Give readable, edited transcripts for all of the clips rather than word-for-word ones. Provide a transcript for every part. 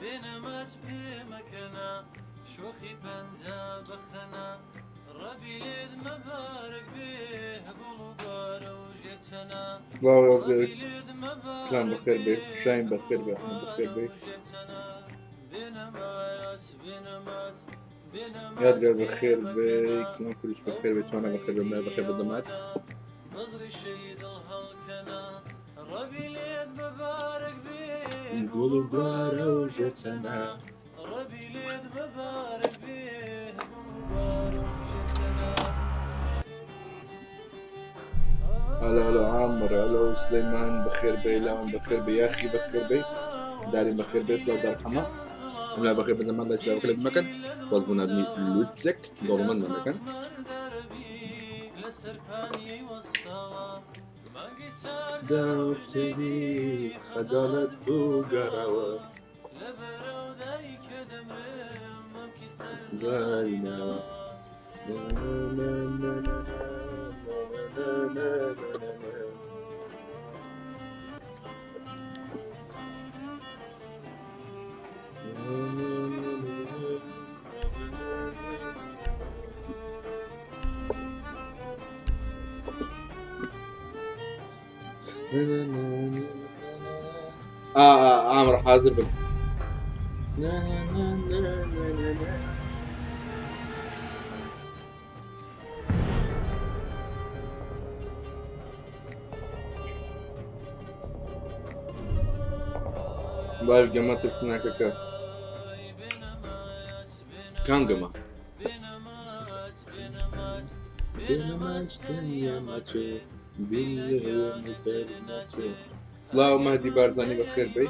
بێنەماچ پێمەکەنا شۆخی پەنجا بەخەنا ڕەبی لێت مەبارەک بێ هەبوڵ و بارە و ژێرچەنا ڕەبی لێت كلام بخير بي شاين بخير بي أحمد بخير بي يادقر بخير بي كلام كلش بخير بي توانا بخير بي ملا بخير بالضمات بزري شيد الهلكنا ڕەبی لێت مەبارەک بێ نقول بارا وجتنا ڕەبی لێت مەبارەک بێ هەبوڵ و بارە و ژێرچەنا هلا عامر هلا سليمان بخير بي لاون بخير بي يا أخي بخير بي داري بخير بي صلاة دار الحما ملا بخير بالضمات لا تجاوب بخير بمكان طلبونا بني لوتسك دورمان بمكان داوتني خجالت بوغراوة زاينا عامر حاضر بك لايف جماعة تفسنا كاكا كان جماعة سلاو مهدي بارزاني بخير بي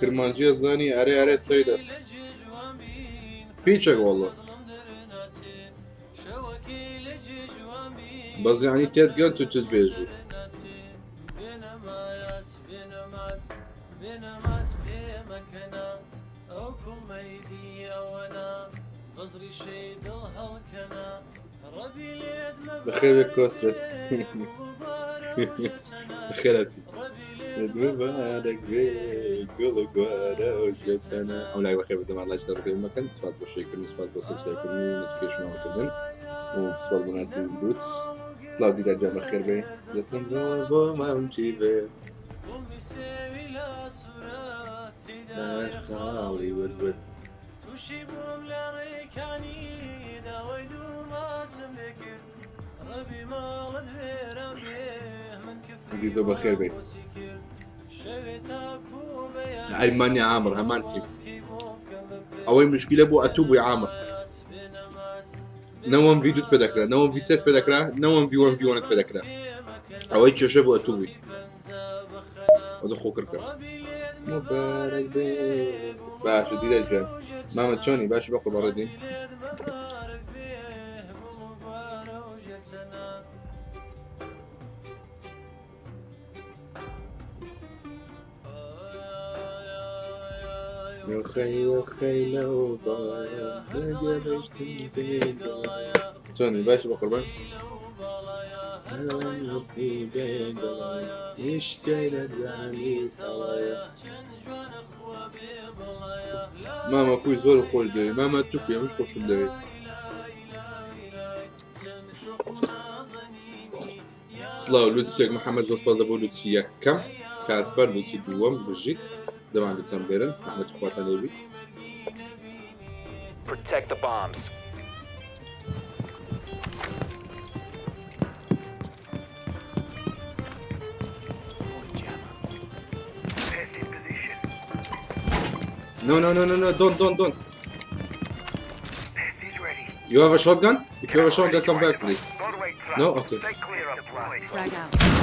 كرمانجي زاني اري سيدة بيتشك والله بس يعني تيتقن تجز بيجي بخير بك كوسرت بخير مبارك بيك قولك وانا وجدتنا او لا بخير بدم الله يجزاك خير مكان تفضل بالشكر نسبات بوصل شكرني نوتيفيكيشن او كردن وبسبب مناسب البوتس طلعوا دي دجا بخير بي جاتنا بابا ما امشي بي خالي وربر توشيبهم لريكاني داويدو ما سملكر ربي ما غدير من كفر عزيزو بخير بي ايمان يا عامر همانتي اول مشكلة بو اتوبو يا عامر نوم فيديو تبدكرا نوم في سيت بدكرا نوم في 1 في 1 تبدكرا اول تشوشة بو اتوبي هذا خوكركا مبارك بيك باش دي الجان ماما تشوني باش بقى بردين يا خي لو ضايع نجبشتني بيك تشوني باش بقى بردين أنا في بيك يشتري داني صلايا ماما كوي زور خوش داري ماما توكي مش خوش داري سلاو لوتسيك محمد زوسباز دابو لوتسيك كم كاتبر لوتسي دوام بجيت دابا عندي تنبيرن محمد خوات عليبي Protect the bombs. No, don't. You have a shotgun? If you have a shotgun, come back, please. No? Okay. Frag out.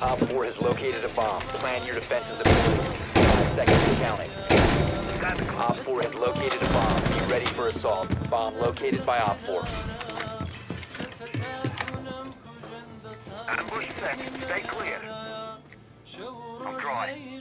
Op 4 has located a bomb. Plan your defenses accordingly. 5 seconds counting. Op 4 has located a bomb. Be ready for assault. Bomb located by Op 4. Ambush Stay clear. I'm drawing.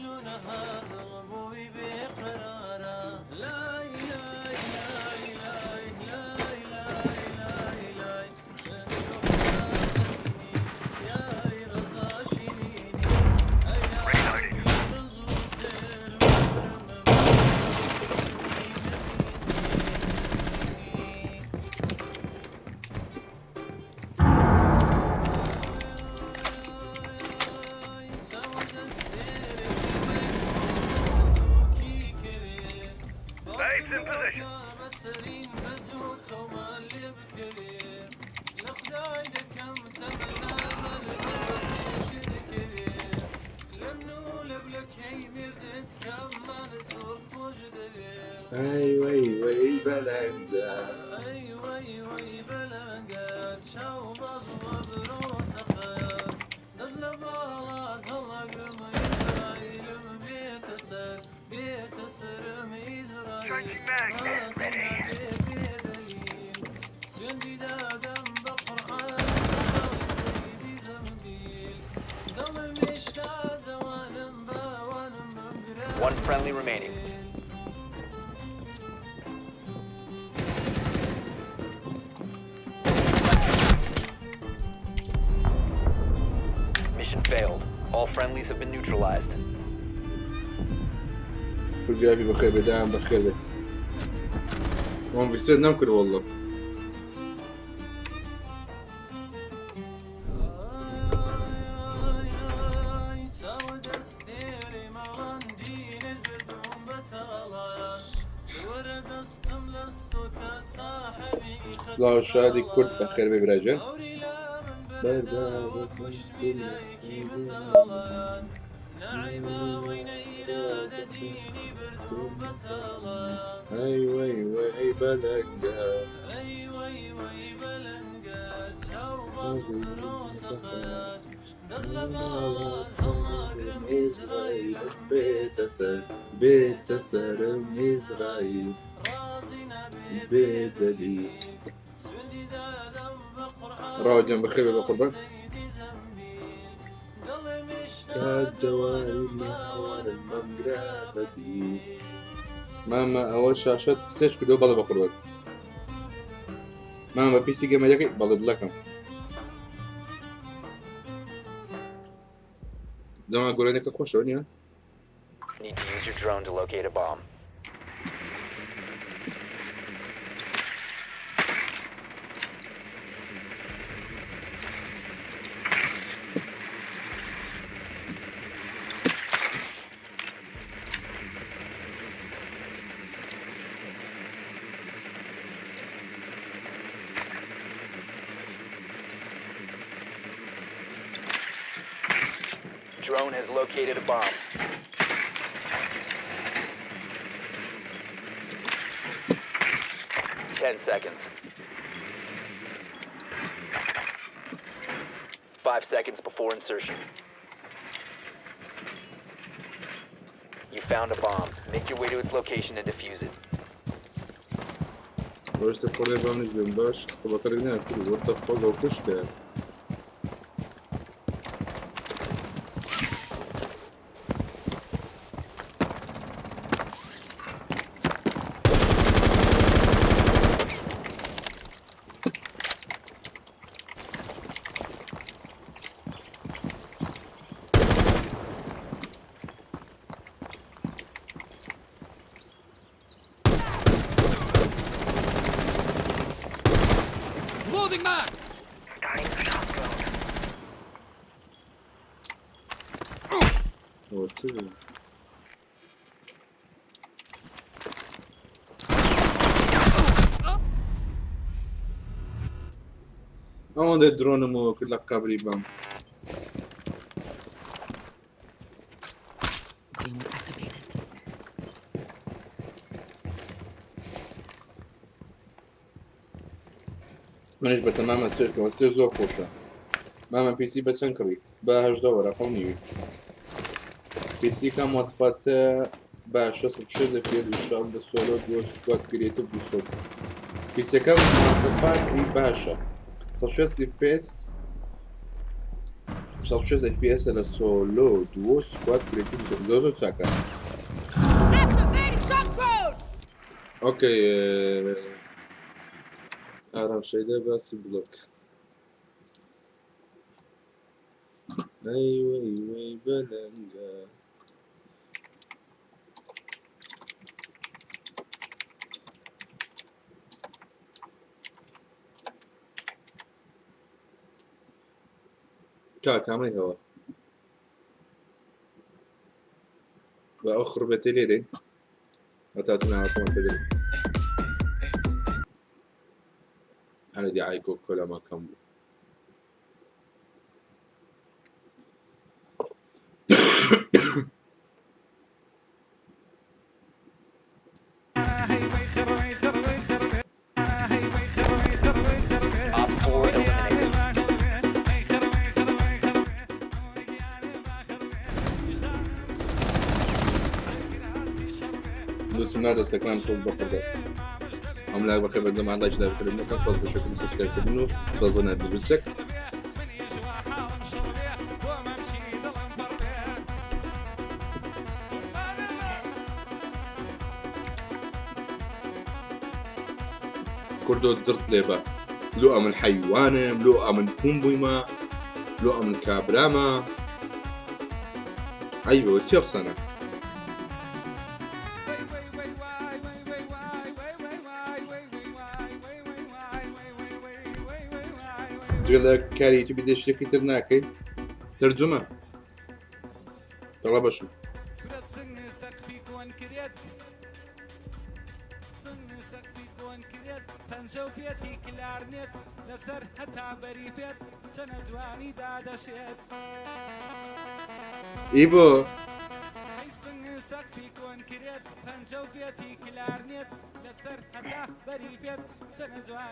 Baits in position. وي بلنجا Charging mag. Ready. One friendly remaining. Mission failed. All friendlies have been neutralized. كل جاي بخير بدايم بخير وهم بيصير نمكر والله الله الشادي كرد بخير ببراجن أي بلنجا بيت سر إسرائيل بدلي راجع بخير بقربان كالجواري نهار المغربتي ماما أول شاشة ستيج كده بالا بقربان ماما بي سي جيم جاكي بالا بلاكم زمان أقول لك أخوش ونيا Need to use your drone to locate a bomb. Drone has located a bomb. Ten seconds. 5 seconds before insertion. You found a bomb. Make your way to its location and defuse it. Просто полебан из бомбаш, побакарина, what the fuck, go push there. Loading mag! What's it? I want the drone mo كل قبري بام. منش بتمام السيركل والسير زور خوشة ماما بي سي بتنكري باهش دورة قومي بي سي كان مواصفات باشا ستشوز في يد الشام بالسولو دو سكواد كريتو بسوق بي سي كان مواصفات باشا ستشوز في بيس 6 FPS لە سۆلۆ دووە سکوات کرێتیڤ زۆر چاکە. اوكي ارام شيدا بس بلوك ايوه بلنجا كامل هوا بأخر بتليري وتاتنا عفوا بدل أنا دي عايكو كل ما كمل دوستنا دستكلام طول بقدر هم لا بخير بدنا ما عندنا جدار كلمة بس بس بشوف مسك كلمة بظن هذا بسك كردو زرت ليبا لقى من حيوانة لقى من بومبويما لقى من كابراما أيوة وسيف سنة تقول كاري تبي زي شركة ترناكي ترجمة طلب شو إيبو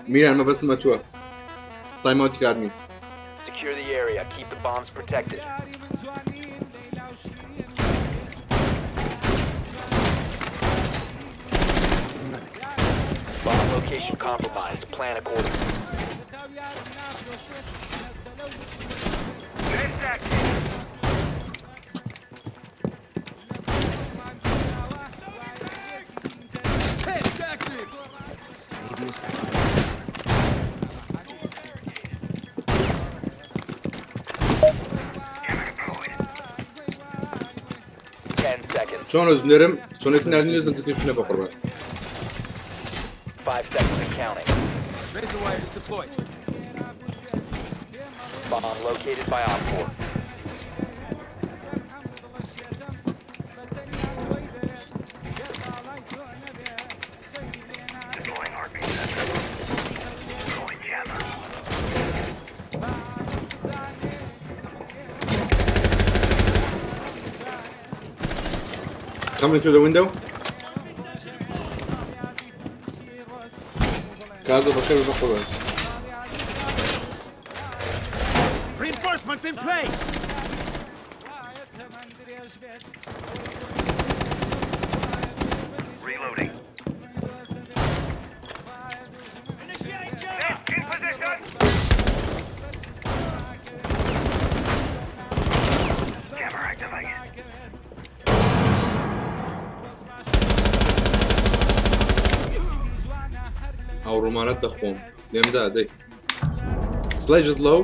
ميران ما بس ما توه Time out academy. Secure the area. Keep the bombs protected. Bomb location compromised. Plan accordingly. شلون ازنرم سونيت نادي نزل تكلفنا بقربان 5 seconds and counting. Razor wire is deployed. Bomb located by Op 4. Coming through the window. Kazo بخير بقوة. Reinforcements in place. Reloading. In position. Camera activated. أو رومانات دخوم. ليه ده ده. Sledge is low.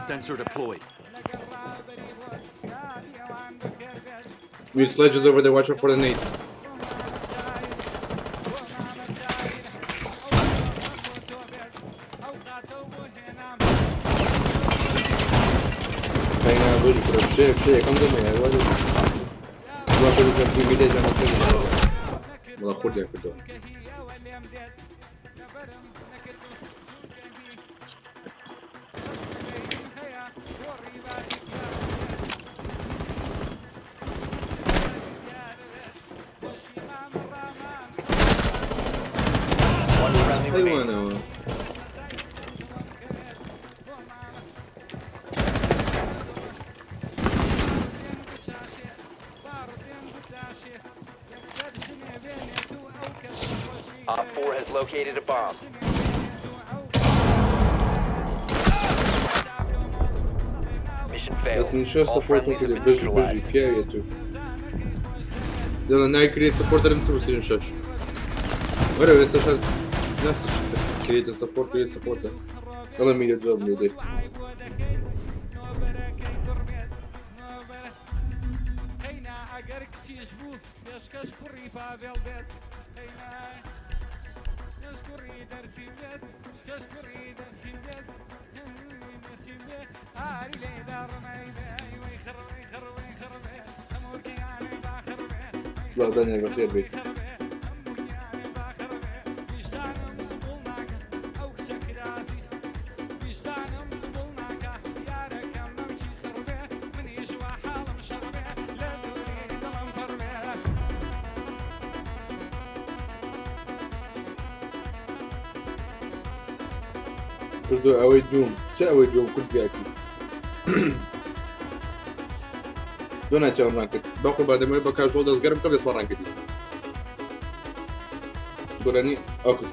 Sensor deployed. Mute Sledge is over there. Watch out for the nade. Kaynağı böyle bir şey yakamda mı ya? والله خذ في بداية ما تسوي والله خذ يا كده حيوانة Op 4 has located a bomb. failed. بس نشوف All سبورت friendlies have كده been بيجي neutralized. كيايتو يلا ناي كريت سبورت اللي مسوي سين شاش ولا بس شاش نفس الشيء كريت سبورت يلا ميديا جوب ميديا صلاح دانيال بخير بيك كردو اوي دوم تساوي دوم كنت في اكيد دونا تشاور رانكت باقي بعد ما يبقى كاجوال داز قرب قبل يسمع رانكت تقولني اوكي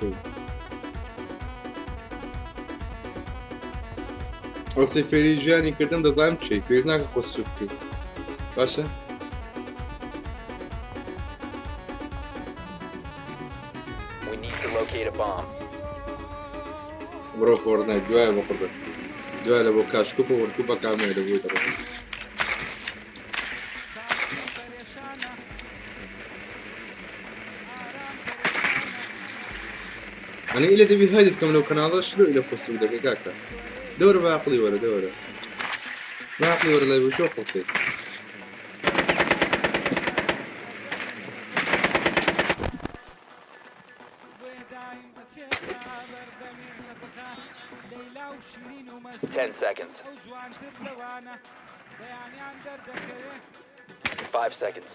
وقتی فریجانی کردم دەزانم چی پێویست ناکە خۆت سوود بکەیت باشە We need to locate a bomb. بڕۆ فۆرتنایت دوایە بۆ قڕبێت دوای لە بۆ کاشکوپە وەرکوپە کامێ دەبووی دەبێت أنا إلا تبي هايدي تكمل لو كناضة شلو إلا خصو بدك كاكا دور بعقلي ورا دور بعقلي ورا لا بشوف خطي Ten seconds. 5 seconds.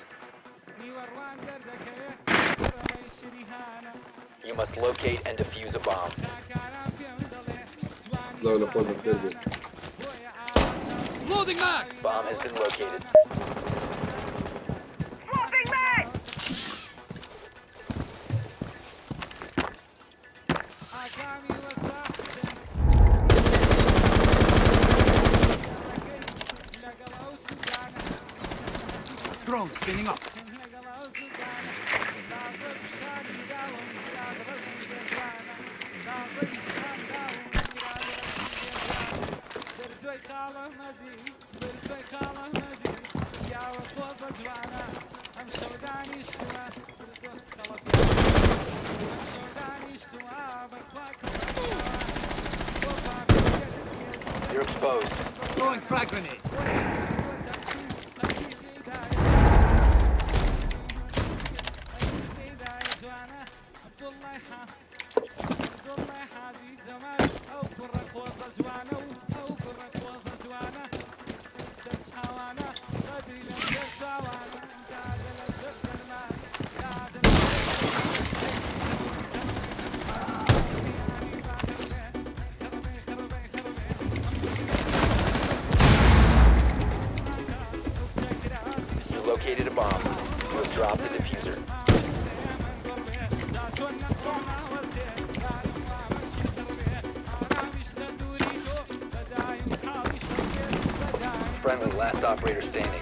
You must locate and defuse a bomb. سلو لقول بخير Bomb has been located. Drone spinning up. You're exposed. Throwing frag grenade. You located a bomb. You have dropped the diffuser. Friendly, last operator standing.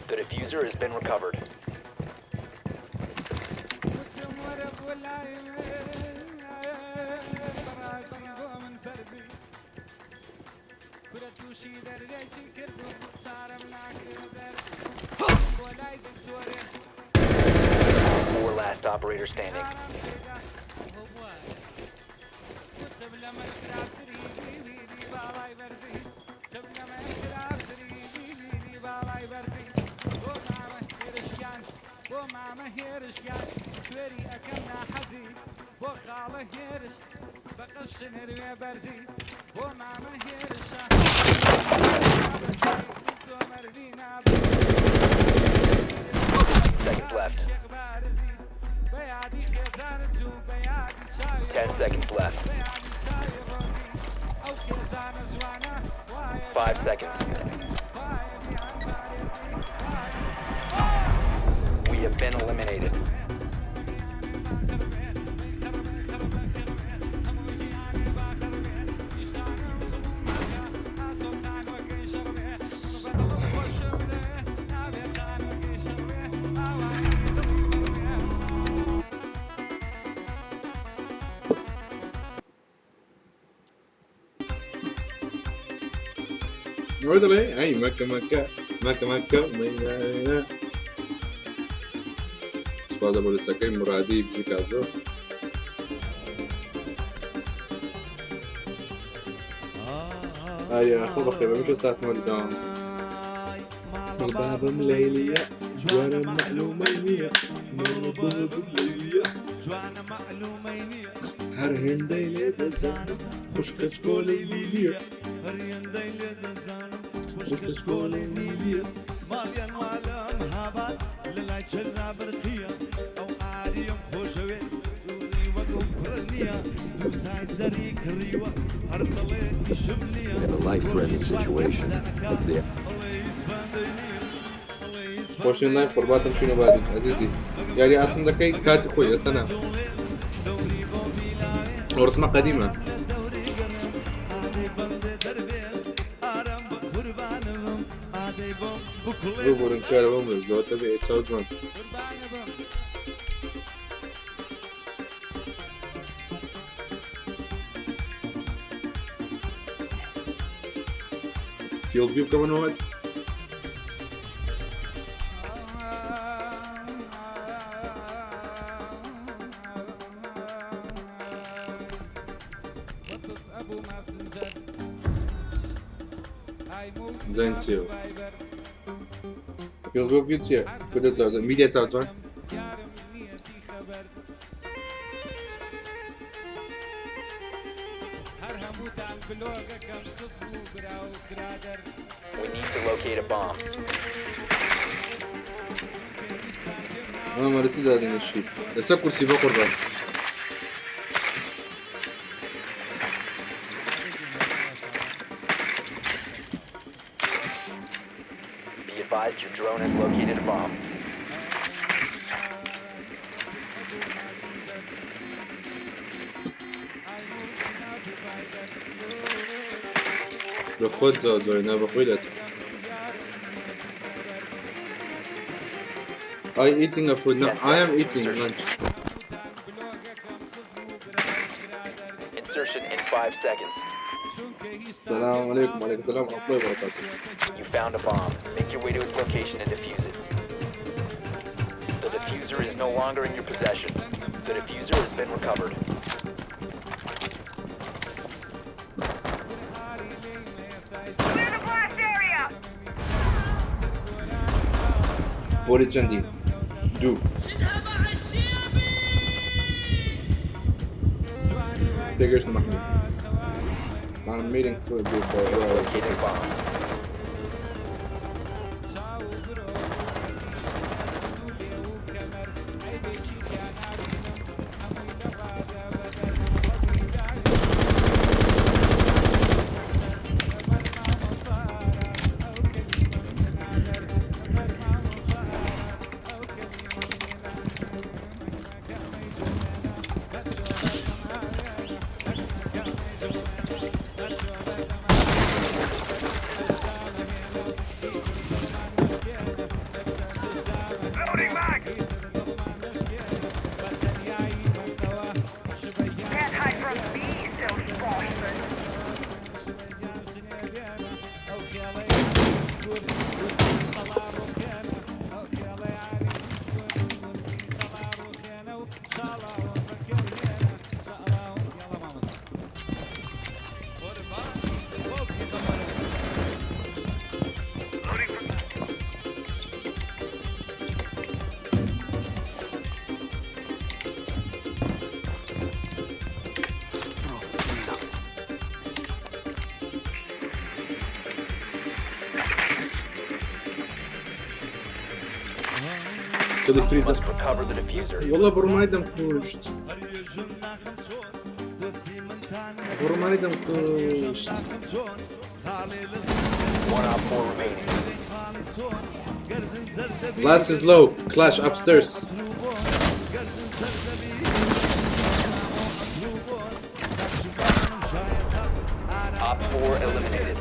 The diffuser has been recovered. Four last operator standing. Seconds left. 10 seconds left. 5 seconds. We have been eliminated. عود لي اي مكة مكة مكة مكة مكة سپاس بۆ لەسەکەی مرادی بزیکازۆ ئایا خۆ بەخێ بەمشە ساتمەوە داوام بابم لەیلیە جوانە مەعلومەی نییە بابم لەیلیە جوانە مەعلومەی نییە هەر هێندەی لێ دەزانم خوشکە چکۆلەی لیلیە هەر هێندەی لێ دەزانم خوشکە چکۆلەی لیلیە ماڵیان والام هابات لە لای چرا بەرقیە ئەو ئاریم خۆشەوێ دووری وەکو پڕ نییە دوو سای زەری کڕیوە هەر دڵێ ئیشم نییە In a life-threatening situation, but there. خۆشتێن لای فڕباتم چوونە بادن عەزیزی یاری ئاسندەکەی کاتی خۆی ئێستا نا ڕسمە قەدیمە ببورن کارە بۆ مرز لەوەتە بێ چاو جوان فیلد ڤیو بکەمەوە زين تشيو فيلد ڤیو چییە؟ کودە چاو جوان میدیە چاو جوان We need to locate a bomb. مارسی دادین الشيء لسه كرسي بقى قربان Be advised your drone has located a bomb. بخود زاد نه بخودت I eating a food. No, I am eating lunch. Insertion in 5 seconds. Assalamu alaikum. Wa alaikum assalam wa rahmatullahi wa barakatuh. You found a bomb. Make your way to its location and defuse it. The diffuser is no longer in your possession. The diffuser has been recovered. Clear the blast area! Bori Chandi. Do. Figures the Mahmoud. I'm meeting for the Located a bomb. كل You فريزر must recover the diffuser. والله برمايدم كوشت برمايدم كوشت One op 4 remaining. Glass is low. Clash upstairs. Op 4 eliminated.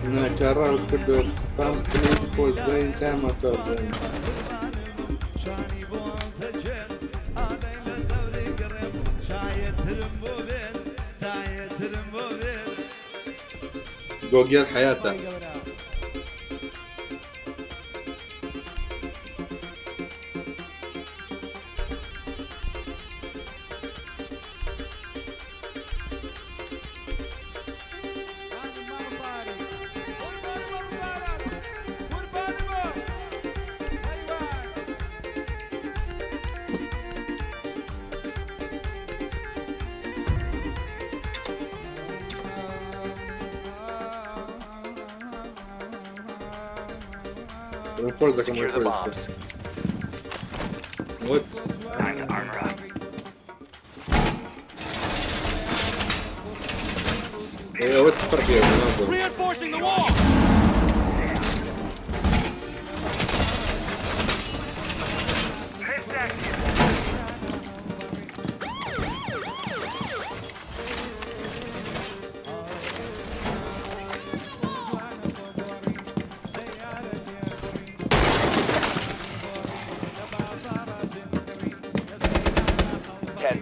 نكرر كدر بام بليز بول زين جامع زين جوجل حياته Reinforce like I'm Secure the reinforce. bombs. What's Time to armor up. what's the فرق يا مناظر؟ Reinforcing the wall!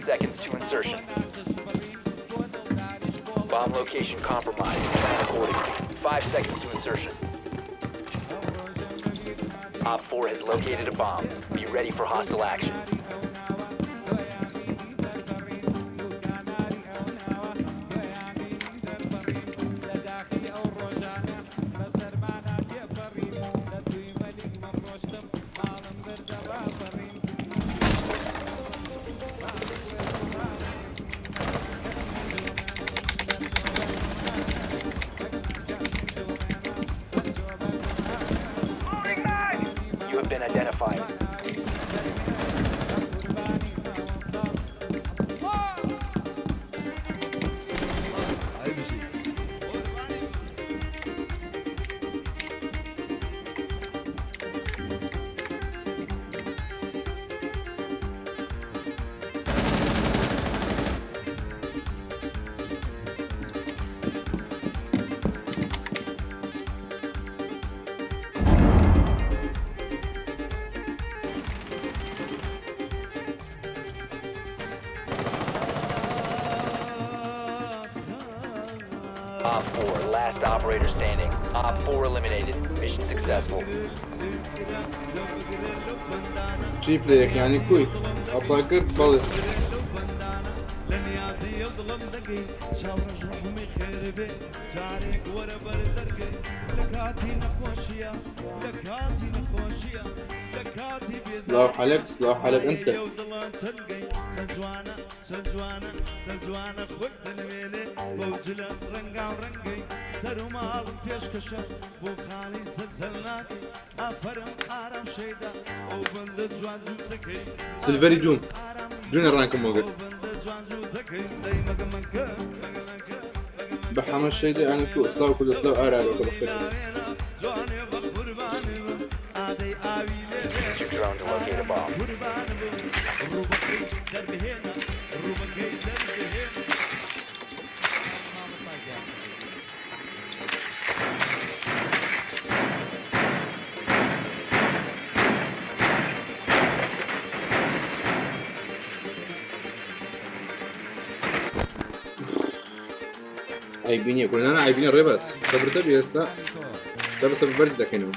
Seconds to insertion. Bomb location compromised. Plan accordingly. 5 seconds to insertion. Op 4 has located a bomb. Be ready for hostile action. You have been identified. Op 4, last operator standing. Op 4 eliminated. Mission successful. جيب ليك يعني كوي أبغى قرد بالي سلاح عليك سلاح عليك أنت سيلفري دون دون الرانك موجود بحمل الشيء ده يعني كو سلاح كل سلاح عارف وكل خير Use your drone to locate a bomb. عيبيني كلنا أنا عيبيني ريبس صبر تبي هسه صبر برج ذاك هنا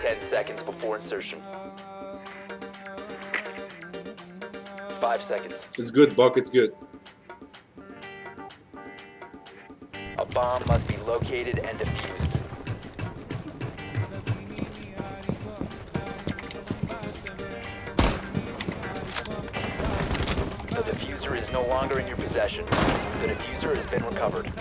10 seconds before insertion. 5 seconds. It's good Buck it's good A bomb must be located and defused. The diffuser diffuser is no longer in your possession. The diffuser has been recovered.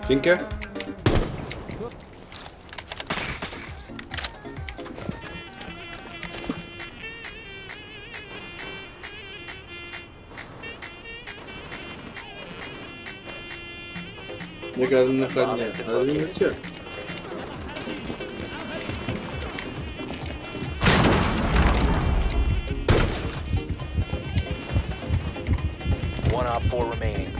فينكا يقعد نخلي هذه متشاف One op 4 remaining.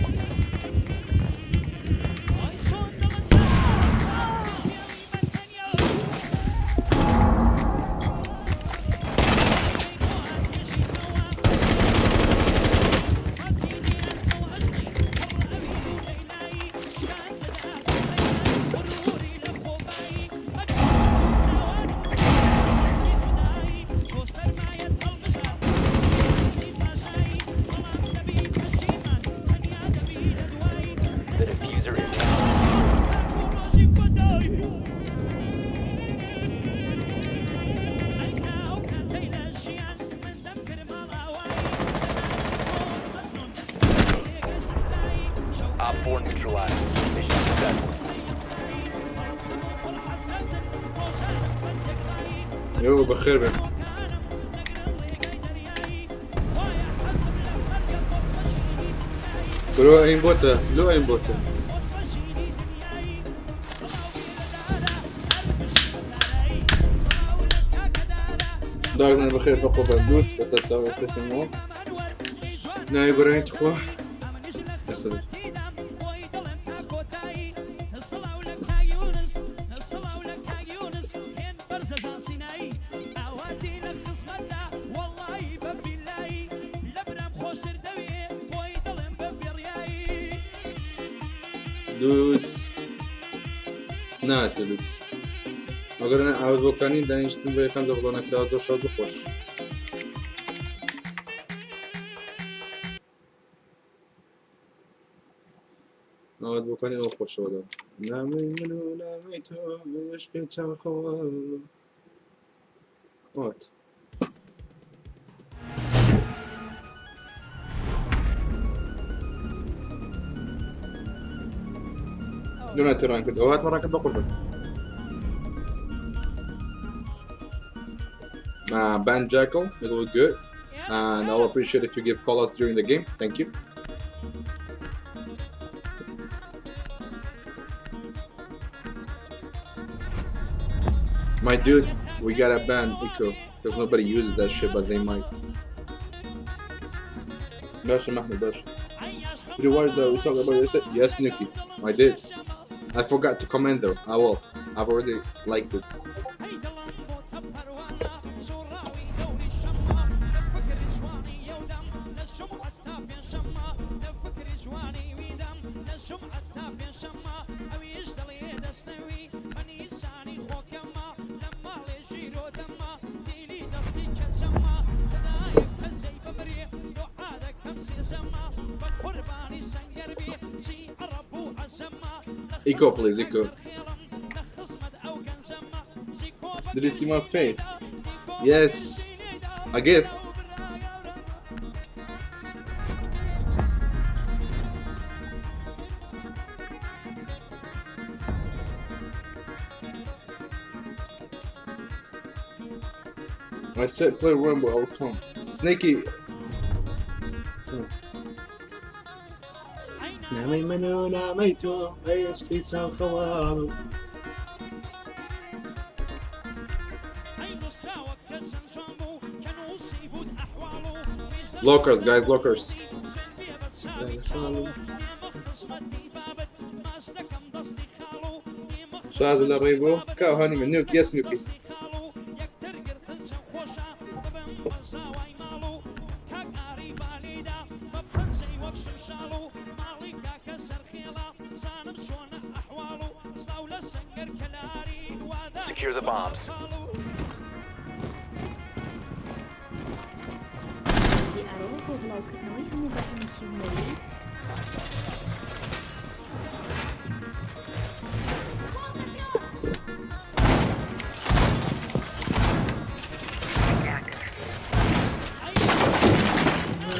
The diffuser is op 4 neutralized. Mission successful. يو بخير بك لو اين بوتا لو اين بوتا دارنا بخير بقوا بندوس بس هتساوي سيكون مو نا يقولين تخوة يا سلام دوس ناتلس اگر انا عاوز بکنی دانشتون به یکم دبلانه که از شاد خوش عاوز بکنی او خوش شد نمی منو نمی تو عشق چم خواه آت دون تيران كده اوقات مراكب بقربك Band Jackal, it'll look good, and I'll appreciate if you give call-outs during the game. Thank you. My dude, we gotta ban Eco because nobody uses that shit, but they might. Basha Mahmoud Basha. Did you watch the we talked about this? Yes, Nikki, I did. I forgot to comment though. I will. I've already liked it. Eco, please, Eco. Did you see my face? Yes, I guess. I said play Rumble, I'll come. Snaky. Lockers, guys, lockers. شازل الريبو كاو هاني من نوك يس نوكي secure the bombs.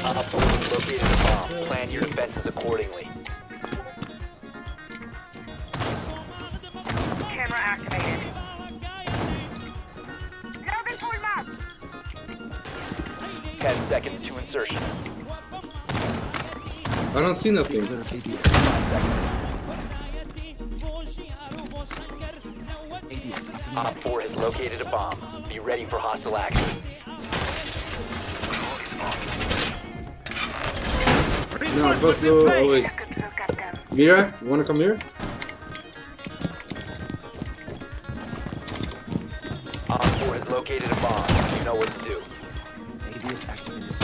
Op 4 has located a bomb. Plan your defenses accordingly. Camera activated. Loading full map. 10 seconds to insertion. I don't see nothing. Op 4 has located a bomb. Be ready for hostile action. No, I'm supposed to go. Oh, wait. Mira, you wanna come here? Op 4 has located a bomb. You know what to do. ADS active in this.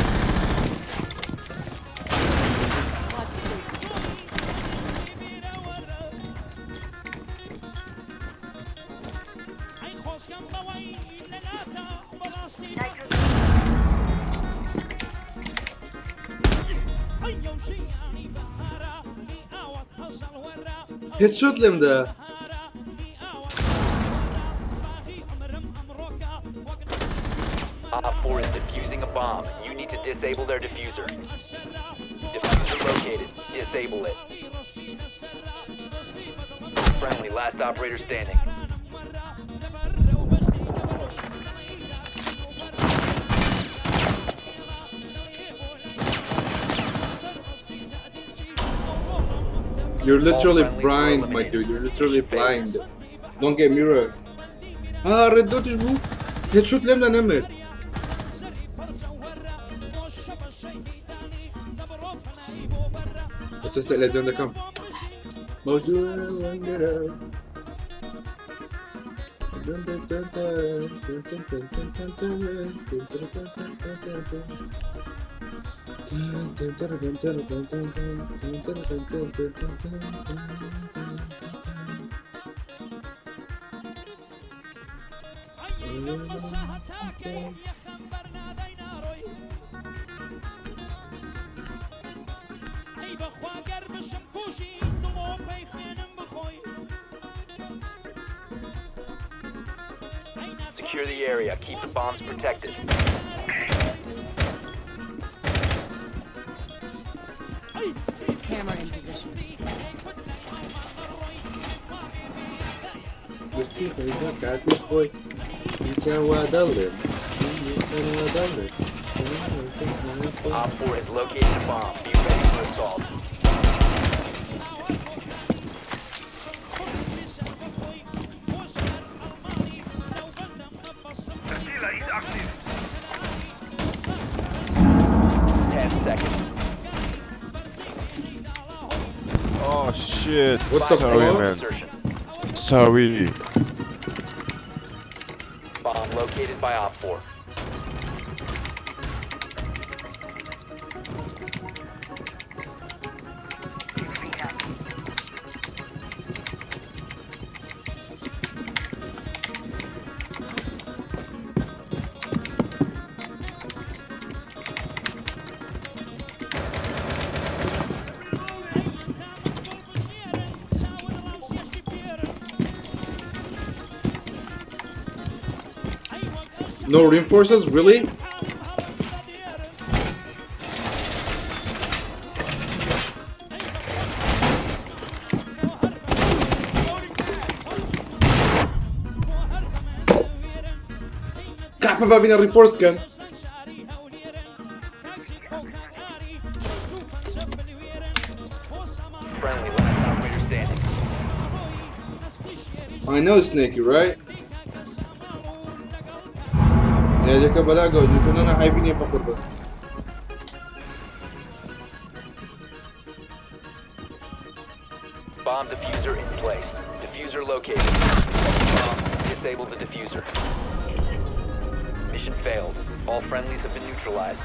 Headshot لم ده. Op 4 is defusing a bomb. You need to disable their diffuser. Diffuser located. Disable it. Friendly, last operator standing. You're literally blind, my dude. You're literally blind. Don't get mirror. Ah, red dot is blue. Headshot لم ده نمر. بس هسه الازيان ده كم؟ موجود. Secure the area. Keep the bombs protected. Camera in position. Gostei, foi uma carta foi. You can waddle it. You can waddle it. Op 4 has located a bomb. Be ready for assault. Dealer is active. 10 seconds. Oh shit. What the Sorry, fuck? man. Insertion. Sorry. Bomb located by Op 4. No reinforcers, really? Kappa bina reinforce can. Friendly, last operator standing. I know Snakey, right? Yeah, dia ka balago, dia ko na na-hype niya pa ko ba? Bomb diffuser in place. Diffuser located. Bomb. Disable the diffuser. Mission failed. All friendlies have been neutralized.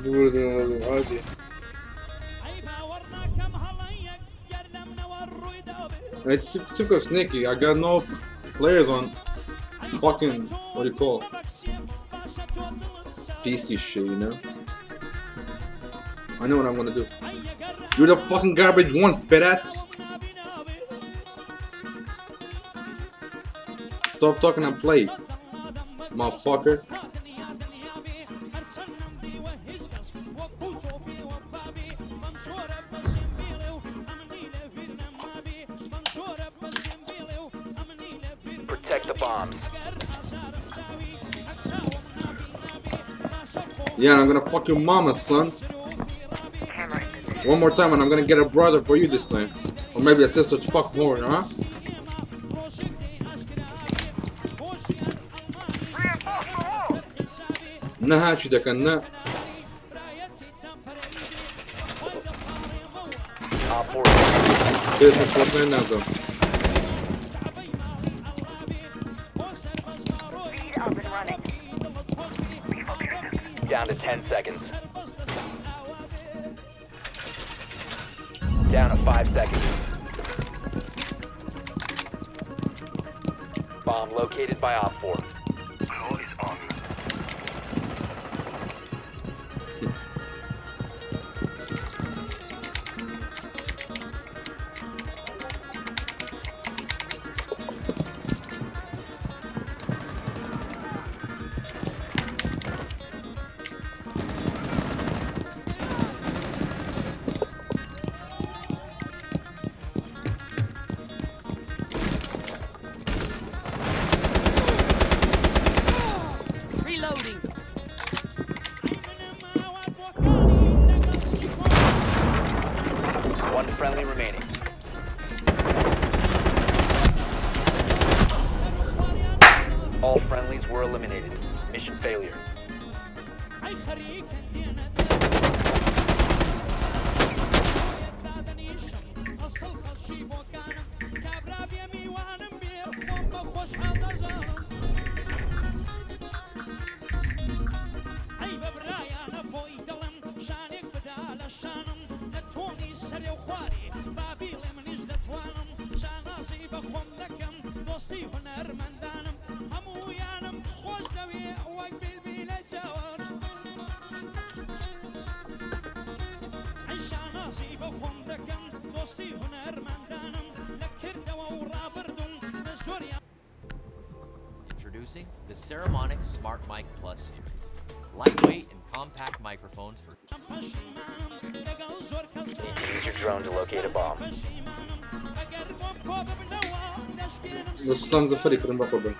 Duro din na lang, It's super sneaky. I got no players on fucking, what do you call it? PC shit, you know? I know what I'm gonna do. You're the fucking garbage one, spit ass. Stop talking and play, motherfucker. Protect the bombs. Yeah, I'm gonna fuck your mama, son. One more time and I'm gonna get a brother for you this time. Or maybe a sister to fuck more, huh? Nah, she can not. Op 4 There's my fortnite now, though. Speed up and running. down to 10 seconds. Down to 5 seconds. Bomb located by Op 4. Call is on. Reloading. One friendly remaining. All friendlies were eliminated. Mission failure. Introducing the Ceramonic Smart Mic Plus series. Lightweight and compact microphones for Need to use your drone to locate a bomb. Dostałem za ferie, którym wapobę.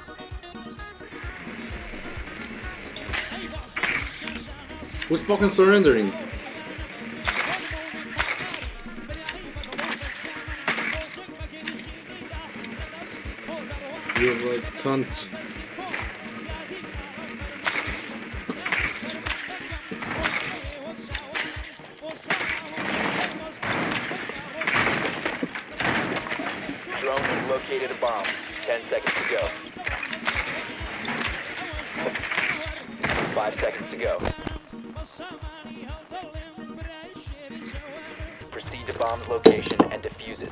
Who's fucking surrendering? You're a cunt. Drone has located a bomb. 10 seconds to go. 5 seconds to go. Proceed to bomb's location and defuse it.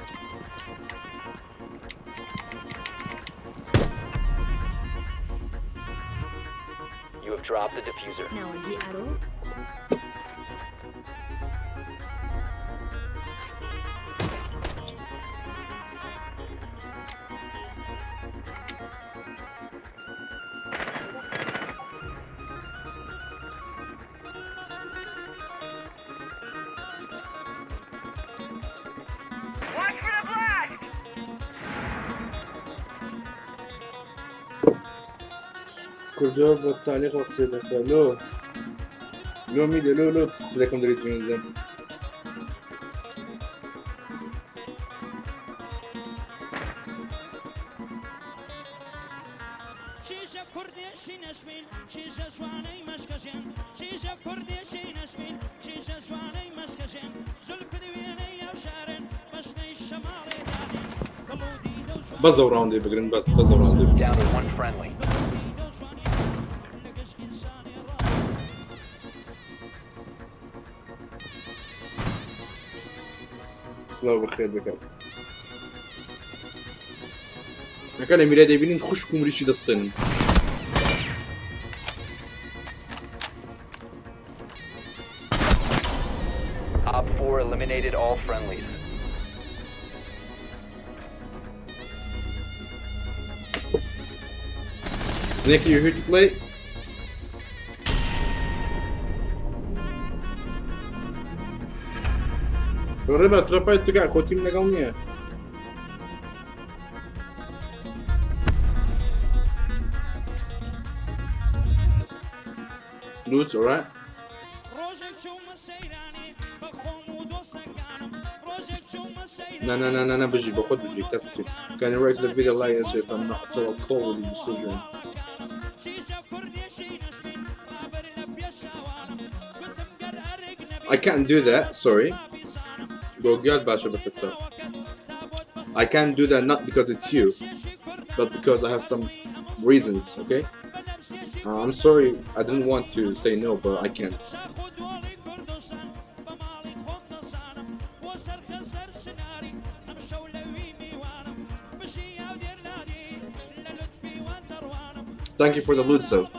You have dropped the diffuser. Now the arrow. Watch for the blast! کجا با تعلیق اقصیده که لو میده لو سیده کن دارید رونیزم بزا راوندی بگیرین بزا راوندی Down to one friendly. سلام بخیر بکن هەکە لە میرە دەبینین خوشک و مریشی دەستێنن Op 4 eliminated all friendlies. Snake, you're here to play? ڕێبە سرەپای چگار خۆتیم لەگەڵ نییە لوت alright نه بژی بە خۆت بژی کەس بکەیت Can you write the video like this if I'm not at all with the decision I can't do that, sorry. I can't do that not because it's you, but because I have some reasons, okay? I'm sorry, I didn't want to say no, but I can't. Thank you for the loot though.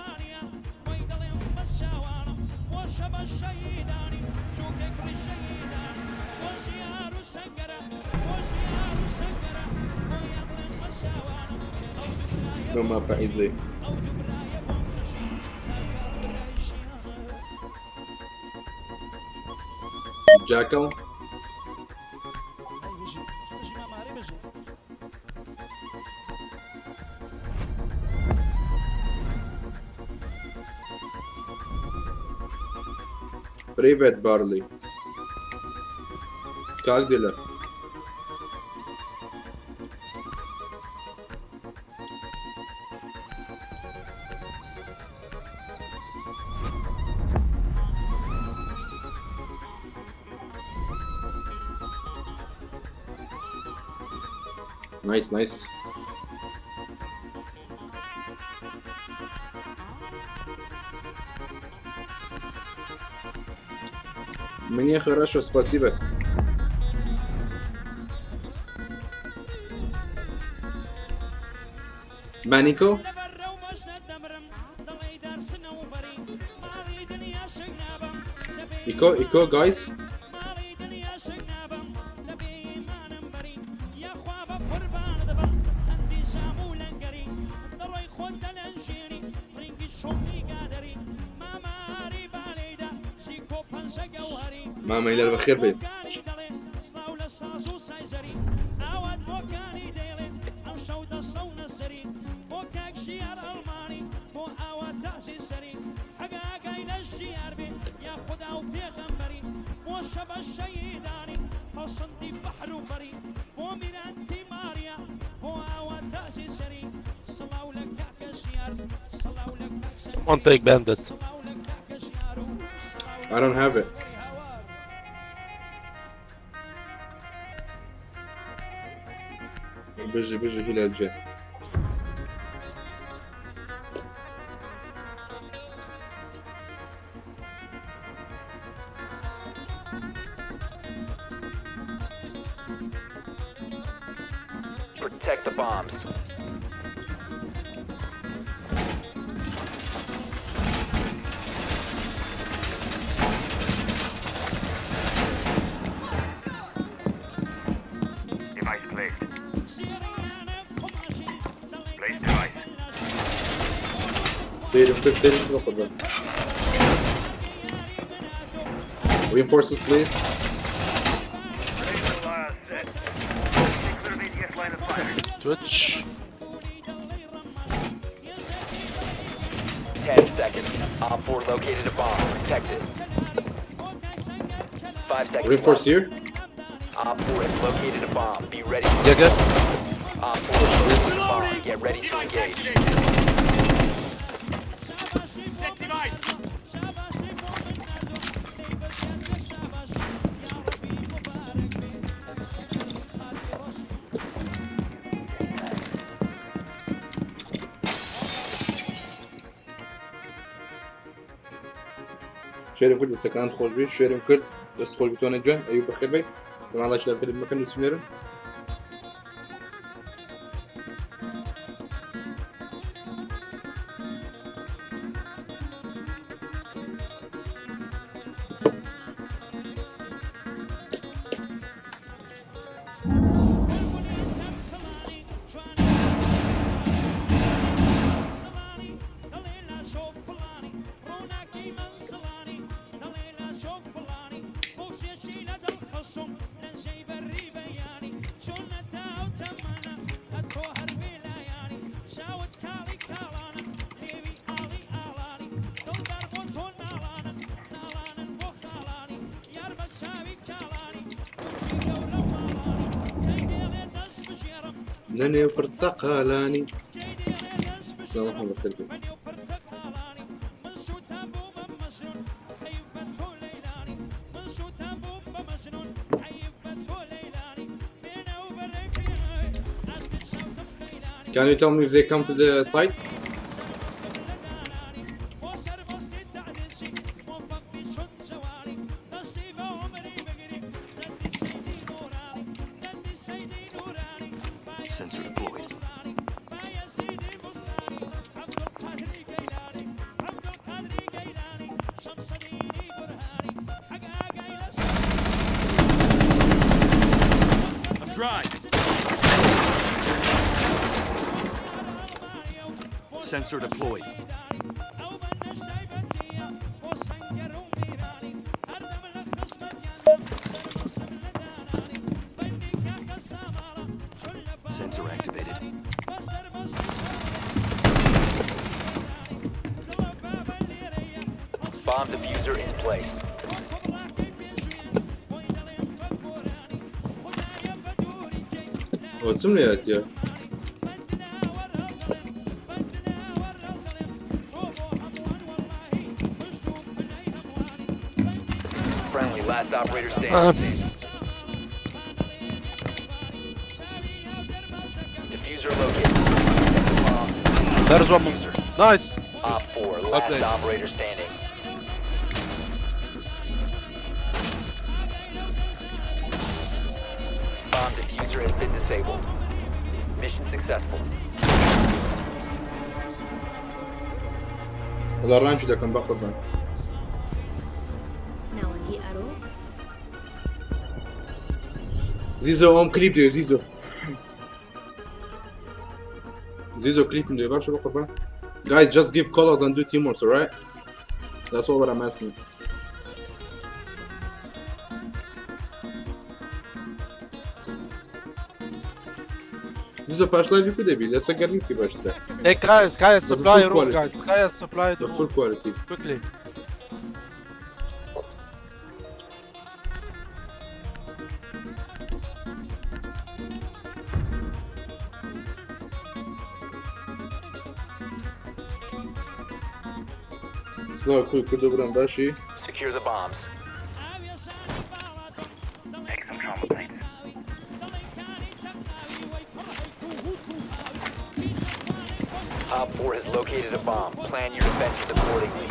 No mapa easy. Jackal. Привет, Барли. Как дела? Nice. Мне хорошо, спасибо. Manico? Eco, guys? ماما إلى البخير بي Someone take bandit. I don't have it. بيجي هلال جاي. Protect the bombs. Device placed. Place device. سيرم ناخذ Reinforces please. Twitch. 10 seconds. Op 4 located a bomb. Protect it. 5 seconds. Reinforce here. Op 4 has located a bomb. Be ready. Yeah, good. Op 4 has located a bomb. Get ready to engage. شێرم کرد دەستەکان خۆش بێ شێرم کرد دەست خۆش بتوانە جوان ئەوی بەخێر بێ بەماڵاش لە فیلمەکە نووسینێرن نني برتقالاني لا ما بخير Can you tell me if they come to the site? Sensor deployed. I'm dry. Sensor deployed. Sensor activated. Bomb diffuser in place. What's in there, yeah? Friendly, last operator standing. Diffuser located. There's one more. Nice. Op 4, last Okay. operator standing. Bomb diffuser has been disabled. Mission successful. والله الرانش ده كان باخد معاه. Now in the arrow. زيزو هم كليب ديو زيزو. زيزو كليب ديو باش باخد معاه. Guys, just give colors and do teamwork, alright? That's all what I'm asking. Zizo başla bir kude bil. Let's get link başla. Hey guys, full supply room, quality. guys. Guys, supply The the full quality. quickly. Слава quick добром баши. Secure the bombs. Take some trauma plates. Op 4 has located a bomb. Plan your defenses accordingly.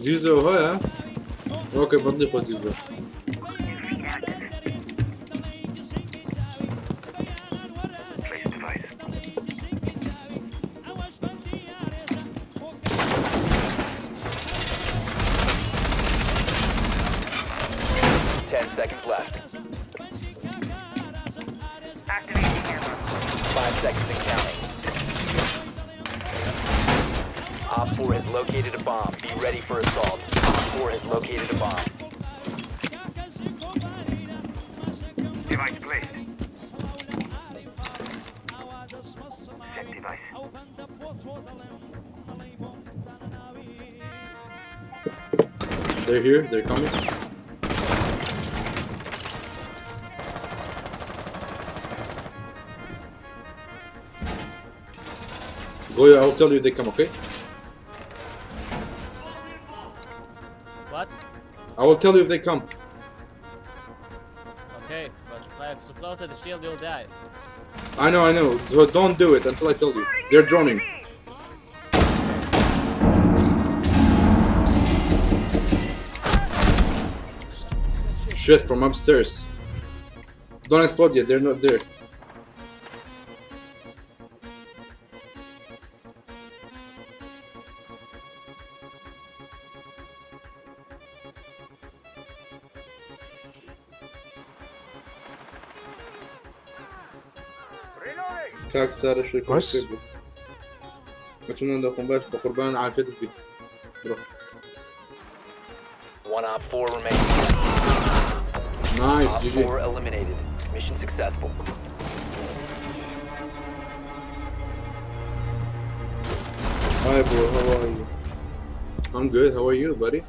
Zizo ها. اوكي بدي خد زيزو. Place device. Seconds left. Activating camera. 5 seconds and counting. Op 4 has located a bomb. Be ready for assault. Op 4 has located a bomb. Device placed. Set device. They're here. They're coming. Goya, I'll tell you if they come, okay? What? I will tell you if they come. Okay, but if I explode the shield, you'll die. I know. So don't do it until I tell you. They're droning. Shit, from upstairs. Don't explode yet, they're not there. Как صار شوي كويس. كويس. أتمنى أنكم باش بقربان عافيتك فيك. روح. One Op 4 remaining. Nice, Op GG. 4 eliminated. Mission successful. Hi bro, how are you? I'm good, how are you buddy?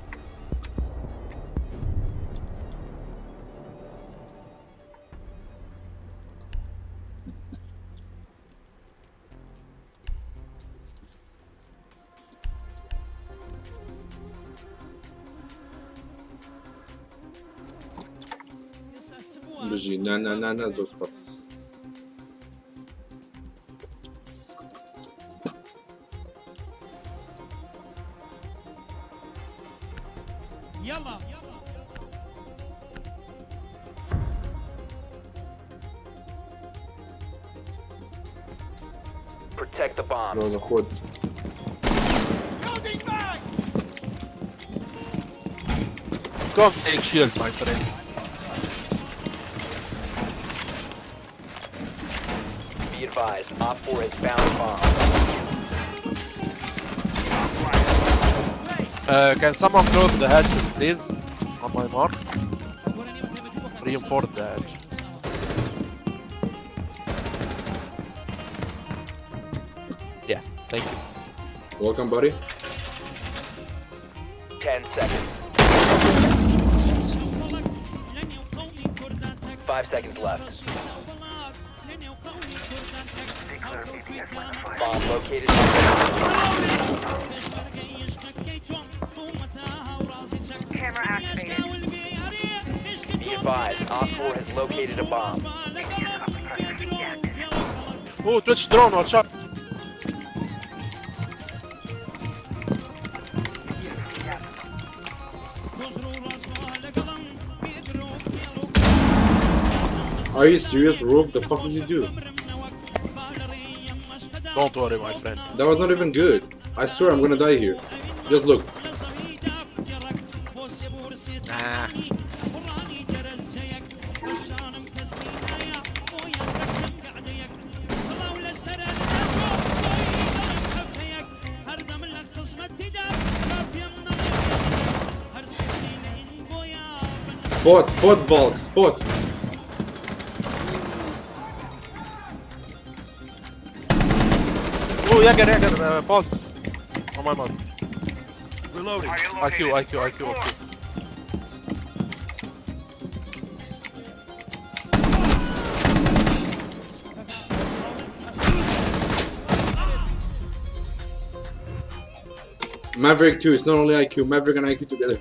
بژی نا زۆر سپاس يلا Protect the bomb. سلام خود Come take shield, my friend. Be advised, Op 4 has found a bomb. Can someone close the hatches, please? On my mark. Reinforce the hatch. Yeah, thank you. welcome buddy 10 seconds. 5 seconds left. Bomb located. Camera activated. Be advised, Op 4 has located a bomb. Oh, Twitch drone, watch out. are you serious Rogue the fuck did you do Don't worry, my friend. that was not even good I swear I'm gonna die here just look Nah. spot Volk spot Oh, Jäger, pulse. On my mark. Reloading. IQ. Maverick 2 it's not only IQ Maverick and IQ together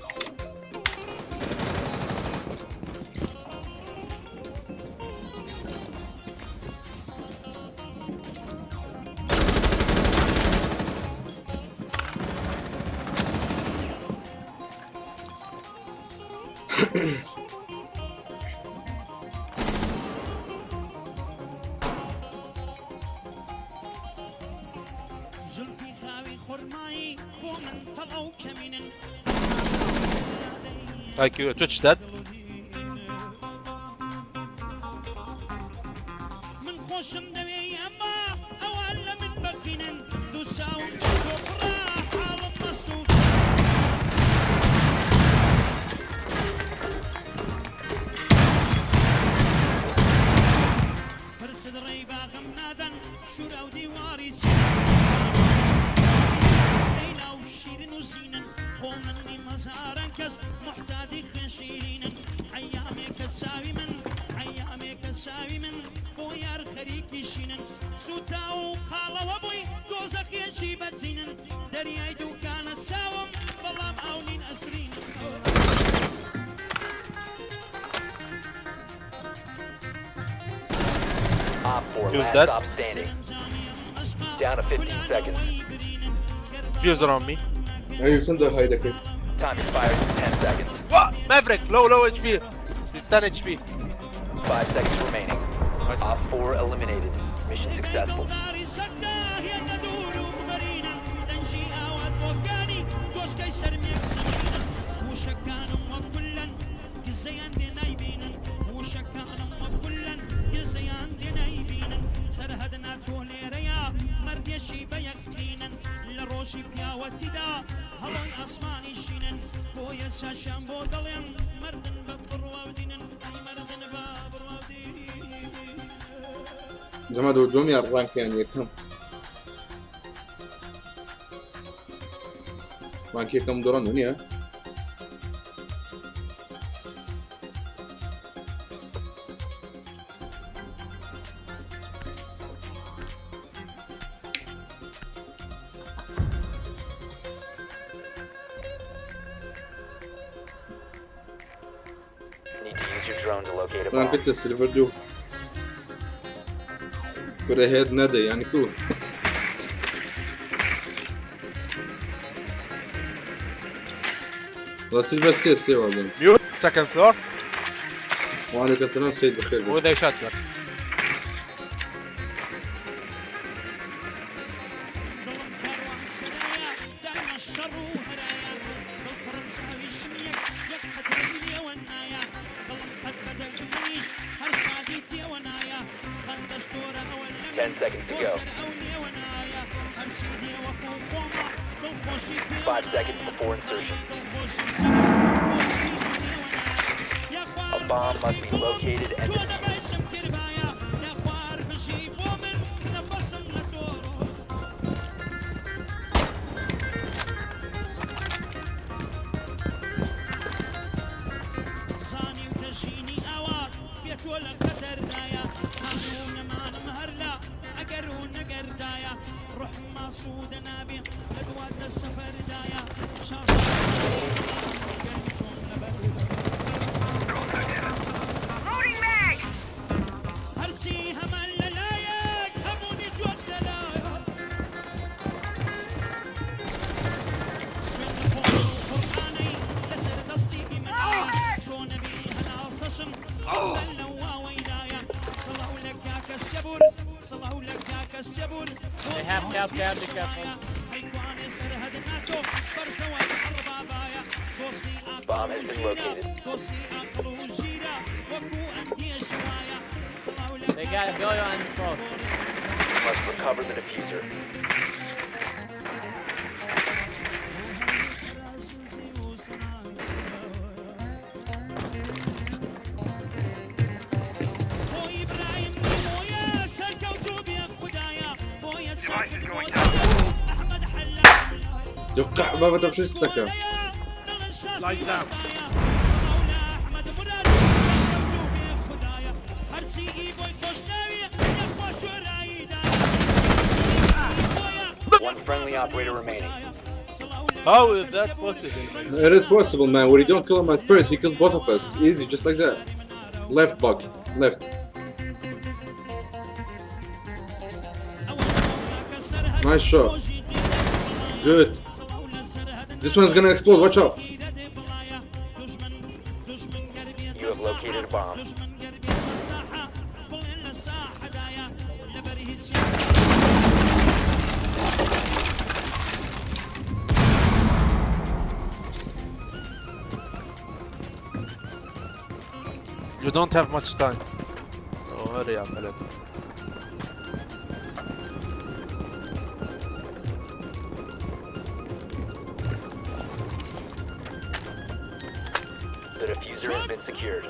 IQ, Twitch dead. Op 4 Use last that. stop standing. Down to 15 seconds. Fuser on me. ايوه صندوق هيدا كيف Time expires in 10 seconds. What? Maverick, low HP. It's 10 HP. 5 seconds remaining. Op 4 eliminated. Mission successful. زعما دوم يا الرانك يعني كم رانك كم دوران هنا Need to use your drone zone to locate a طبعا bomb. كنت السيلفر جو كره هيد ندى يعني كو والله سيلفر سي والله Mute. Second floor. وعليكم السلام سيد بخير With a shotgun. Ten seconds to go. 5 seconds before insertion. A bomb must be located and defused. Loading mag! They have cab, be careful. Bomb has been located. They got a billion on frost. Must recover the diffuser. توقع بابا طب شو السكر Lights out. One friendly operator remaining. How is that possible? It is possible man when you don't kill him at first he kills both of us easy just like that left bug left nice shot good this one's gonna explode watch out You have located a bomb. You don't have much time. Oh, hurry up, Alan. The diffuser has been secured.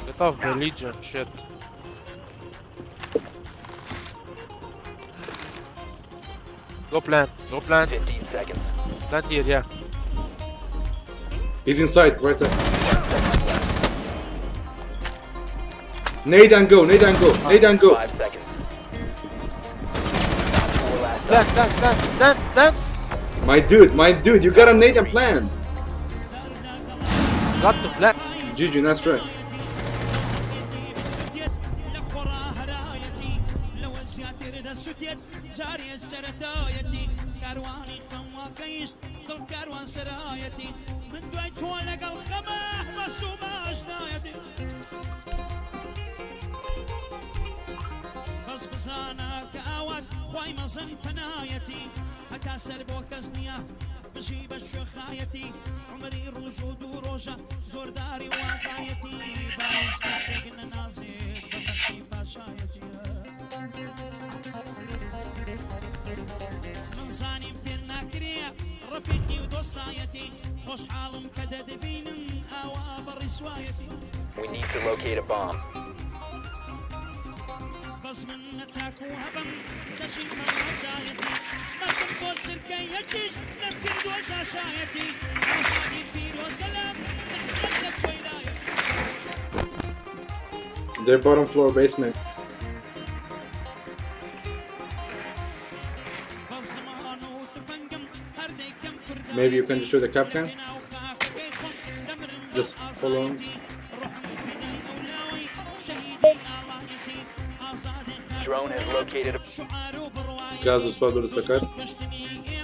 Get off the Legion, shit. Go plant, 15 seconds. plant here, yeah. he's inside right side nade and go nade and go nade and go 5 seconds. Four last Plant. my dude you gotta nade and plan Got to plant. GG nice try We need to locate a bomb. their bottom floor basement Maybe you can destroy the capcan. Just follow him. Drone has located a Gaz وسباب دور السكر.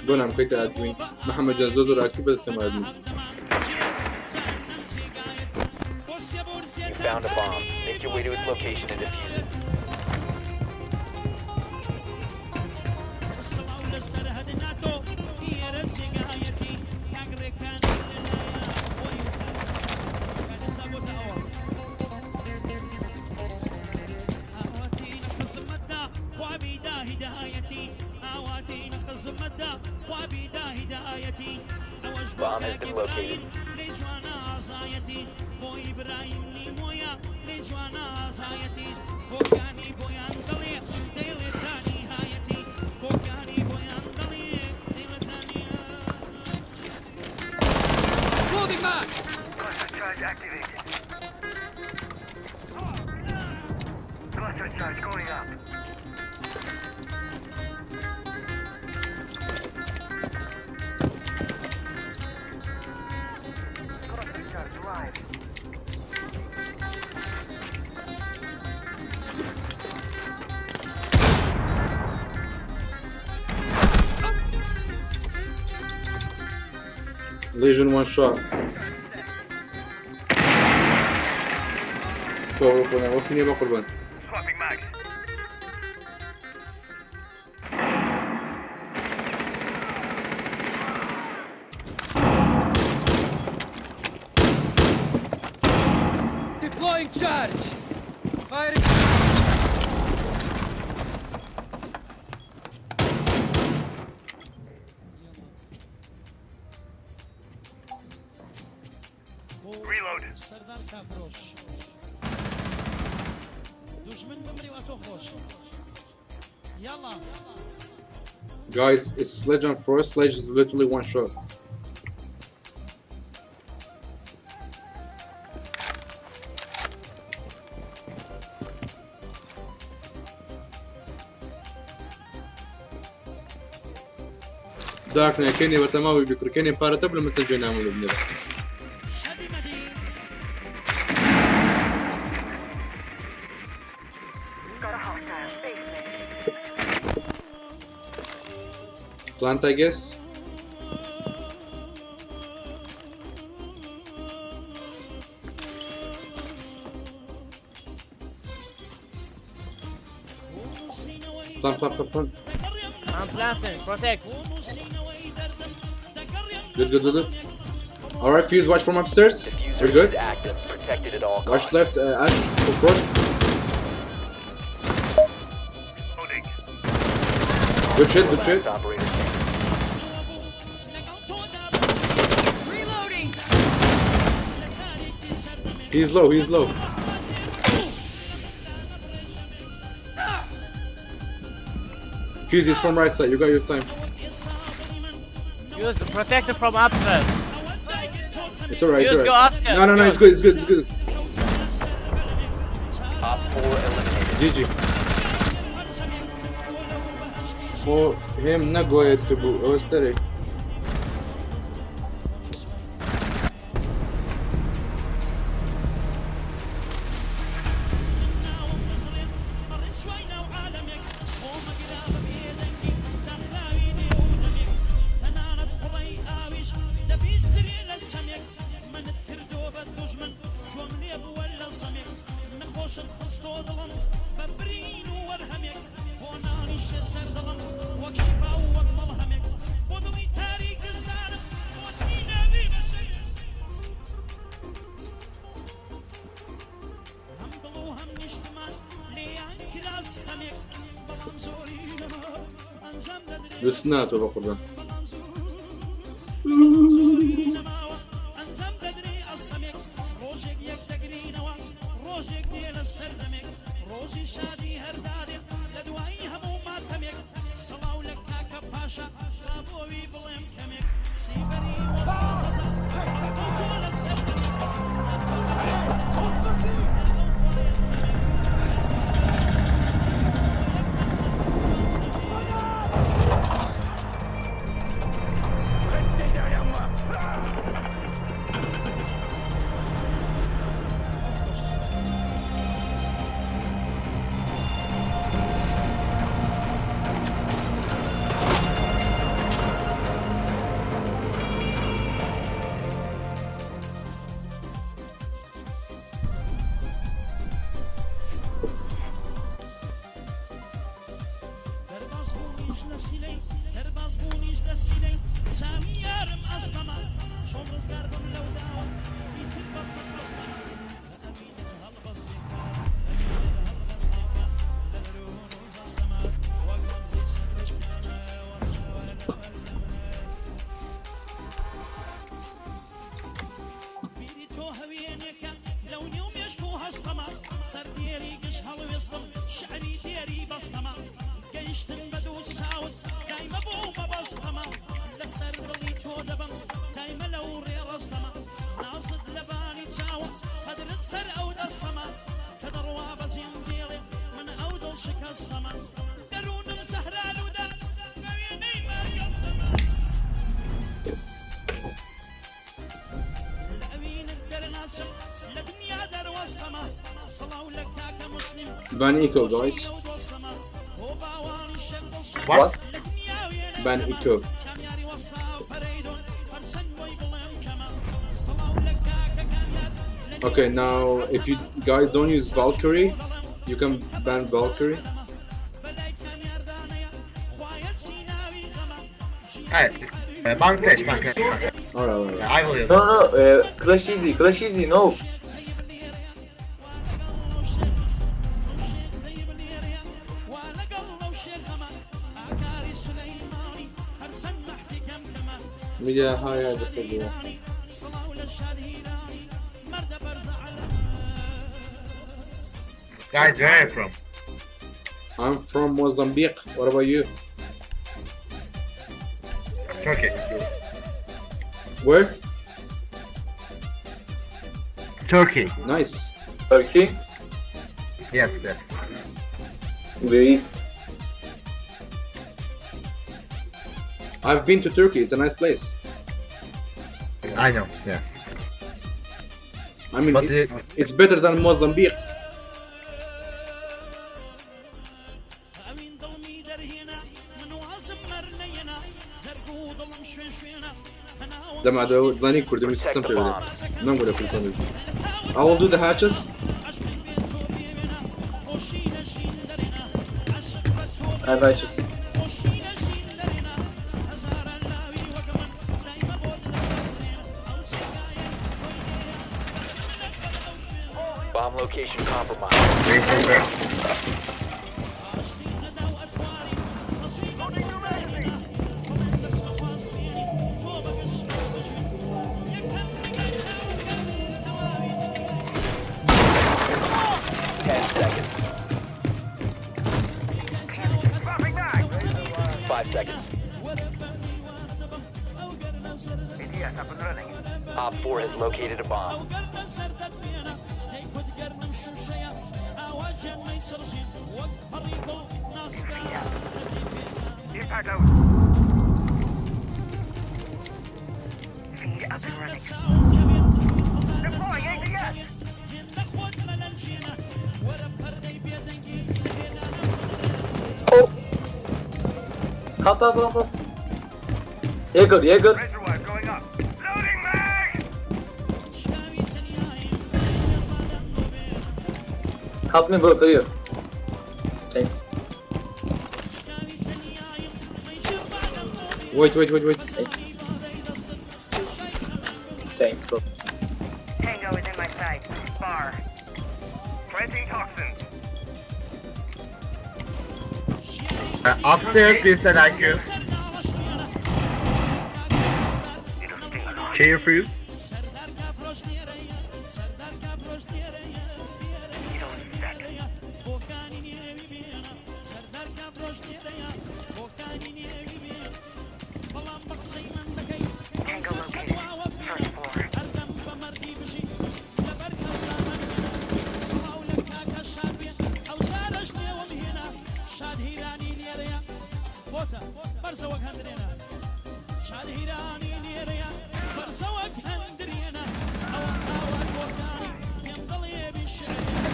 دون عم كيت أدمين. محمد جنزوزو أكتب التم أدمين. You found a bomb. Make your way to its location and defuse it. Bomb has been located. Charge activated. Cluster charge going up. Cluster charge live. Legion one shot. توقفنا وقتني بقربان. Swapping mags. Deploying charge. Firing. Reload. سردار كافروش. دشمن بمري واتوخوش. يلا. Guys, it's sledge on first. Sledge is literally one shot. داكنا كيني وتماوي بكر كيني بارتب لما سجلنا من ابن Got a hostile space. plant I guess. Plant. I'm planting. Protect. Good. Alright, Fuse, watch from upstairs. Diffuser We're good. is active, protected at all Watch costs. left, Ash, go front. Loading. Good shit. Last operator standing. Reloading! He's low. Fuse is from right side, you got your time. Use the protector from upstairs. It's alright, Fuse, go upstairs. No, it's good. Op 4 eliminated. GG. For him, not go ahead to boot. Oh, steady. لسناته بقربان. Ban eco, guys. What? Ban eco. Okay, now if you guys don't use Valkyrie, you can ban Valkyrie. Hey, bank cash. Alright. I will use. No, Clash easy, no. Media higher the Guys, where are you from? I'm from Mozambique. What about you? Turkey. Where? Turkey. Nice. Turkey? Yes. Greece. I've been to Turkey. It's a nice place. I know. Yes. I mean, But it's better than Mozambique. دم عدو زاني كردي مش حسن في ولد نقول في الكون. I will do the hatches. I have hatches. Bomb location compromised. Op 4 has located a bomb. Impact out. Feed up and running. Deploying ADS. Oh! Cut. Jaeger. Reservoir going up. Loading mag! Help me, bro, clear. Thanks. Wait. Thanks, bro. Tango is in my sight. Bar. Planting toxins. Upstairs, please send IQ. Chair freeze. Tango located. First floor.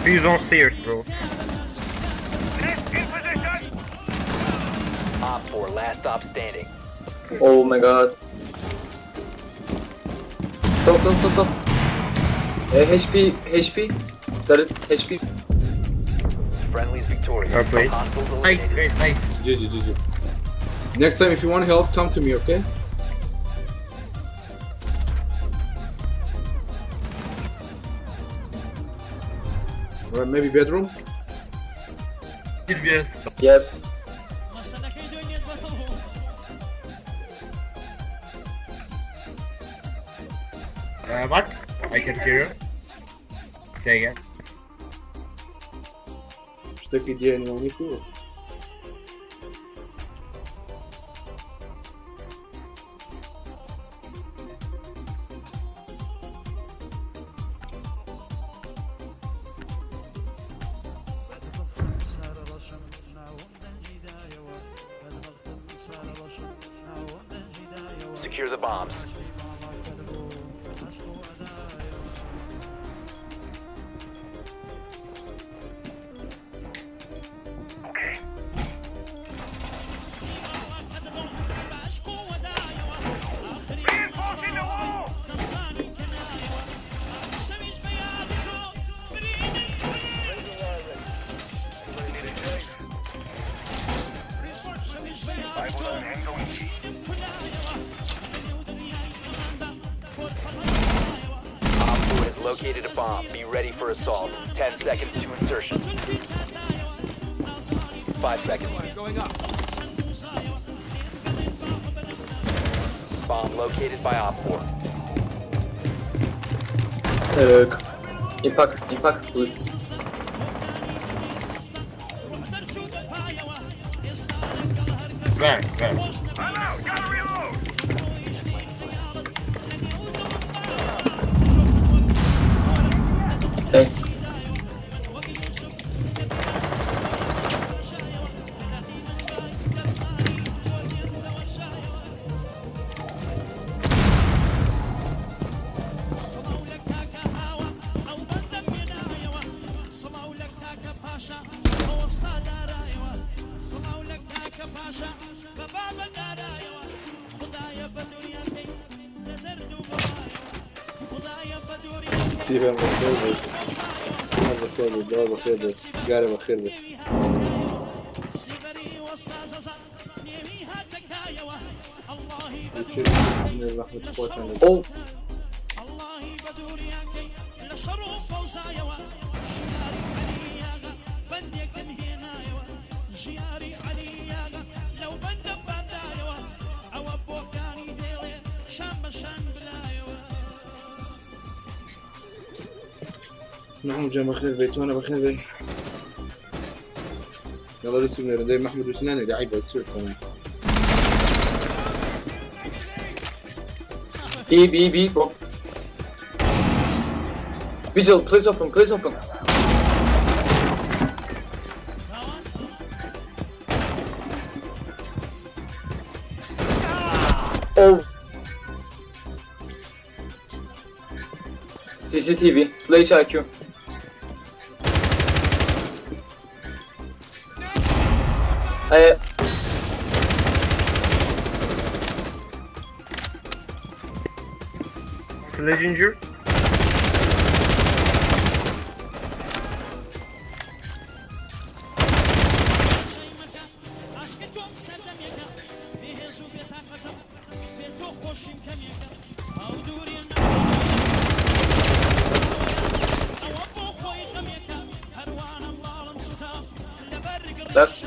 Freeze on stairs, bro. Op 4, last stop standing. Oh my god. Stop. HP. There is HP. Friendly's victorious. Well played. Hostiles Nice, eliminated. nice. GG. Next time, if you want help, come to me, okay? Or maybe bedroom? Yep. What? I can hear you. Say again. Что такое идея не волнует? Secure the bombs. Located a bomb. Be ready for assault. 10 seconds to insertion. 5 seconds. Going up. Bomb located by Op 4. Impact, please. Where? I'm out! Gotta reload! Thanks. سيبها بخير هذا خير ده بخير ده قال بخير ده Oh. محمود جا بخير بيت وانا بخير بيت يلا رسم لنا زي محمود وسناني لعيبه تصير كمان B, bro. Vigil, please open. Oh. CCTV, Sledge IQ. Sledge injured. Left.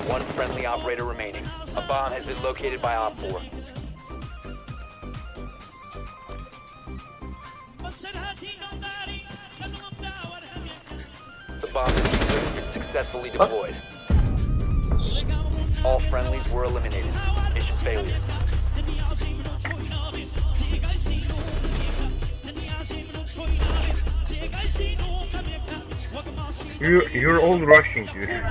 One friendly operator remaining. A bomb has been located by Op 4. The bomb has been successfully deployed. All friendlies were eliminated. Mission failure. You're all rushing, dude.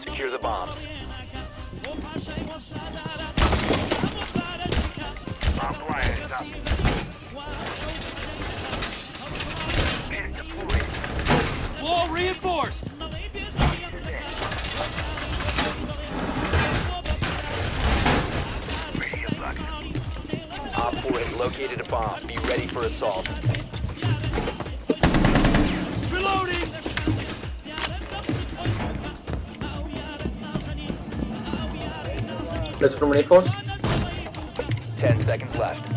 Secure the bomb. Wall reinforced. Op 4 has located a bomb. Be ready for assault. Reloading. Let's from reinforce. 10 seconds left.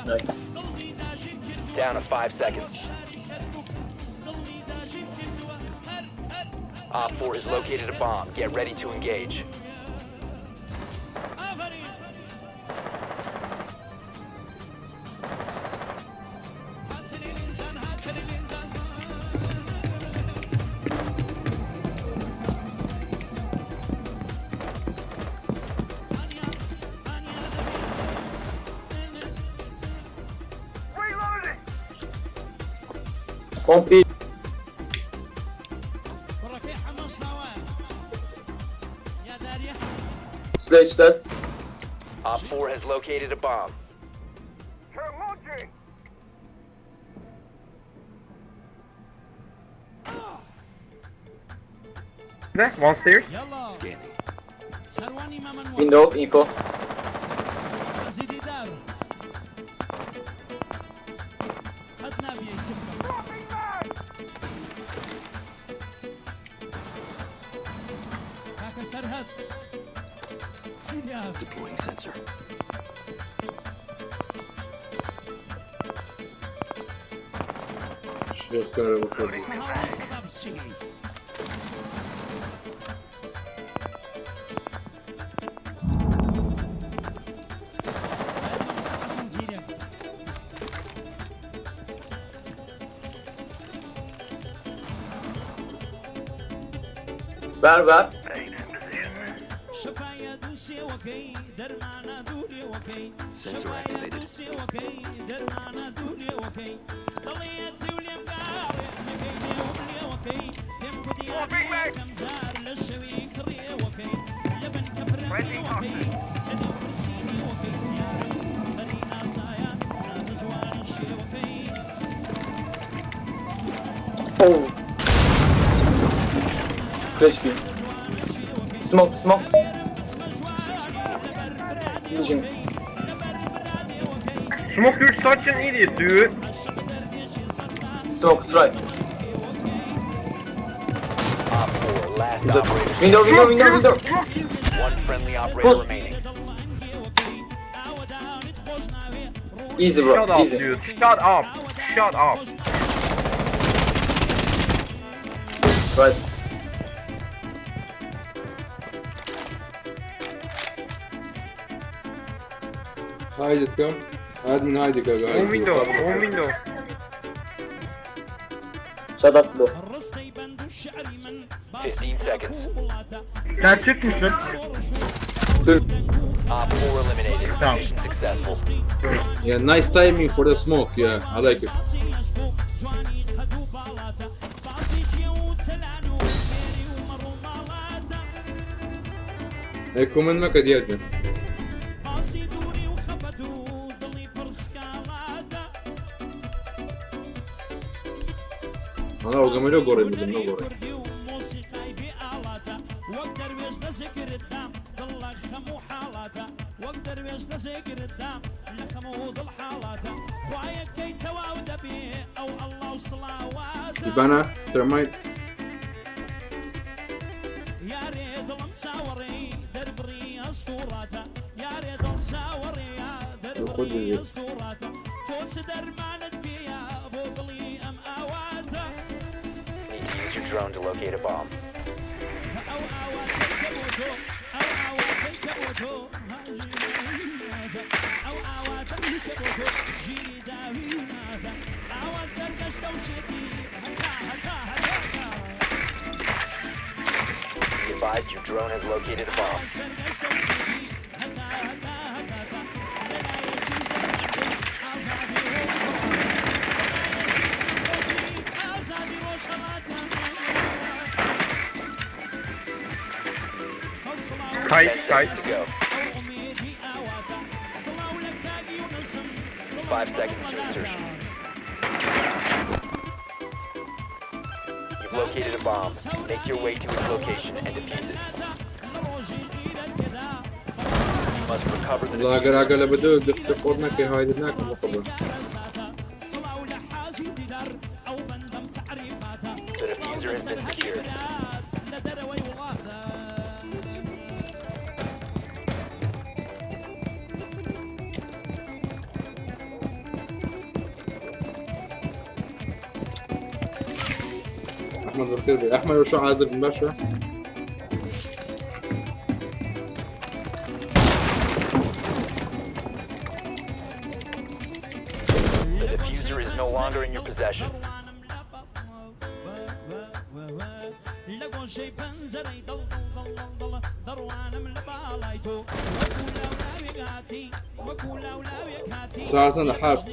Nice. Down to 5 seconds. Op 4 has located a bomb. Get ready to engage. Pompi. Sledge that. Op 4 has located a bomb. There, one stairs. Scanning. Window info. Deploying sensor. شيخ كهرباء كهرباء. Ver. Sensor activated. Oh. Flash beam. Smoke. Vision. Smoke, you're such an idiot, dude. Smoke, right. Op 4, last operator. Window. One friendly operator remaining. Easy, bro. Shut up, Easy. dude. Shut up. Right. هاي كم؟ هاد من هايدي كم؟ One window. Shut up, bro. 15 seconds. Sen Türk müsün? Op 4 eliminated. Tamam. Mission successful. Yeah, nice timing for the smoke. Yeah, I like it. Ecco من مكة ديالنا. أنا وقامي له قريب من له قريب. يبانا ترمايت. خذ Need to use your drone to locate a bomb. Be advised your drone has located a bomb. Side, 10 side. seconds to go. 5 seconds to insertion. You've located a bomb. Make your way to its location and defuse it. You must recover the لا اگر اگر بدو دست سپورت نکه هاید نکن مصبر The diffuser has been secured. احمد بالخير بي احمد وشو عازب من باشا The diffuser is no longer in your possession. ساعة لحقت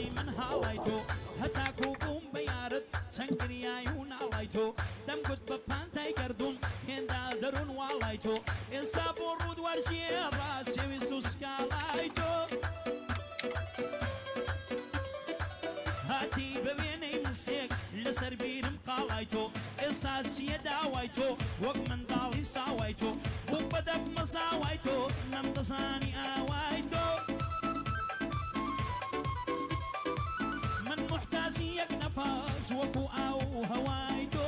لسر بیرم قاڵایتۆ ئێستا چیە داوایتۆ وەک منداڵی ساوایتۆ بوو بەدەب مەساوایتۆ نەمدەزانی ئاوایتۆ من محتاجی یەک نەفەس وەکو ئاو هەوایتۆ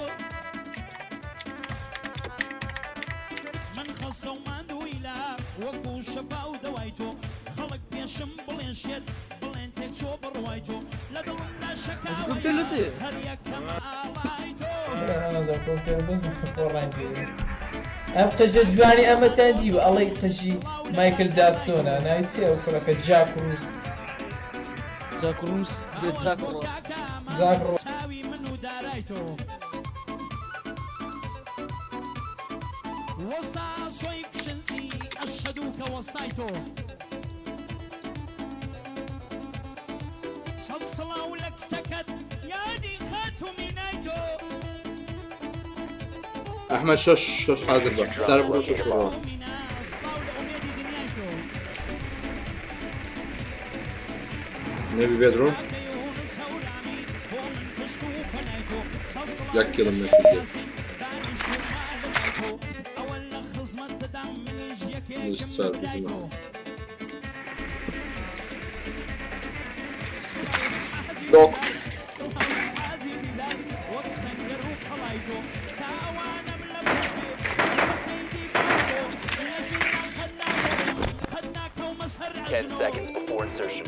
من خەستە و ماندووی لا وەکو شەپا و دەوایتۆ خەڵک پێشم بڵێن شێت بڵێن تێک چۆ بڕوایتۆ لە دڵمدا شەکاوی هەر یەکەم ئاوایتۆ ئەم قژە جوانی ئەمەتان دیوە ئەڵەی قژی مایکل داستۆنە ناویچێ ئەو کوڕەکە جاک ڕووس جاک ڕۆ چاوی من و دارایتۆ وەستا سۆی کشنجی ئەشهەدوو کە وەستایتۆ سەد سڵاو لە کچەکەت یادی خاتومی نایتۆ احمد شش حاضر بقى سعر برو شش برو نبي بيدرو ياك لما يكون ليش سعر برو دوك Ten seconds before insertion.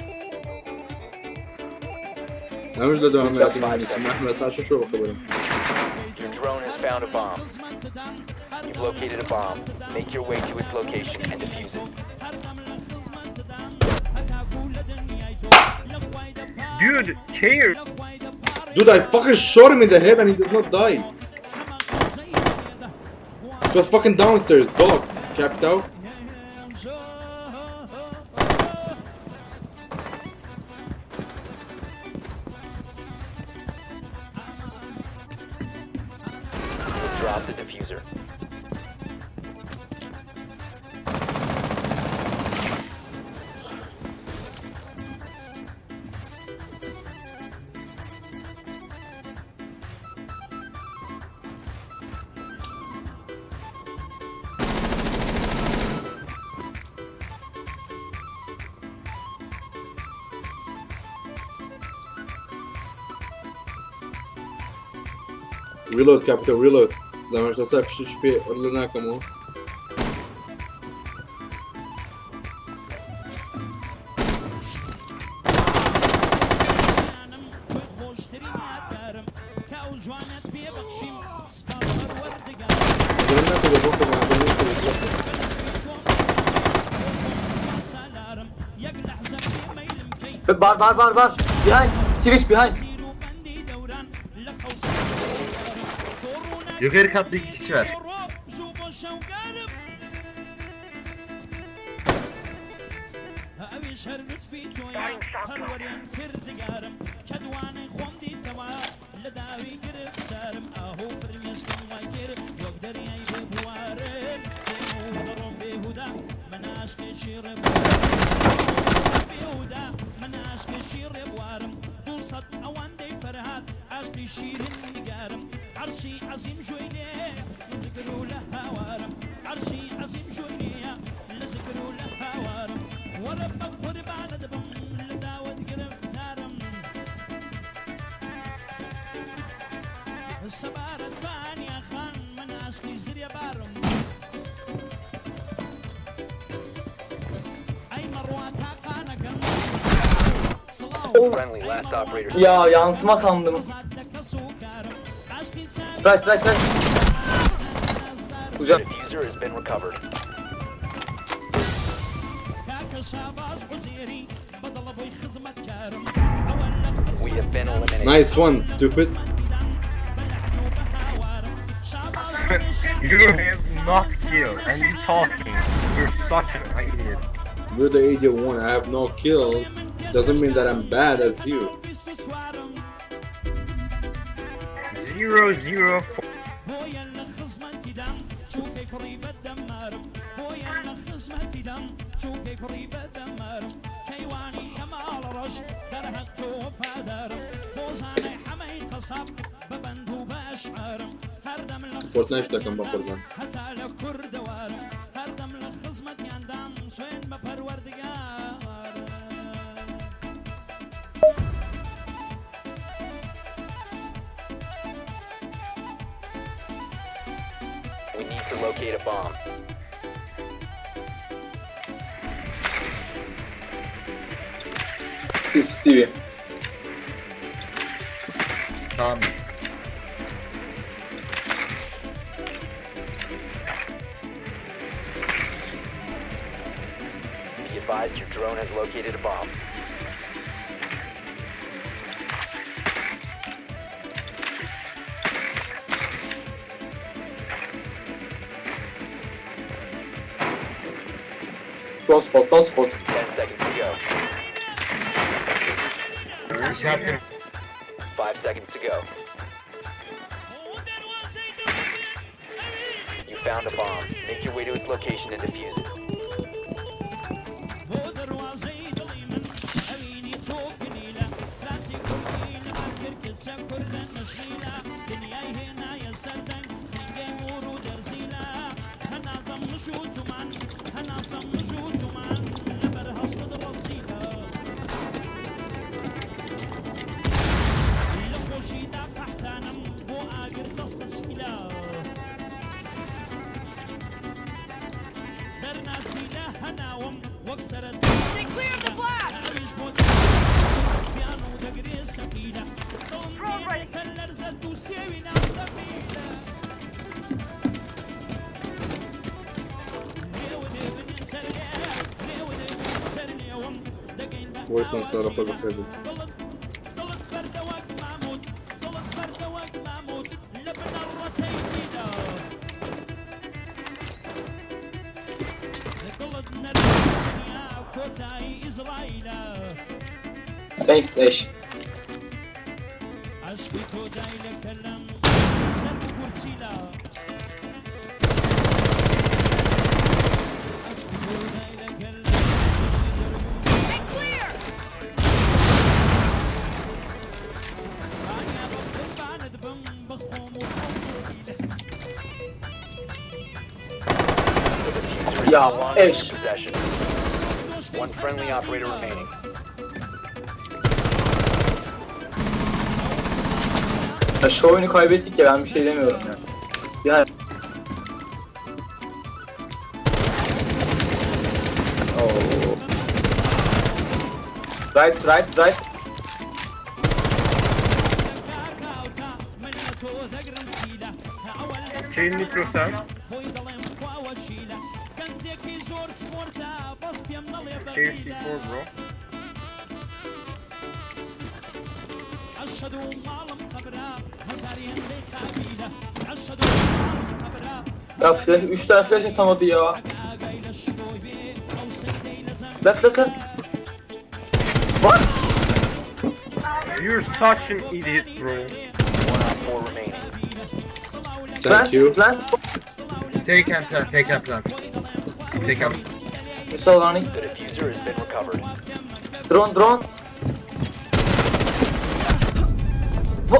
أنا مش ده عم يعطيني اسمه أحمد سعر شو خبره Your drone has found a bomb. You've located a bomb. Make your way to its location and defuse it. Dude, chair. Dude, I fucking shot him in the head and he does not die. It was fucking downstairs, dog. Capped out. Drop the diffuser. Reload, Capital, reload. لما تصف شبي قلنا كمو. Bar. Behind. Sirish behind. Yukarı katta 2 kişi var. عرشي شيرين نقارم عرشي عظيم جوينيه لذكروا لها وارم عرشي عظيم جوينيه لذكروا لها وارم وربك قربان دبم لداود قرب نارم السبارة يا خان من عشقي زريا بارم أي مرواتها قانا قرم Friendly, last operator. Ya yansıma sandım. Right. The Hocam. diffuser has been recovered. We have been eliminated. Nice one, stupid. You have not killed and you talking. You're such an idiot. You're the idiot one. I have no kills. Doesn't mean that I'm bad as you. 0-0-4. Fortnite takım bakırdan. We need to locate a bomb. CCTV. Tamam. Be advised your drone has located a bomb. Don't spot. 10 seconds to go. İşaretlerim. 5 seconds to go. You found a bomb. Make your way to its location and defuse it. Stay clear of the blast! Voice man sonra rapor bakıyordum. Thanks Ash. Ya Ash. Possession. One friendly operator remaining. Ya şu oyunu kaybettik ya, ben bir şey demiyorum ya. Ya. Oh. Right. Şeyin mikrosan. KC4 bro. Ya flash, 3 tane flash atamadı ya. Let. What? You're such an idiot bro. 1 op 4 remaining. Thank you. Plant. Take and plant. Take and Missile running. The diffuser has been recovered. Drone.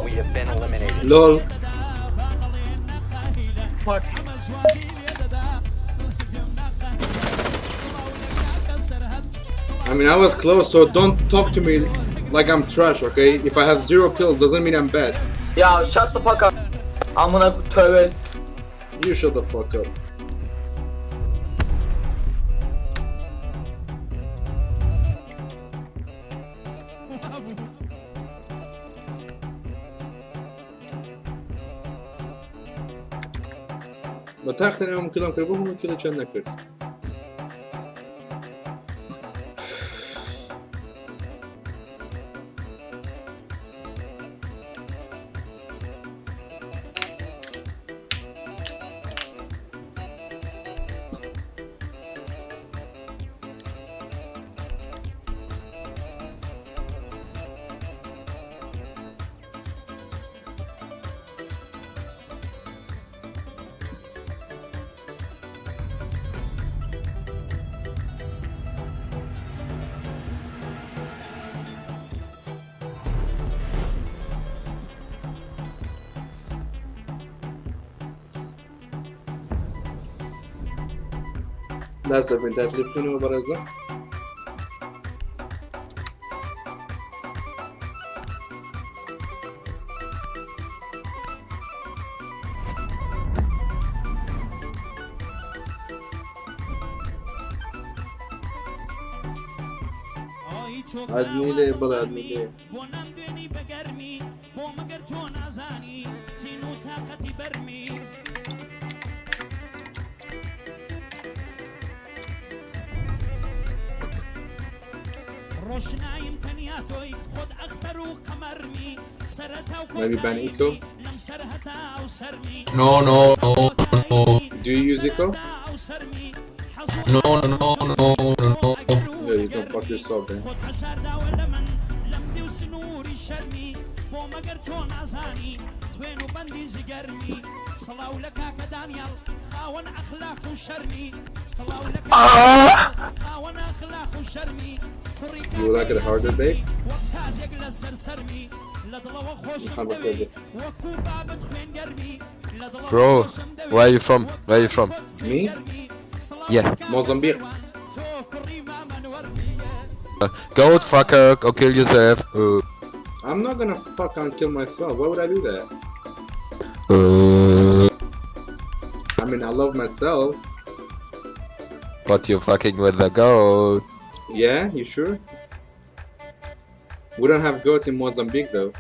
We have been LOL. Fuck. I mean, I was close, so don't talk to me like I'm trash, okay? If I have 0 kills, doesn't mean I'm bad. Ya shut the fuck up. Amına tövbe. You shut the fuck up. ما تاخذني يوم كلهم كربوهم وكذا كان نكر. للأسف انت هتلفوني وبرزة. عدني ليه بلا عدني ليه Maybe ban eco? No. Do you use eco? No. Yeah, you can fuck yourself then. You would like it harder, babe? Bro, where are you from? Me? Yeah. Mozambique. Go fucker, go kill yourself. I'm not gonna fucking kill myself. Why would I do that? I mean, I love myself. But you're fucking with the goat. Yeah, you sure? We don't have goats in Mozambique though.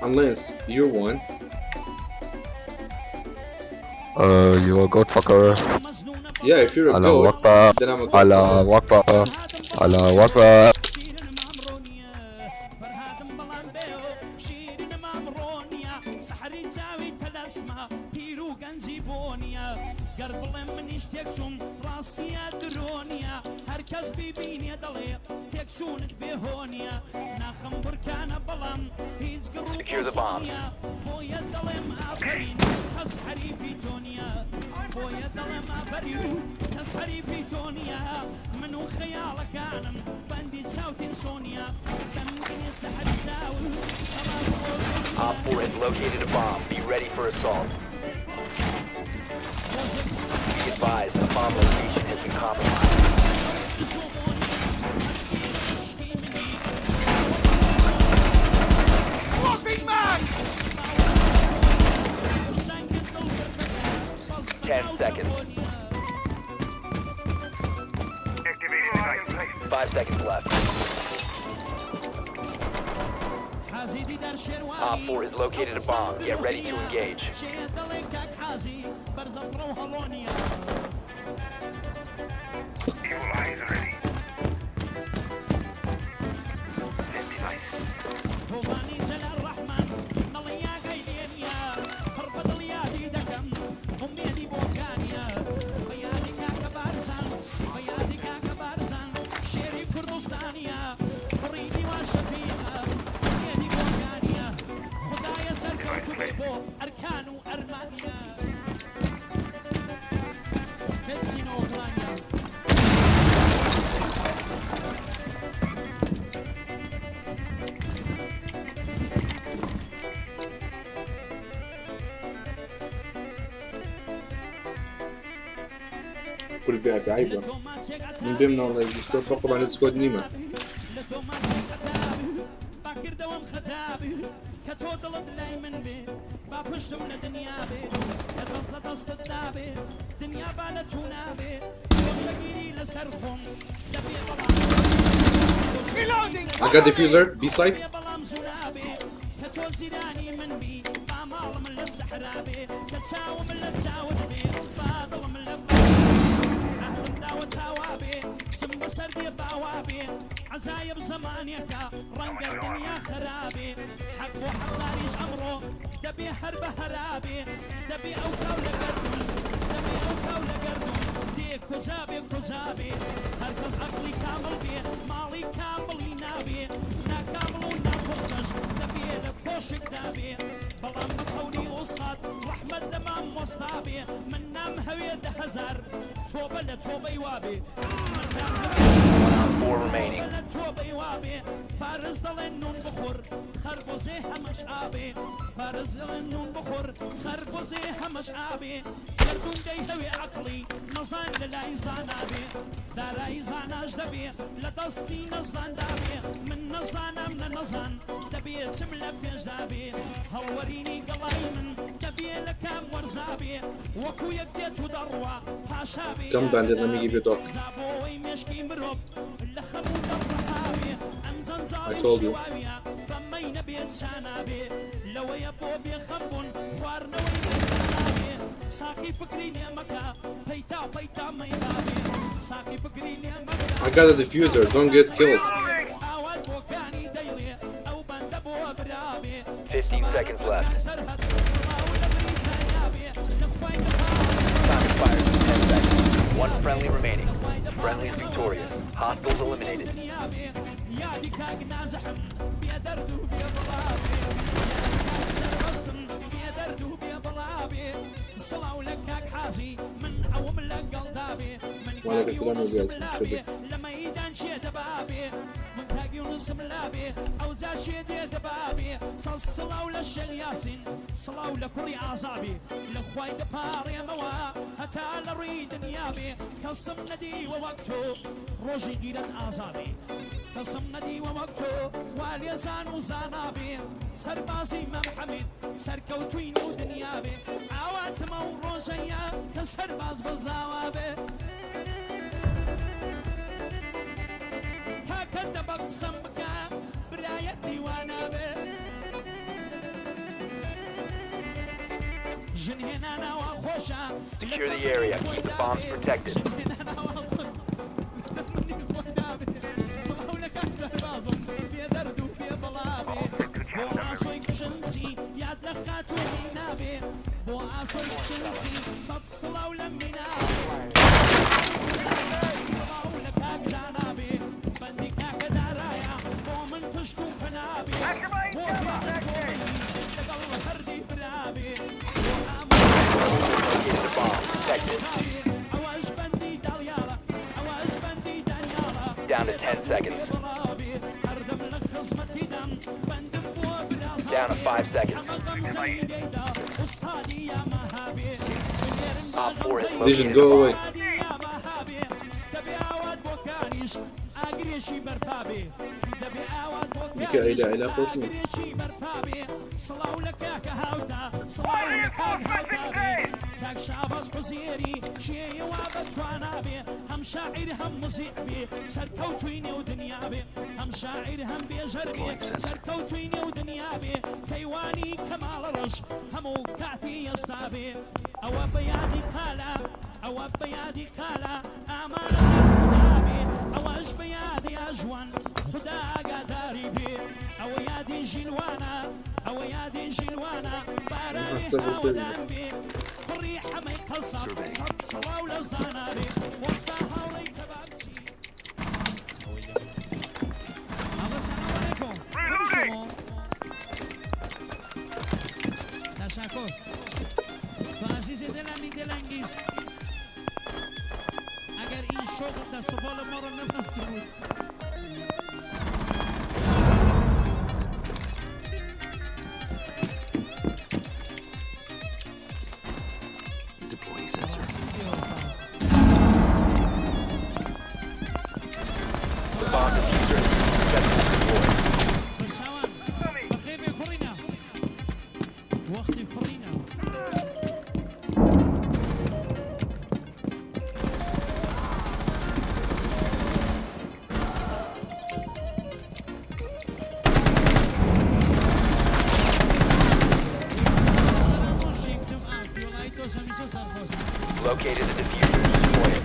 Unless you're one. You're a goat fucker. Yeah, if you're a Allah goat, Akbar. then I'm a goat. Allah Akbar. Allah Akbar. Secure the bombs. Op 4 has located a bomb. Be ready for assault. Be advised, a bomb location has been compromised. Seconds. 5 seconds left. Op 4 has located a bomb. Get ready to engage. كل فيها عيبة من بيمنا والله الديسكورد بقوا على الديسكورد نيمة I got diffuser, B side. عزايب زمانك رنق الدنيا خرابي حق وحقاريش عمره دبي حرب هرابي دبي اوكاو لقردم دبي اوكاو لقردم ديك كزابي كزابي هركز عقلي كامل بيه مالي كامل ينابي نا كامل ونا فوقش دبي لكوشك دابي بلان بطولي وصاد رحمة دمام وصابي من نام هوية هزار توبة لتوبة يوابي من نام Four remaining. فارس ضلنون بخور خربوزي همش عابي فارس ضلنون بخور خربوزي همش عابي كردون دي هوي عقلي نظان للايزان عابي دارايزان اجدبي لدستي نظان دابي من نظان من نظان دبي تملا في اجدابي هوريني قلاي من دبي لكام ورزابي وكو يبديت ودروة باشابي كم باند لما يجيب دوك I told you. I got a diffuser, don't get killed. 15 seconds left. Time expires in 10 seconds. One friendly remaining. Friendly is victorious. Hostiles eliminated. وعليكم السلام وبركاته. لما يدان شي دبابي من تاقي ونصم لابي او زاد شي دبابي صلاو للشيخ ياسين صلاو لكري عذابي لخواي دباري موا هتا لريد نيابي كصم ندي ووقته روجي غيرت عذابي كصم ندي ووقته واليزان وزانابي سربازي محمد سركوتوين ودنيابي عوات مو روجيا كسرباز بزاوابي هكذا بقسمك برايتي وانا به جنينا انا واخوشا Secure the area. Keep the bombs protected. Down to 10 seconds. Down to 5 seconds. Op 4 has Vision, located go a bomb. away. بك إلى فورتنايت. صلاو لك كهوتا صلاو لك كهوتا تاك شابس حزيري شي وابت وانا بي هم شاعر هم مذيع بي سركوتويني ودنيا بي هم شاعر هم بيجربي سركوتويني ودنيا بي كيواني كمال رش همو كاتي يستابي او بيادي خالا او بيادي خالا امانة بي او اش بيادي اجوان خدا قداري بي او يادي جلوانا او يادي جلوانا باراني اودان بي الريحة ما يقصر صد صلاة ولا زاناري وسطها ولي كبابتي السلام عليكم برسمو تشكر فعزیزی دلمی دلانگیز اگر این شغل دست و بال ما رو نبسته بود Deploying sensor. the bomb diffuser and use your seconds to deploy. بشاوان بخير بيخورينا وقت فرينا Located the diffuser. Destroy it.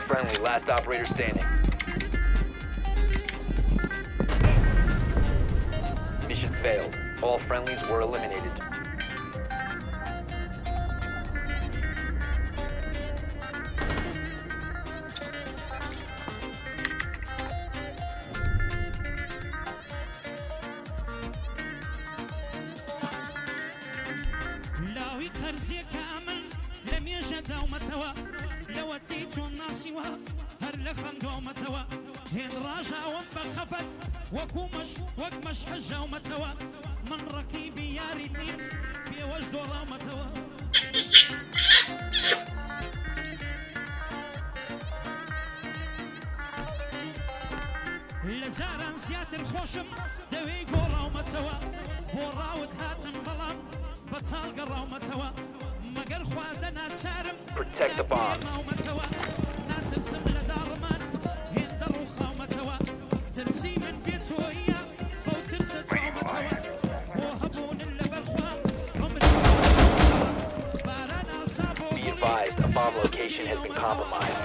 Friendly, last operator standing. Mission failed. All friendlies were eliminated. لاوي خرزي كامل لم يجد دومتوا لو تيتو الناسيوا هر لخم دومتوا هين راجع وبخفت وكمش حجة ومتوا من ركيبي يا ريتين بوجدو رامتوا لزاران سياتر خوشم دوي قورا ومتوا بوراوت هاتن بلام بطال قراومتوا مقر خوادنا تسارم Protect the bomb. ناترسم لدارمان هندرو خاومتوا ترسي من بيتويا او ترسد خومتوا وهبون اللي برخوا هم بارانا صابو Be advised, a bomb location has been compromised.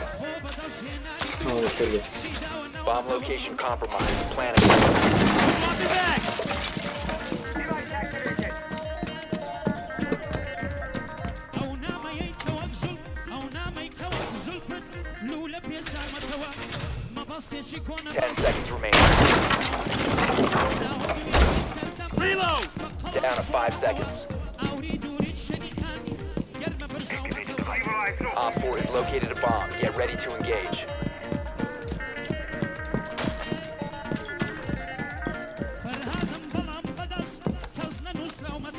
Bomb location compromised. Plan attack. او ناما يتوغزل او ناما يتوغزل فت لولا بيزا متوا ما بستيش يكون 10 seconds remaining. Reload! Down to 5 seconds. Op 4 has located a bomb. Get ready to engage.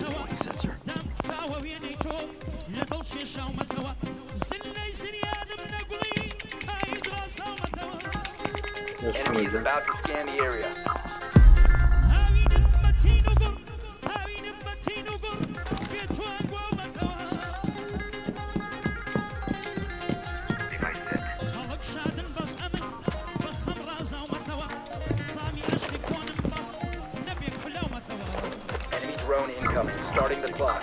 Deploying sensor. Enemy is about to scan the area. Enemy drone incoming. Starting the clock.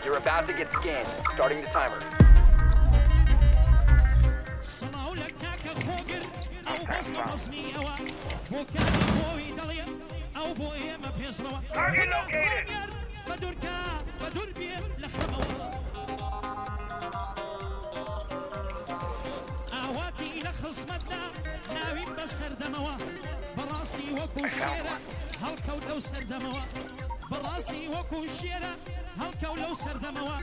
You're about to get scanned. Starting the timer. Target located. براسي وكو الشيرة هلكو لو سردموا براسي وكو الشيرة هلكو لو سردموا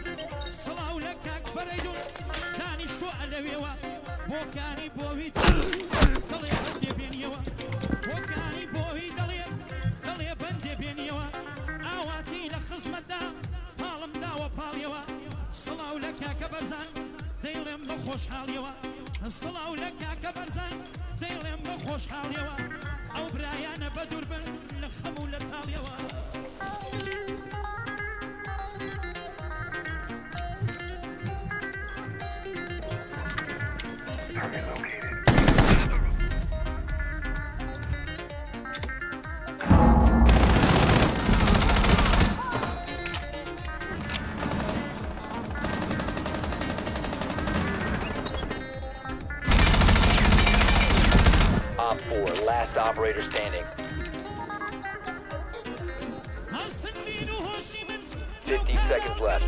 صلاو لك أكبر يدون دانشتو ألويوا بوكاني بوهي دلي بندي بينيوا بوكاني بوهي دلي بندي بينيوا آواتي لخصمت دا طالم دا وباليوا صلاو لك أكبر زان ديلم بخوش حاليوا صلاو لك أكبر زان ديلم بخوش حاليوا او برايانا بدور بن لخمو لتاليوا Op 4, last operator standing. 50 seconds left.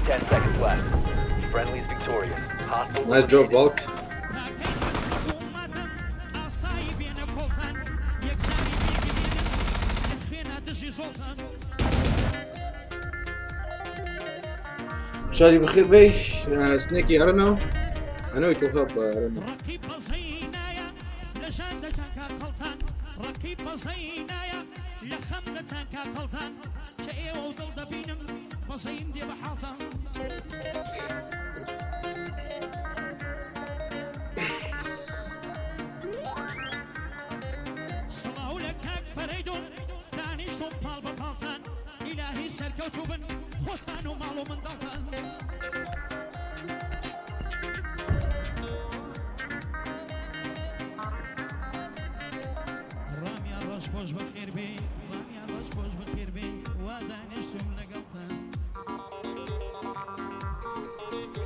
10 seconds left. Friendly's victorious. Hostile Nice job, Volk. Shadi بخير بي. Sneaky, I don't know. I know it will help, but I don't know.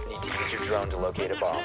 Need to use your drone to locate a bomb.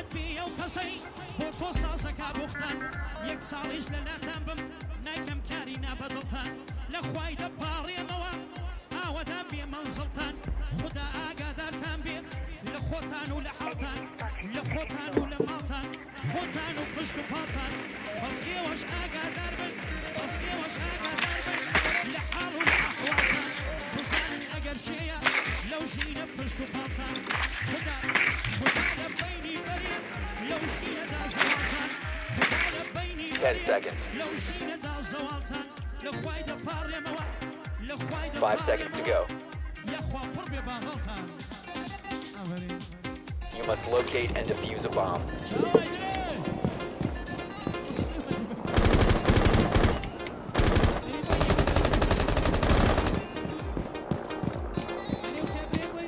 Ten seconds. 5 seconds to go. You must locate and defuse a bomb.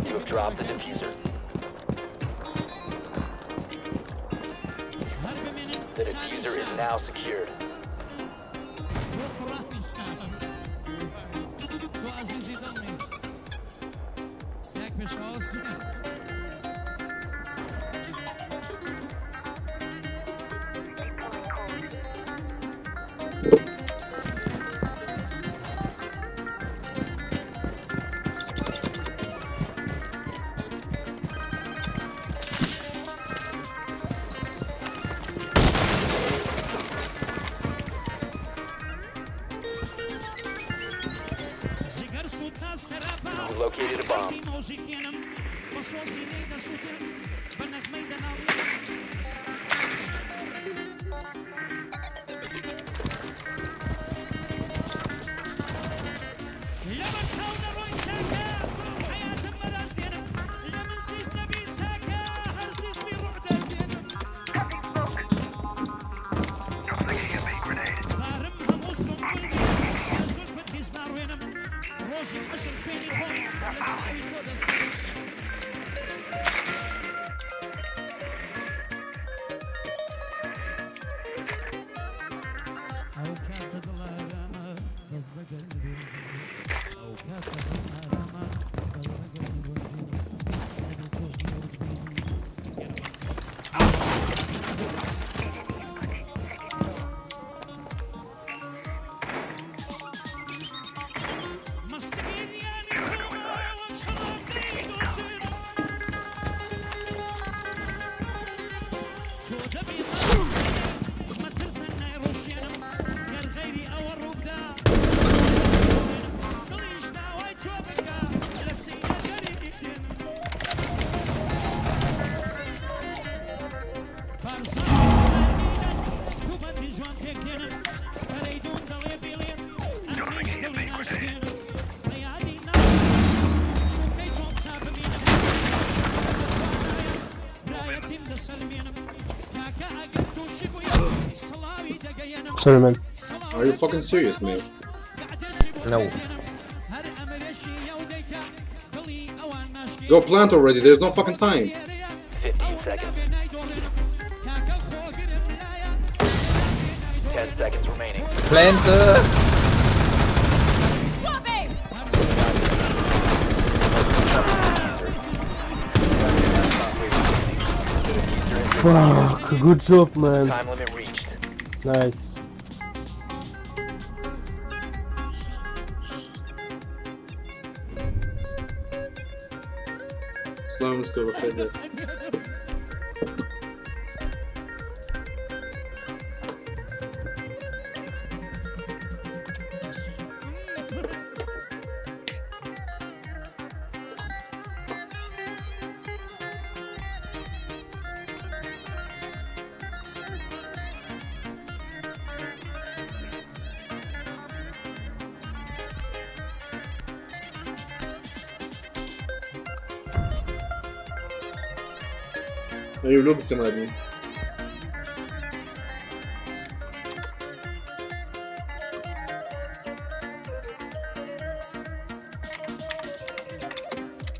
You have dropped the diffuser. The diffuser is now secured. You located a bomb. Sorry, man. Are you fucking serious, mate? No. Go plant already, there's no fucking time. 15 seconds. 10 seconds remaining. Plant. Fuck, good job, man. Time limit reached. Nice. سلام مستوى بخير. أيوة لو بتمارين.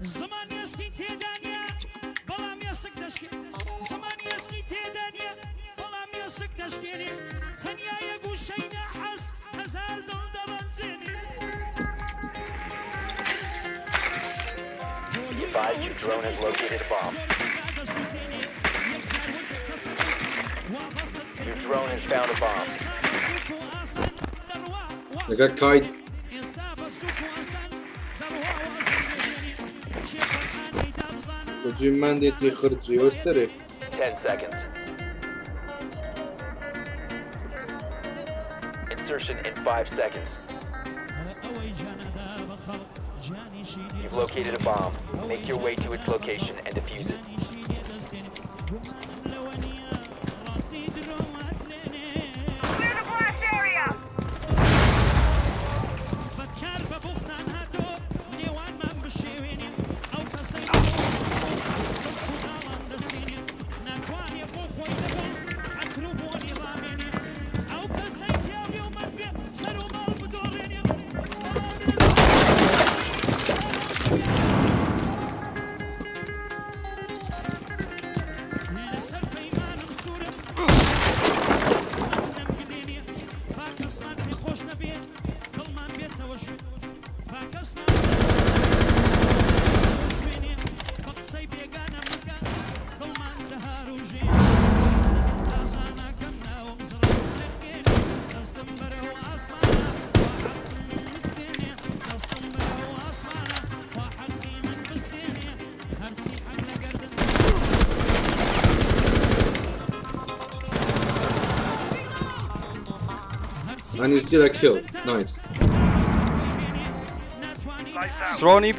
زمان يسكي تيدانيا بلام يسك دشكي زمان يسكي تيدانيا بلام يسك دشكيني ثانية يقول شي نحس هزار دلدل زيني Advise your drone has located a bomb. Your drone has found a bomb. I got kite. Would you mandate the KURD-BEAST? 10 seconds. Insertion in 5 seconds. You've located a bomb. Make your way to its location and defuse it. Clear the blast area! And you still a kill. Nice. Thrown him.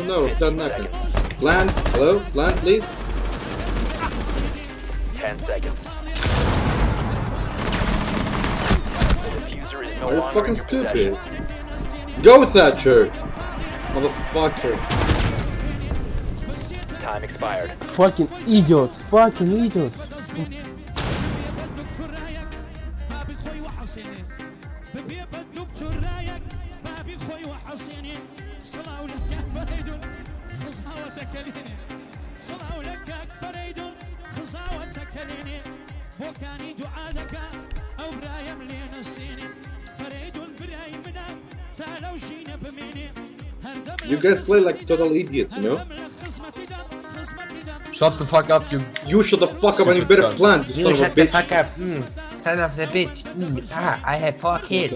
No, plan nothing. Plant, hello? Plant, please. 10 seconds. The diffuser is no Are you longer fucking in your stupid? possession. Go with that shirt! Motherfucker. Time expired. Fucking idiot. Fucking idiot. You guys play like total idiots, you know? Shut the fuck up, you. You shut the fuck up and you better plant, you son of a shut the bitch. fuck up. Son of the bitch. I have 4 kids.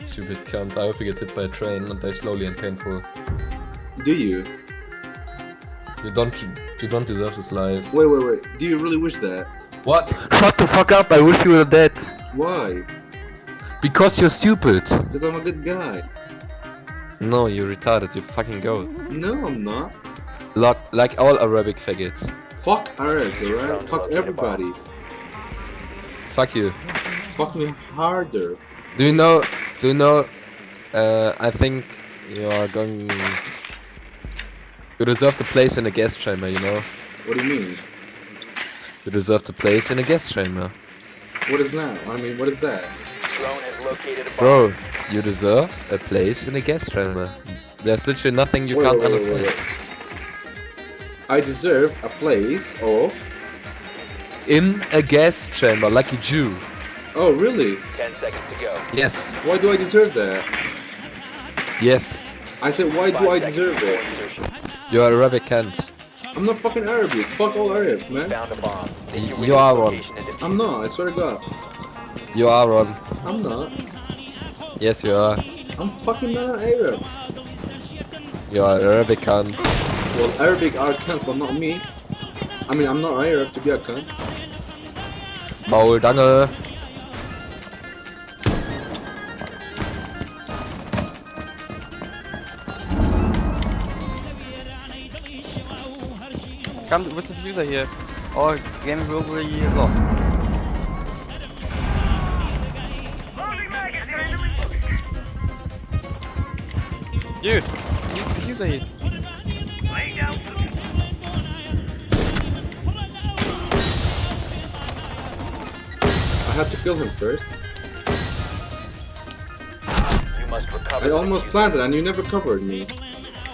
Stupid cunt. I hope you get hit by a train and die slowly and painful. Do you? You don't deserve this life. Wait. Do you really wish that? What? Shut the fuck up, I wish you were dead. Why? Because you're stupid. Because I'm a good guy. No, you're retarded, you fucking goat. No, I'm not. Like all Arabic faggots. Fuck Arabs, alright? Fuck everybody. Fuck you. Fuck me harder. Do you know, I think you are going... You deserve the place in a gas chamber, you know? What do you mean? You deserve the place in a gas chamber. What is that? I mean, what is that? Bro, you deserve a place in a gas chamber. There's literally nothing you can't understand. Wait. I deserve a place of... In a gas chamber, like a Jew. Oh, really? 10 seconds to go. Yes. Why do I deserve that? Yes. I said, why do I deserve it? You are Arabic cunt. I'm not fucking Arabic. Fuck all Arabs, man. You are one. I'm not, I swear to God. You are one. I'm not. Yes, you are. I'm fucking not an Arab. You are Arabic cunt. Well, Arabic are cunts, but not me. I mean, I'm not Arab to be a cunt. Maul Dange. Come, what's the user here? Oh, game will be lost. Dude, the user here. I had to kill him first. You must recover. I almost planted and you never covered me.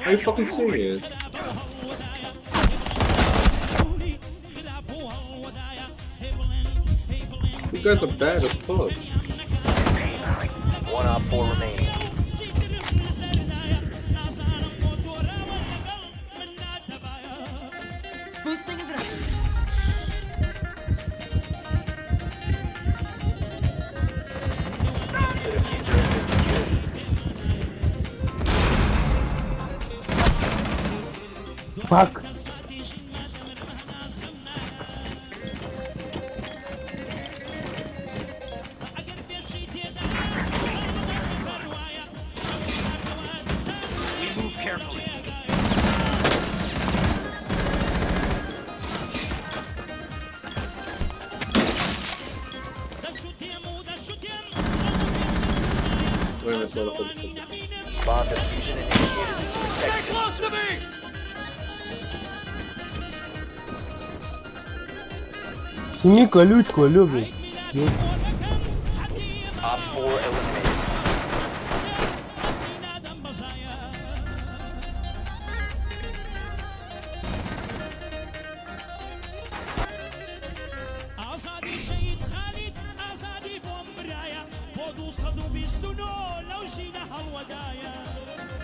Are you fucking serious? You guys are bad as fuck. 1 op 4 remaining. Boosting adrenaline. The diffuser has been secured. Fuck. Bomb diffusion initiated. Protect the Сними колючку, любит. Op 4 eliminated.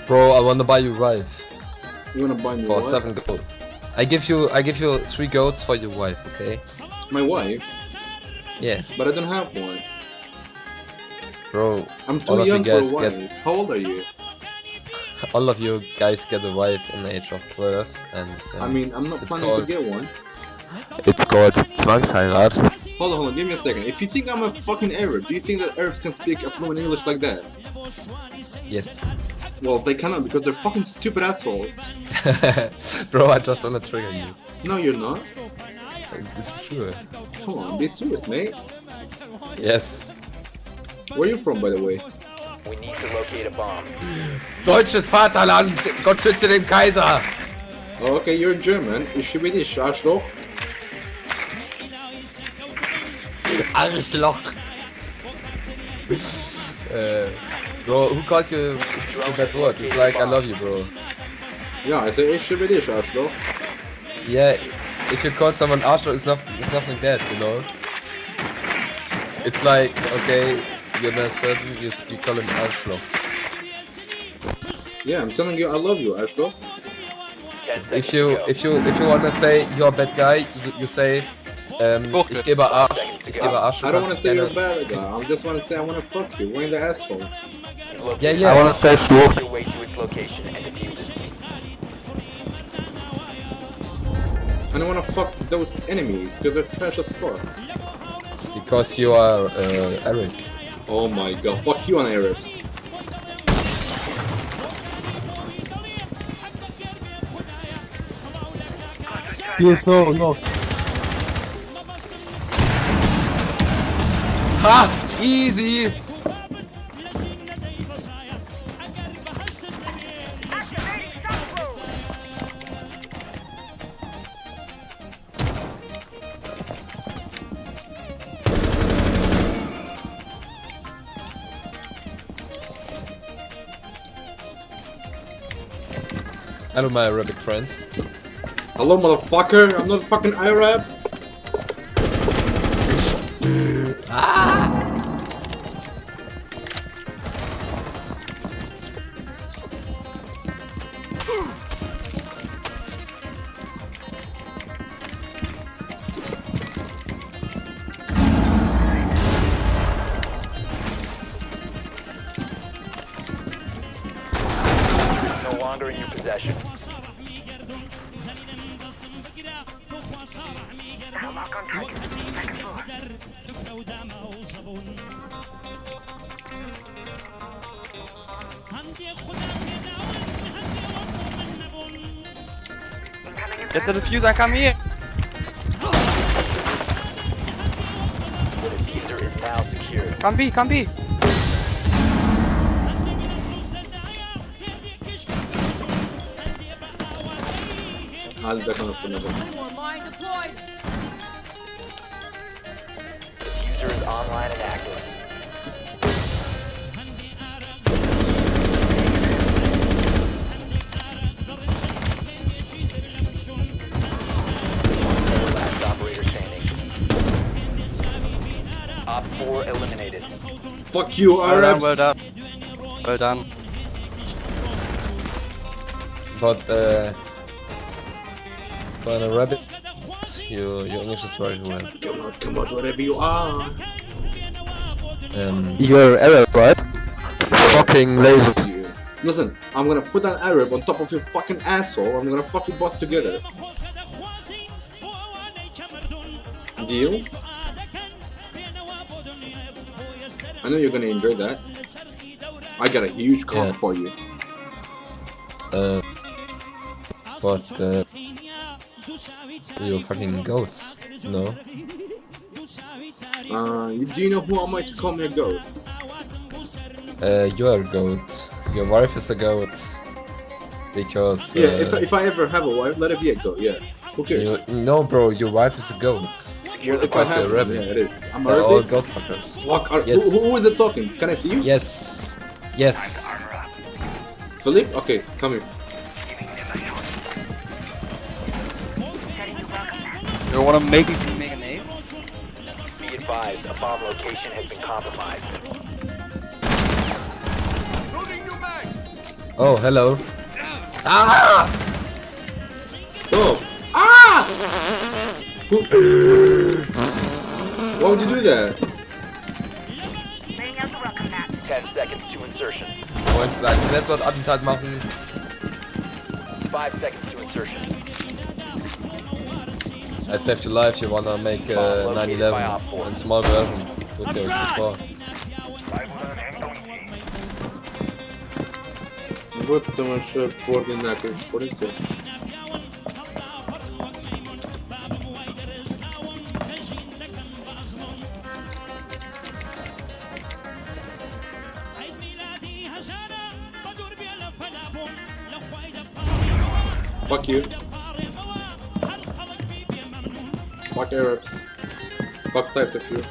Bro, I wanna buy you wife. You wanna buy me for what? 7 gold. I give you 3 goats for your wife, okay? My wife? Yeah. But I don't have one. Bro, I'm all too of young you for guys a wife. get How old are you? all of you guys get a wife in the age of 12 and I mean, I'm not it's planning called, to get one. It's called Zwangsheirat. Hold on, give me a second. If you think I'm a fucking Arab, do you think that Arabs can speak fluent English like that? Yes. Well, they cannot because they're fucking stupid assholes. Bro, I just wanna trigger you. No, you're not. This is true. Come on, be serious, mate. Yes. Where are you from, by the way? We need to locate a bomb. Deutsches Vaterland! Gott schütze den Kaiser! Oh, okay, you're German. Ich bin die Arschloch. Arschloch! Bro, who called you so bad word? It's like, I love you, bro. Yeah, I say ich bin die Arschloch. Yeah, if you call someone Arschloch, it's nothing bad, you know? It's like, okay, you're a nice person, you call him Arschloch. Yeah, I'm telling you, I love you, Ashko. If you wanna say you're a bad guy, you say ich gebe Arsch. Ich gebe Arsch. I don't want to say you're a bad guy. I just want to say I want to fuck you. We're in the asshole. Yeah. I wanna say slow. Your way to its location and defuse it. I don't want to fuck those enemies because they're trash as fuck. Because you are Arab. Oh my god, fuck you on Arabs. Yes, no. Ha! Easy! Hello, my Arabic friend. Hello, motherfucker. I'm not fucking Arab. No longer in your possession. Lock on target. Second floor. Get the diffuser, come here. The diffuser is now secured. Come B. I'll back on up another. Diffuser is online and active. Last operator standing. Op 4 eliminated. Fuck you, Arabs. Well done. But for an Arabic, your English is very well. Come out, wherever you are. You're Arab, right? Fucking lasers. Listen, I'm gonna put an Arab on top of your fucking asshole. I'm gonna fuck you both together. Deal? I know you're gonna enjoy that. I got a huge comp for you. But you're fucking goats, no? Do you know who am I to call me a goat? You're a goat. Your wife is a goat. Because Yeah, if I ever have a wife, let it be a goat, yeah. Who cares? No, bro, your wife is a goat. Because you're Arabic. Yeah, it is. I'm They're all Arabic. goat fuckers. Fuck, Yes. who is it talking? Can I see you? Yes. Yes. Philippe? Okay, come here. You wanna make a name? Be advised, a bomb location has been compromised. Oh, hello. Ah! Stop! Ah! Why would you do that? 10 seconds to insertion. Wolltest du einen Selbstmordattentat machen? 5 seconds to insertion. I saved your life, you wanna make 9/11 in small version with your support. Вот потому что координаты полиция. Fuck you. Fuck Arabs. Fuck types of you.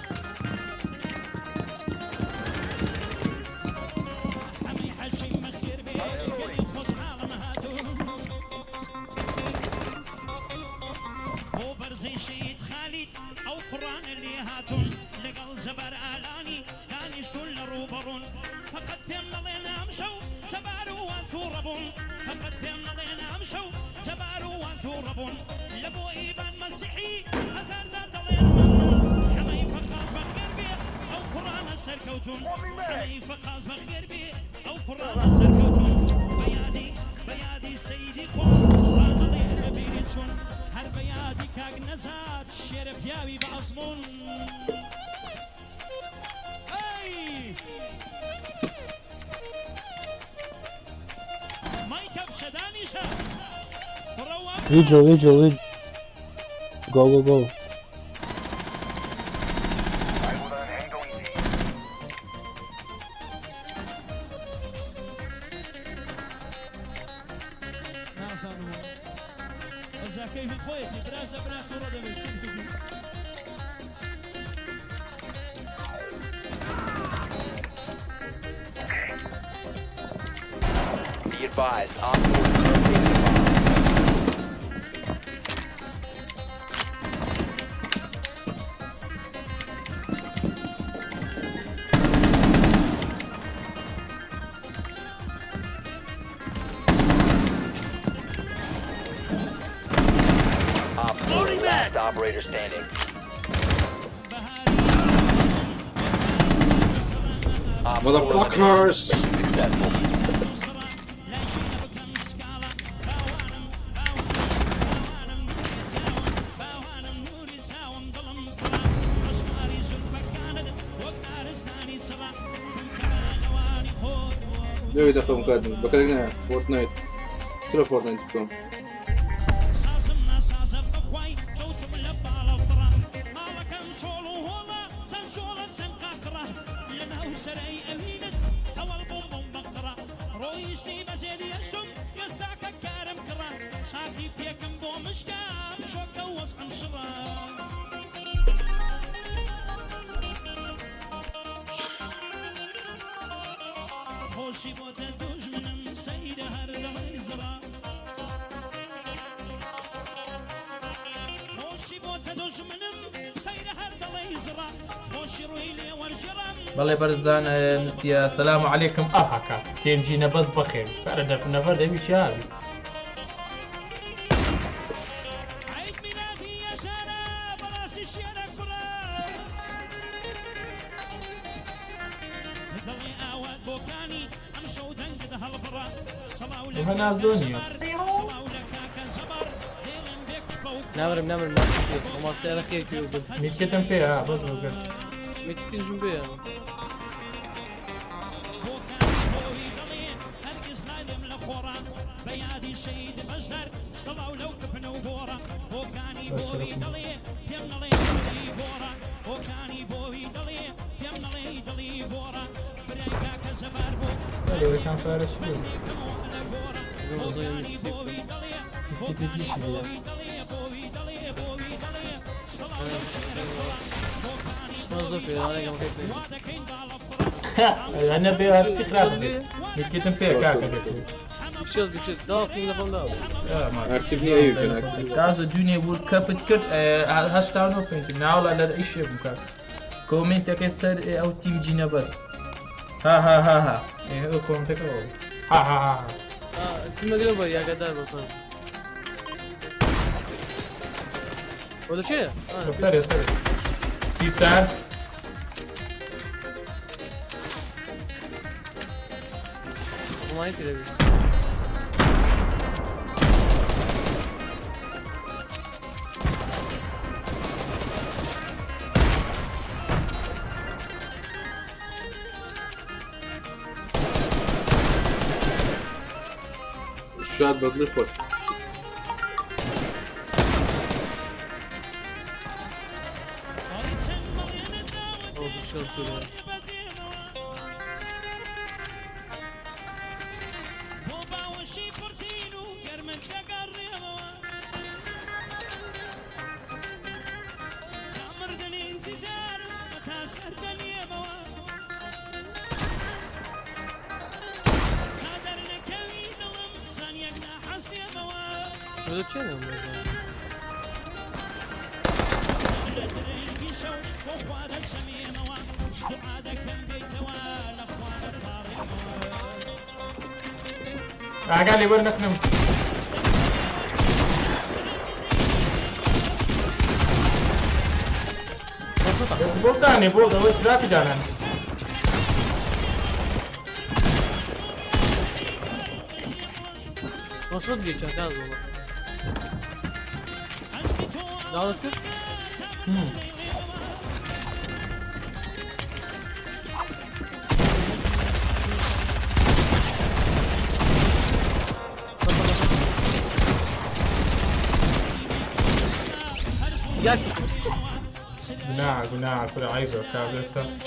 Vigil. Go. Be advised, Op 4 is located a bomb. Op 4, last operator standing. Op 4 Motherfuckers! successful. ليه يدخل مقدم بكلنا فورتنايت سلو فورتنايت بكم بەڵێ بەرزان نستیە سەلام عەلەیکم ئاهاکە تێنجینە بەس بەخێر کارە دەفنەفەر دەبی چاوی ئەمە نازۆنیە نامرم ماسیانە خێکی و میکێتم پێ بەس بگەن میتیژم بێ کام فارش أنا بيها خراب ممكن بيها كاكا شيل داخل لفلا اكتبني ايوه كازو جوني وول كابت كرت هاشتاون اوبن ناول على ايش يبقى كومنت كسر او تيم جينا بس ها ايه كومنت كو ها المقلوب يا قدام بطل ولا شيء سريع سيت سار ما يدري شاد بدل فوت Zачем? قاعد لي وين نكنم بول ثاني بول ضويت ثلاثة جانا مشروط بيك كان والله لا نفسك جالس قناع كل عايزه كابلسه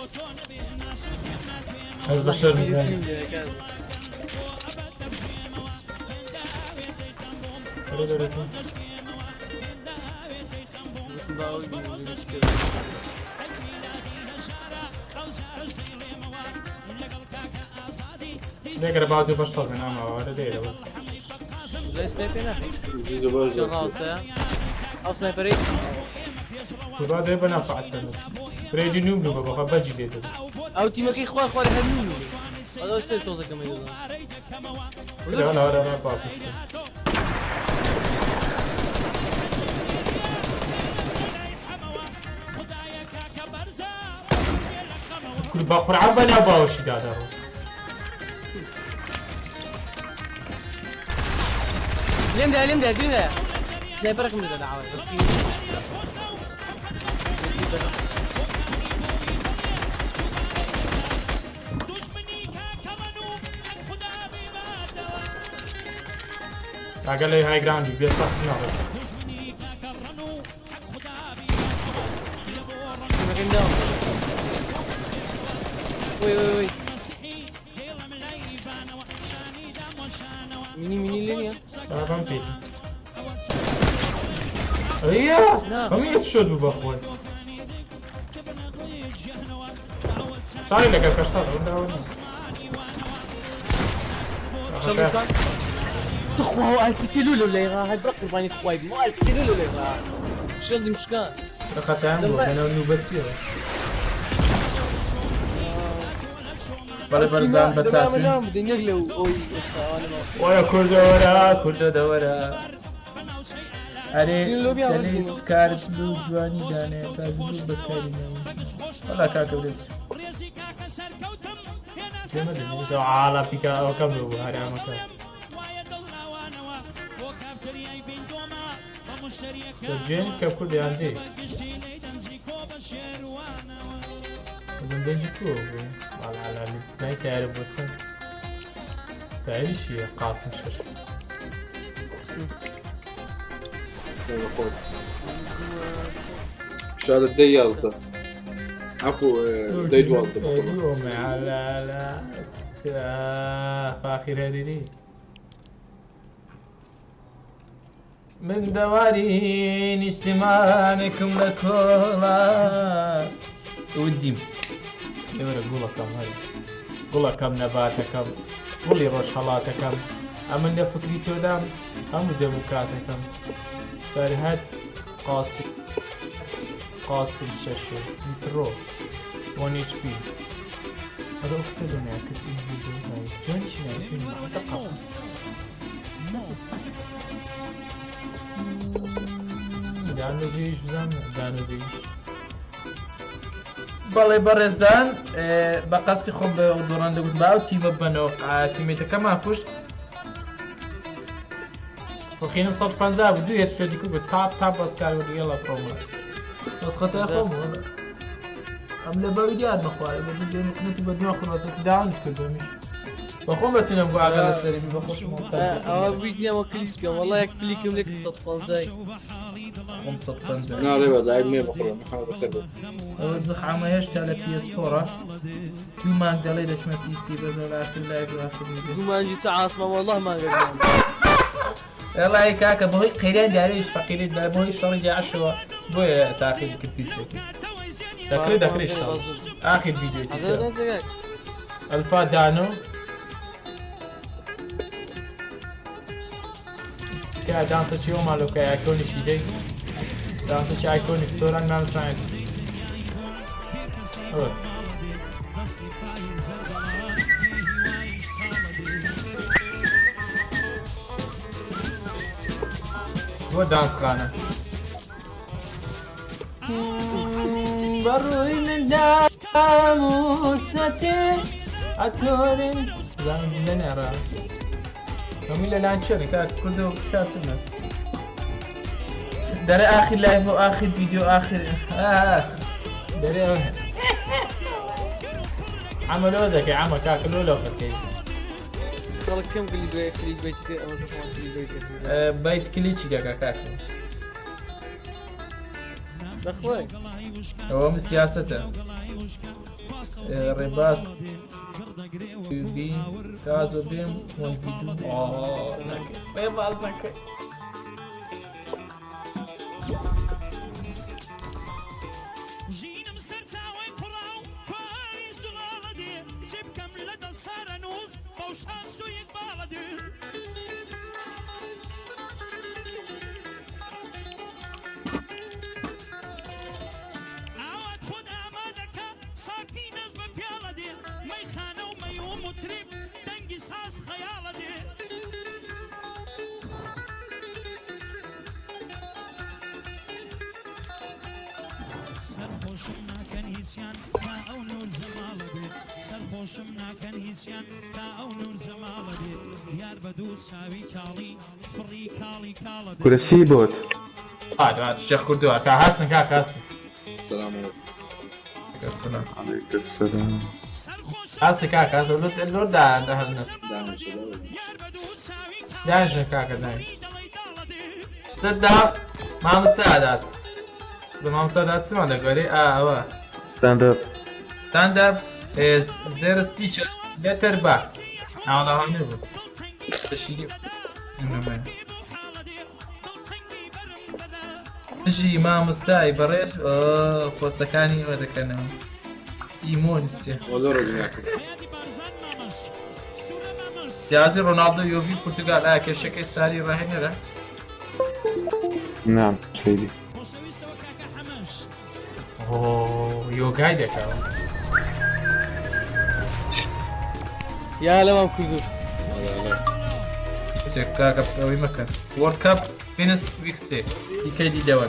هذا بشر مزاج نقرا بعض بشطة من أما ولا ليه لا سنايبر شغال أو سنايبر وبعد يبقى نفع سنة بريدي نوب نوب بقى بجي بيته أو تيمك إخوان هنون هذا السير توزع كم يدوم لا ما بعرف كل باخر عبنا باوش دادا لم ده دينا سنايبرك من الدعوة قال لي هاي جراوند بيصح ناخذ وي ميني لينيا فهمت ايوه هم يتشد بأخوي صار لك الكسر ولا شلون كان تخوه ألف تلول ولا يغا هاي برق رباني خوي ما ألف تلول ولا يغا شلون دي مشكان لقد عملوا أنا نوبتي ولا برزان بتاعتي لا بدي نغلو ويا كرد دورا أري كارت لو جواني دانه تازلو بكاري ولا كاكبرت كما دي جو عالا فيك او كم هاري مكان جين كفر عندي بندجي تو على زي تعرف بوتن تعيش يا قاسم شر مش هذا الدي يازده عفوا دي دوازده اليوم على فاخر هذه من دوارين اجتماعكم لكولا وديم دورة قولا كم نباتكم قولي روش حالاتكم أمن فكري تودام هم ديمقراطكم سرهد قاسم شاشو مترو 1 HP هذا أكتر من يعكس إنجليزي جون شنو في المنطقة دانو بيش بزن دانو بيش بالي برزان بقاسي خوب دوران دو باو تيم بنو تيميتا كما فوش صخينا صوت فانزا بدو يتفيدي كوب تاب بس كارو يلا برومو خطأ أخوه أم لبرجات مخواري بدي نكنت بدنا خلاص داون كذا بخون بتنام قاعد على السرير بخش أو بيجي ما كليسك والله يكفيكم لك صدفة زي هم صدفة زي لا ربع لاعب مين بخون محاول أكبر الزخ عمايش على PS4 كل ما أقدر ليش ما PC بس آخر لاعب وآخر فيديو ما جيت عاصمة والله ما قدر يلا هيك هكا بهي قيلين داريش فقيلين دار بهي الشهر جاي 10 بهي تأخير كبيسة داخلي آخر فيديو الفا دانو كا دانسة شيء مالو كا ايكونيك شيء دانسة شيء ايكونيك سوران نام ساين بۆ دانسخانە بەڕووی مندام و سەتێ ئەتۆرن زانم بزەنێڕە هەمووی لە لانچێنە کات کورد و کاتچنە دەرێ ئاخر لایڤ و ئاخر ڤیدیۆ ئاخر دەرێ عملۆ دەکەی عمە کاکە لۆ فەکەی خەڵک پێم گلی دوای کلیک بیت ئەوە بیت کلیچی دەکا کاکە بەخۆی ئەوەم سیاسەتە ڕێباس بی تاز و بێم ڕێباز نەکەی سرخوشم ناکەن هیچیان تا ئەو نور زەماڵە بێت سەرخۆشم ناکەن هیچیان تا ئەو نور زەماڵە بێت یار بە دوو چاوی کاڵی فڕی کاڵی کاڵە دێت کورسی بۆت شێخ کوردووە کا هەستن کاک هەستن سلام علیکم السلام هەستی کاک هەستن لۆر داهەندە هەرنەس دانیشە کاکە دانی سەددا مامۆستا دات مامۆستا دات چمان دەگەری ئەوە ستاندەپ ستاندەپ زێرس تیچر لێتەر با ناوەڵا هەمێ بوو شیری ژی مامۆستای بەڕێز پۆستەکانی ئەوە دەکەنەوە ئیمۆنیستێ سیازی ڕۆناڵدۆ یۆڤی پورتوگال ئایا کێشەکەی ساری ڕاهێنەرە نام سەیدی یۆگای دەکەوە یا لەمام کردو کاکە ئەوەی مەکەن وەرد کەپ فینس ویکسێ دیکەی دیدەوە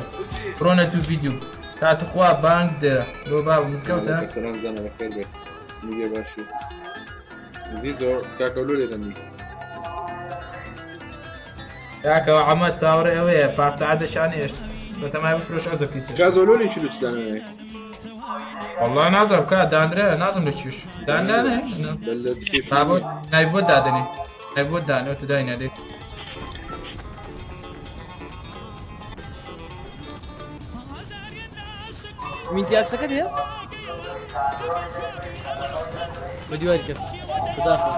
بڕۆنە دوو ڤیدیو کاتخوا بانک دێ بۆ با مزگەوتە سلام زانە بەخێر بێت میگە باشی زی زۆر کاکەولو لێ دەمی کاکەوە عەمە چاوەڕێ ئەوەیە پارچەعادەشانی هێشت بە تەمای بفرۆش ئەزە پیسە گازۆلۆلی چی لوستانەوەی والله نازم کا دانرە نازم لە چیش دانانە نای بۆ دادنێ نای بۆ دانەوە تو دای نەدێت میتیاکسەکەت هەیە بە دیواری کەس بەداخە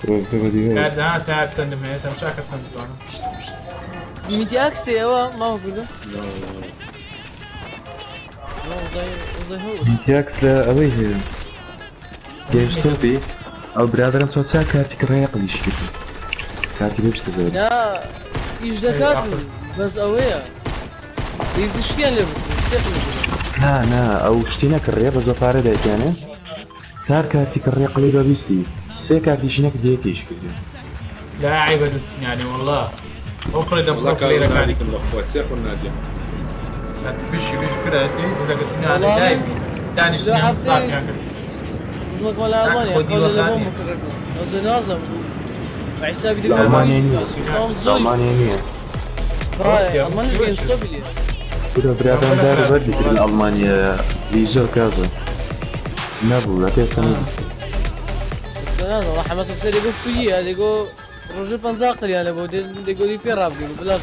ڕۆزگە بە دیوار کاردان تا چەندم هەیە تەماشاکە چەند بتوانم میتیاکس هەیەوە ماوە کردو میتیاکس لە ئەوەی هەیە گەیشتۆپی ئەو برادرم تۆ چا کارتی کڕێە قلیش کرد کارتی بێشتە زەوە نا ئیش دەکات بەس ئەوەیە پێویستی شتیان لێ نا ئەو شتی نەکڕێ بە زۆر پارە دایکیانێ چار کارتی کڕێ قڵی بەویستی سێ کارتیشی نەک دیەکیش کرد لا عیبە دوستینانی والله ئەو خڕێ دەبڵە کلێرەکانیتم بەخوا سێ خۆن نادێم بشی کرد لەگەتینانە دای دانیشتیان ساکیان کرد زمك ولا ألمانيا خذ لهم أو نازم حسابي دي ألمانيا ألمانيا ألمانيا بين قبلي كده برادم دار بدي في ألمانيا ليزر كذا نبو لا تسمع لا راح مثلا سيري يقول فيه هذا يقول رجل بنزاقل يعني بو يقول لي بيراب يقول بلا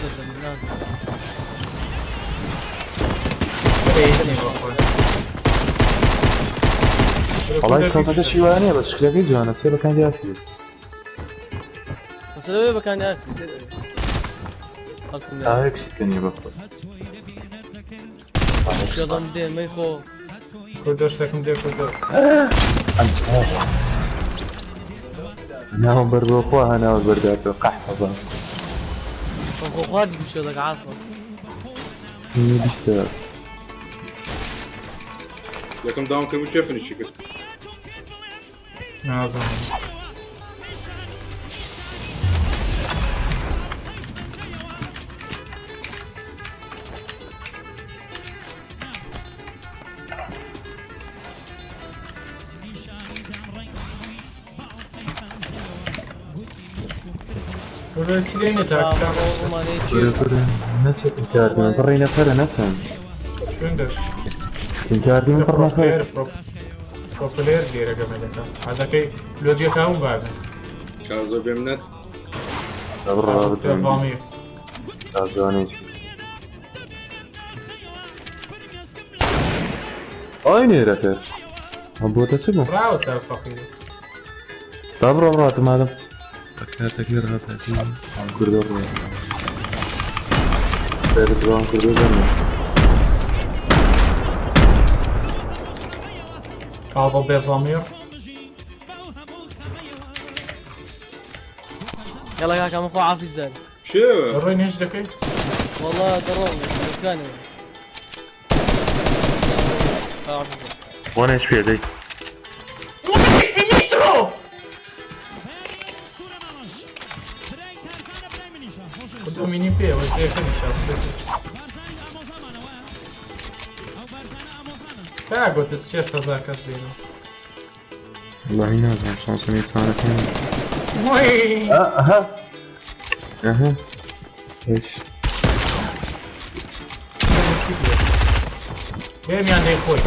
والله صوتك شيوانية بس شكلها جوانا تصير كان جاسي بس لو كان ياكل هيك شيء كان يبقى شو ضمدين ما يخو كردوش لكم دير كردوش انا هم بردوخوها انا والبردات قحفة خوخوات بشو لك عاطفة بيشتغل لكم داون كم شافني الشكل نازم ولا چی لێ نێتاک نەچێت کاردی من بڕی نەفەرە نەچەند کاردی من بڕ نەفەر پرۆپلێر لێرە گەمەلەکە حەزەکەی لۆجیەکەون بابن کار زۆر بێ منەت بەڵامی کازوانێت ئای نێرەکە ئەم بۆتە چ بوو ڕاوە سەر فەقیر تا بڕۆ ڕاتم مادەم کاتێکی ڕاتەتی ئەم کوردە ڕێ بێرەوان کوردە دەمێ ئاڵ بێڤامیر يلا كاكا مخو عافي الزاد شو ڕۆی نێژ دەکەیت والله ضروري كان وان ايش في ديك خذوا مني فيه وجهكم شاستك تا قلت الشيخ هذاك بينه والله نازل شانسوني ثاني وي اها اها ايش كيف يعني اخوي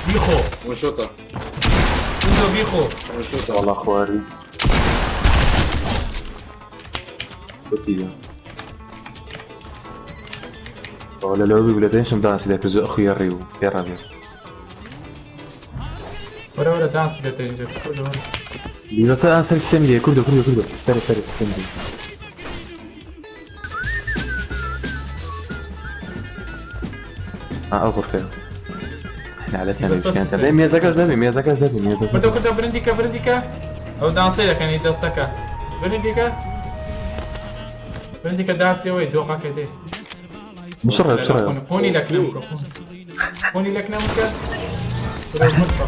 بيخو ونشوطه كله بيخو ونشوطه والله خواري بطيئة ولا لو بلادين شم دانس ذاك زو اخو يريو يا ربي ولا دانس بتنجح كله لي بس انا سري السمدي كله سري السمدي غرفة احنا على تاني ميزاكا كنت برنديكا او دانسي لك يعني دستكا برنديكا دانسي وي دوقا كده بسرعة فوني لك نمك فوني لك نمك سرعة مطفى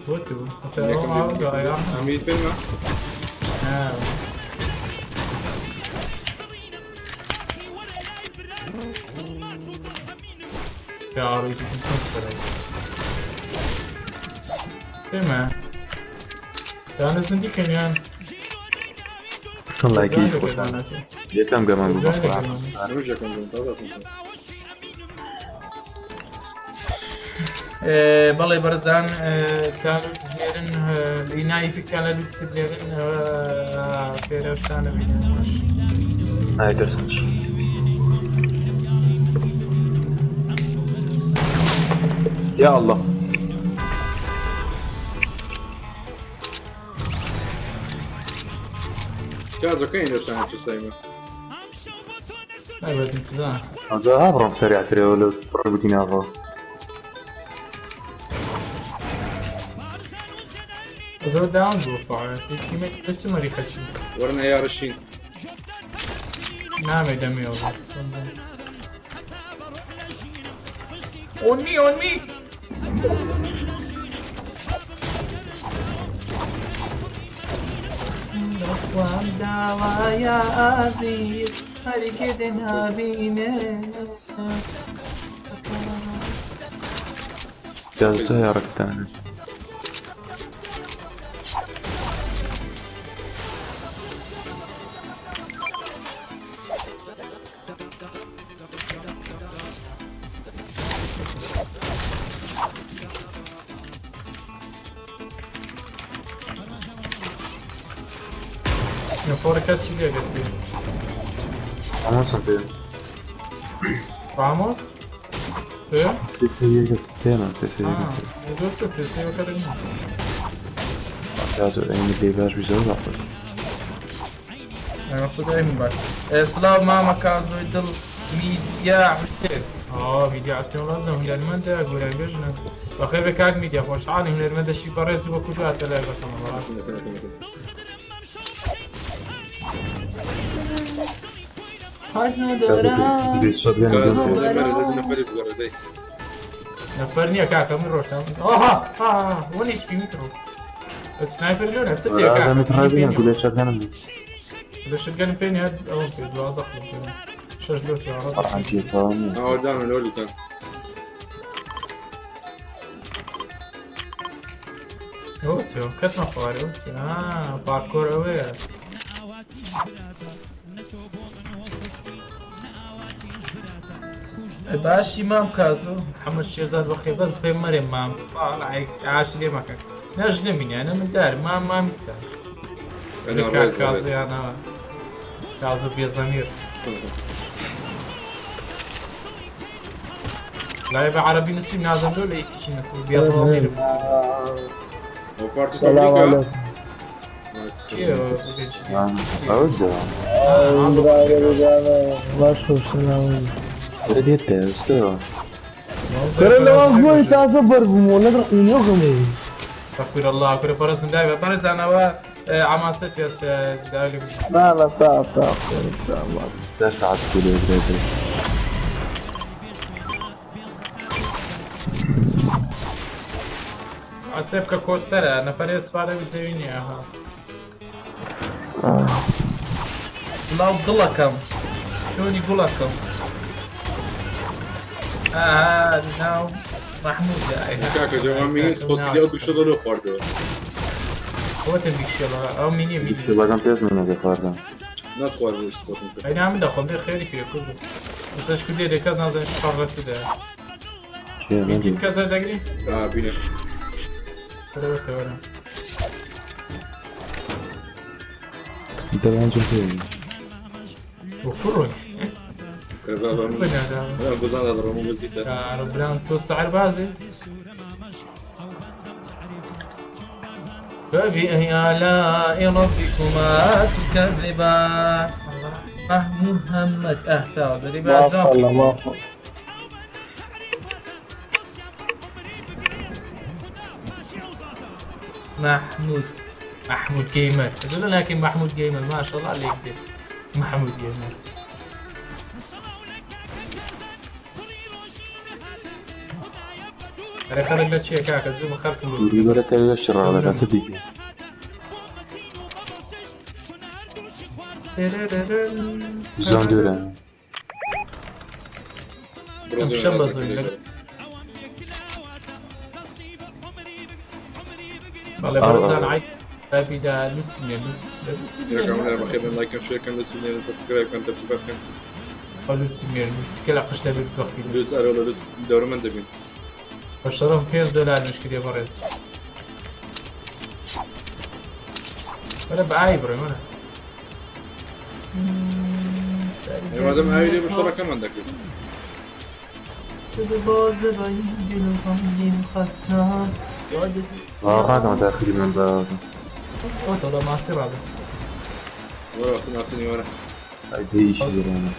واتسو عميد فيلم يا عريض كنت تمام أنا زندي كمان والله كيف يتم كمان بەڵێ بەرزان کالوت زێرن لینایی پێ کالوت زێرن فێرە شتانە نایدەستش يا الله كازو كاين لسان في السايمة أيوة تنسى هذا هابرم سريع تري ولا ربطينا هذا زود داون بوفا كيما قلت مري خشي ورنا يا رشين نعم دمي on me وام دعوا يا عزيز هركدنا بينا جالس يا ركتان Korek es sigue aquí. Vamos a ver. Vamos? Sí? Sí, llega sistema, sí. Entonces sí, eu quero ir. Caso em debaixo dos olhos. Eu sou daí embaixo. Slav mama caso idil media حسين. ميديا عسين والله زين هنرمند اقول بجنا. بخير بكاك ميديا خوش عالي هنرمند شي برز وكلها تلاقي كمان. نفرني كاكا من روشتم ونيش في مترو السنايبر لون هتصدق كاكا هذا متراجعين كل شغلنا كل شغلنا فين هاد او في الواضح شجلوت يا رب طبعا في ثاني دام الاولي كان ئەوچۆ کەسمە خوارێ پارکۆر ئەوەیە باشی مام کازۆ هەموو شێزار بەخێ بەس پێ مەرێ مام ئاشی لێ مەکەن نەژ نەبینیانە من دار مامیستا کازۆیانەوە کازۆ بێزەمیر لای بە عەرەبی نووسیم نازەم لۆ لە یەکیشی نەکەوت بێزەمیر تازە بەربوومەوە لەگەڵ قونیۆگەمەوە تەخویر الله کورە پەرستن داوێ پەرزانەوە ئاماسە هێستە دالی سەر ساعت لێ درێت ئەسێ بکە کۆستەرە نەفەرێ سوپارە بزەوی نییە ها بڵاو دڵەکەم چۆنی گوڵەکەم ناو محمودە کاکە جوان مینی سپۆتی ئەو بیشتە لۆ خواردەوە خۆتە بیکشێڵە ئەو مینی بەگەم پێش منەکە خواردم ناتخوارد سپۆتم ئەینا من دەخۆم بێ خێری پێ کورد ئەسەش کردێ دێکەس نازانێت شەڕەسیدا میتین کەسەر دەگری؟ بینە وەرە دەوانجم پێ کوڕۆی بزانە دەڕۆم وەزیتە بران تۆ سەعر بازێ فبأي آلاء ربكما تكذبان همك أهتا محمود جيمر لكن محمود جيمر ما شاء الله عليك دي. محمود جيمر أنا خلق لك شيء كاكا زوم خلق دوری بەرە کەوێ شڕاڵەکە چ دیکە زۆن دوورە شەم بەزۆی بەڵێ بەرزان عیب بابیدا نووسمێ بەخێرن لایکەم شێرکەم لەسوونێن سەبسکرایبکەن تەبلیغاتکەن نووسمێ کە لە قشتە بێت وەختی دووس ئەرۆ لە دووس دەورومەند دەبین بەشەڕم $5 نوشکرێ بەڕێز وەرە بە ئای بڕێ وەرە ئێوادەم ئاوی لێ بەشەڕەکەمان دەکرد ڕادەوە داخلی من بە ئۆتۆڵە ماسی ڕادە وەرە وەختی ماسینی وەرە ئەیدە ئیشی زۆرانە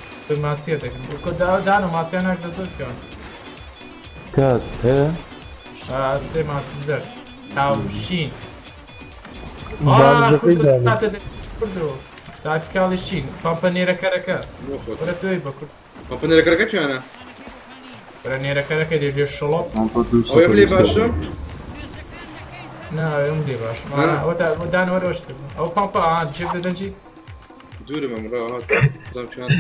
ماسیە دەکەن دان و ماسیان ناک لە زۆر پیان کات هەیە سێ ماسی زەر تاوشین کردەوە تاکاڵی شین پامپەنێرەکەرەکە وەرە توی بەکرد پامپەنێرەکەرەکە چیانە؟ وەرە نێرەکەرەکە دێ لێ شڵۆپ ئەوێ لێ باشە؟ ناوێم لێ باش دان وەرەوەش ئەو پامپە جێب دەدەنجی دوورم ئەمڕۆ هات زەم چیان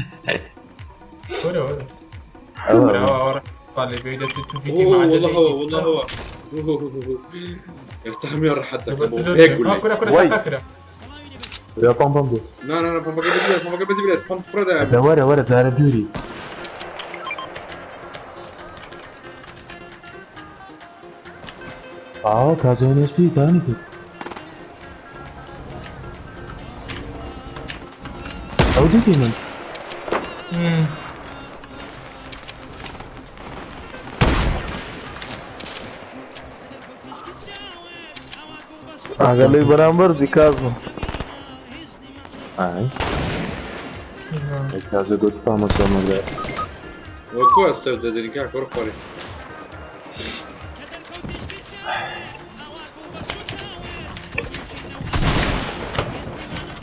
وەرە وەرە طالب بيدس تو فيديو مع والله يستحمل راحت هيك قول يا بام بام لا بام بس بام فردا ورا دار دوري كازونيش في ثاني او دي من ئاگەلەی بەرامبەر دیکازم کازە گوت پامەسۆمەگرێ وەکو سەر دەدەنی کاک وەرە خوارێ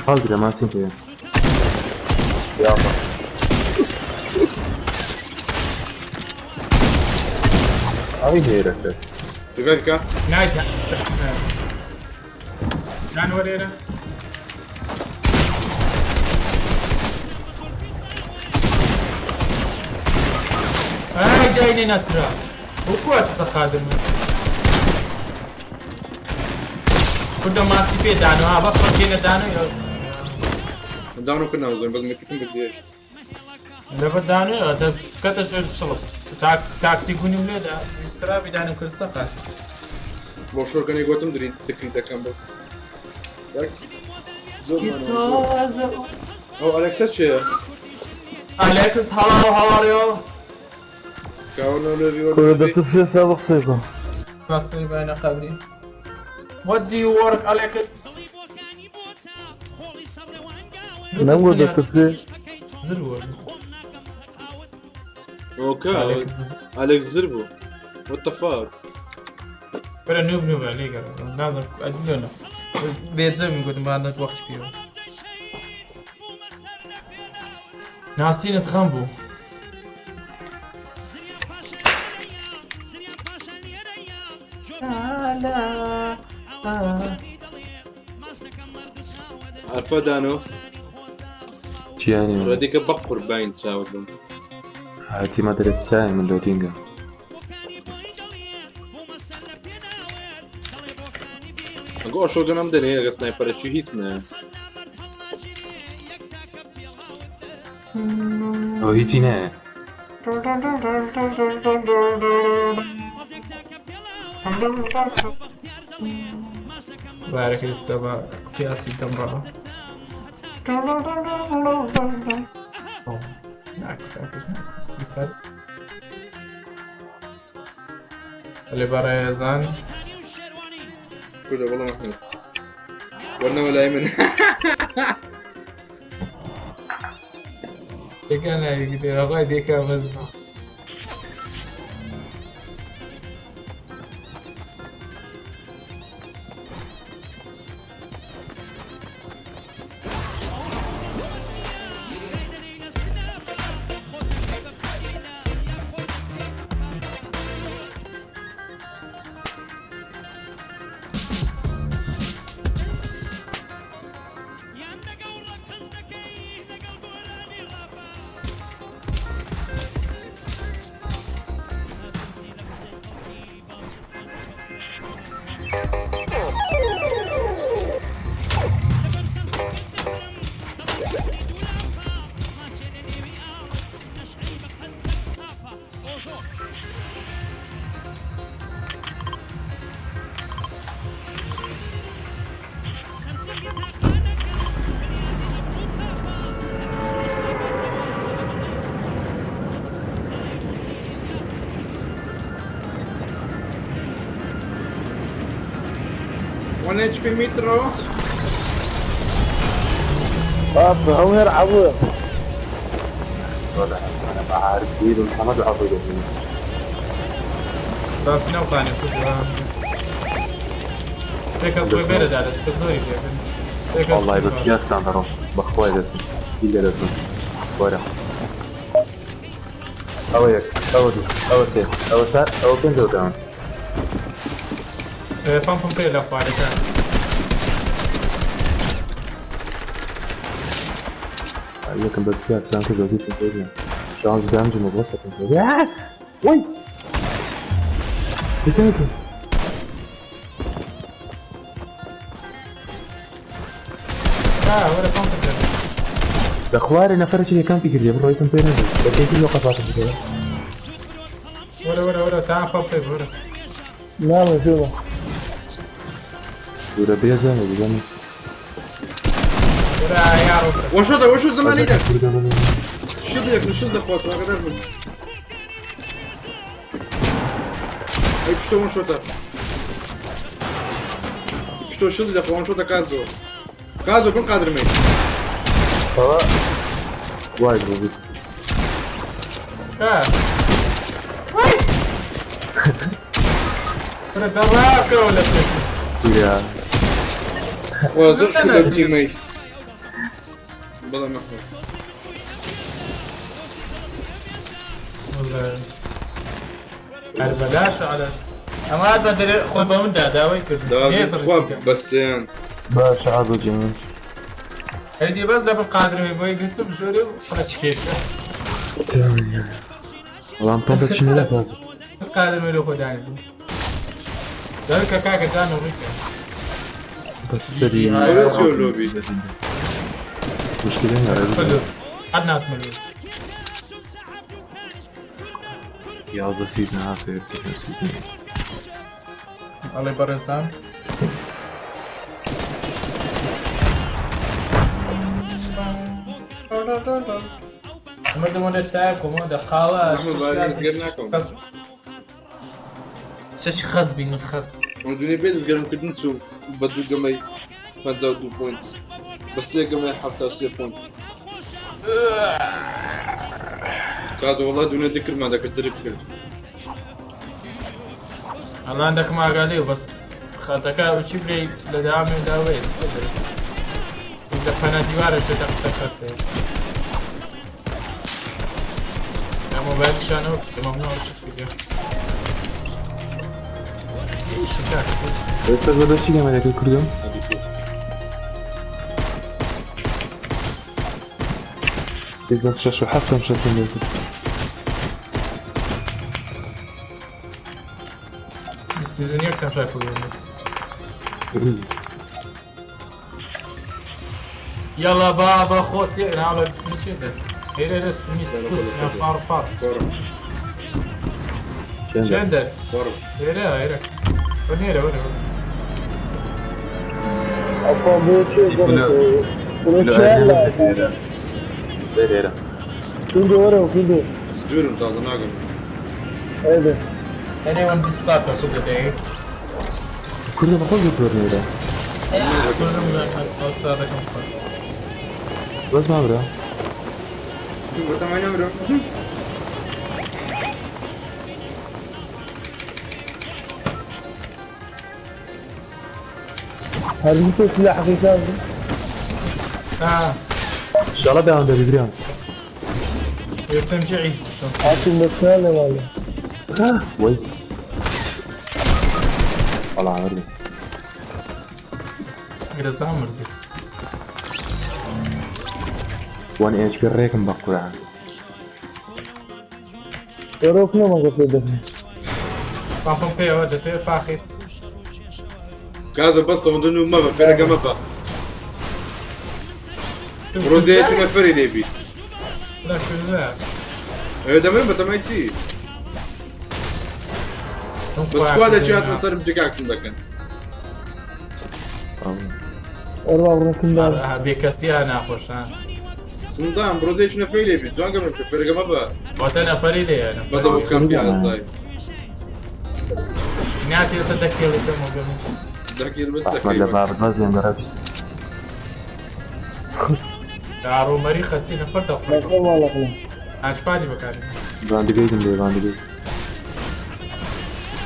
هەڵگرە ماسین پێ ئەوی هێرەکە بگەرکە نایدە نان وەرێرە ئای داینێ ناترا وەکووە چسە خادم كل ما تبي دانو ها بس كنا دانو دانو كنا وزين بس ما كنتم بزياش لما دانو هذا كذا شيء شلون تاكتيكوني ولا ترى بدانو كل سفر بوشور كان يقولون دري تكنيك كان بس او اليكس شيء اليكس how are you كانوا لو كردك سابق سيكون نصني بين قبري What do you work Alex نقول دكتور زرو اوكي اليكس بزربو what the fuck بلا نوب عليك لازم أدلنا بيت زي ما قلت ما عندك وقت فيه ناسين تخنبو عارفه دانو يعني رديك بقر باين تساوي هاتي ما درت ساعة من دوتينجا اقول شو قنام دني هي سنايبر شي اسمه او هيتي نه بارك السبع قياسي تمرة اللي برا يزان كله والله محمود ورنا ولا يمن كان يقدر أغاي ديك مزبا HP مترو هم يلعبوا انا بعرف ايد محمد عبد بس نو ثاني ستيكس بيرد على سكزوري والله بكياك ساندرو بخوي بس اللي لازم ورا اويك اودي او سي او سار او كنزو داون فان بي لا فايده لكن بكياك ساندرو جوزي في الدنيا شانس دامج مبسط وي بكياك ولا فان اخواري نفرش اللي كان في كذا بروح يسمى بيننا لكن كل وقت واحد كذا ولا تعال فان بي ولا لا ما شو ولا بيزا ولا ولا يعرف وشو زمان ده شد اخوات ما قدر اي что شو что شد اخوان شو كازو كن قادر مي وايد بوبي ولا دراك ولا يا وزوج كل تيمي والله محمود والله البلاش على اما هذا بدري خذوا من داوي كذا بس يعني باش عادو جميل هدي بس قبل قادر يبغى يقصوا بشوري وفرشكيت تمام والله انت شنو لا فاز قادر يلو خداني ذلك كاكا كانوا ريكا بس سري مشكلة يا حد ناس مليون يا الله سيدنا عافية الله يبارك سام ما دمون تاعكم هذا خلاص شش خاص بين خاص ودوني بيز قالوا كنت نسو بدو قمي فنزاو 2 بوينت بس هي قمي حفظة 6 بوينت كازو والله دون ذكر ما ذاك الدرب كله الله عندك ما قاليه بس خاطرك وشيب لي لدعم داويس إذا فانا ديوار شو تختار يا موبايل شانو ممنوع الشكل بس هذا الشيء كمان ياكل كردهم سيزن شاشو حتى مشات مني السيزن يكن شافوا يلا بابا خوتي انا على بسم كده هيدا اسمي سكوس يا فار شندر هيدا ونيرا أبغى بيتشي ديريرا كله ورا وكله دور متاز ناقم هذا anyone discard for the day كله بقول دورنيرا كلهم outside the comfort بس ما برا شوف تمام برا هل انت سلاح حقيقي ان شاء الله بيعمل بدريان يسمى عيسى عاطي المكان ولا وي والله عمري جلس عمر دي وانا ايش كريك مبقول عنه يروحنا ما قصدي دفن فاهم في هذا في فاخر كازو بس ودنو ما فرق ما بقى روزي شنو فري ديبي لا شو ذا هذا ما بتمايتي بس سكواد جات نصر بدكاكس مدكن أربعة وركن لا بيكسيها ناخوش ها صندام روزي شنو فري ديبي جوان قبل فرق ما بقى واتنا فريدي انا بس ابو كم يا زاي نعطي يصدق اللي كم قبل ذاكير بس احمد لما بتنزل مراكز دارو مري خلصينا فرطة ما والله خلاص عجباني بكاري باندي بيدم لي باندي بيد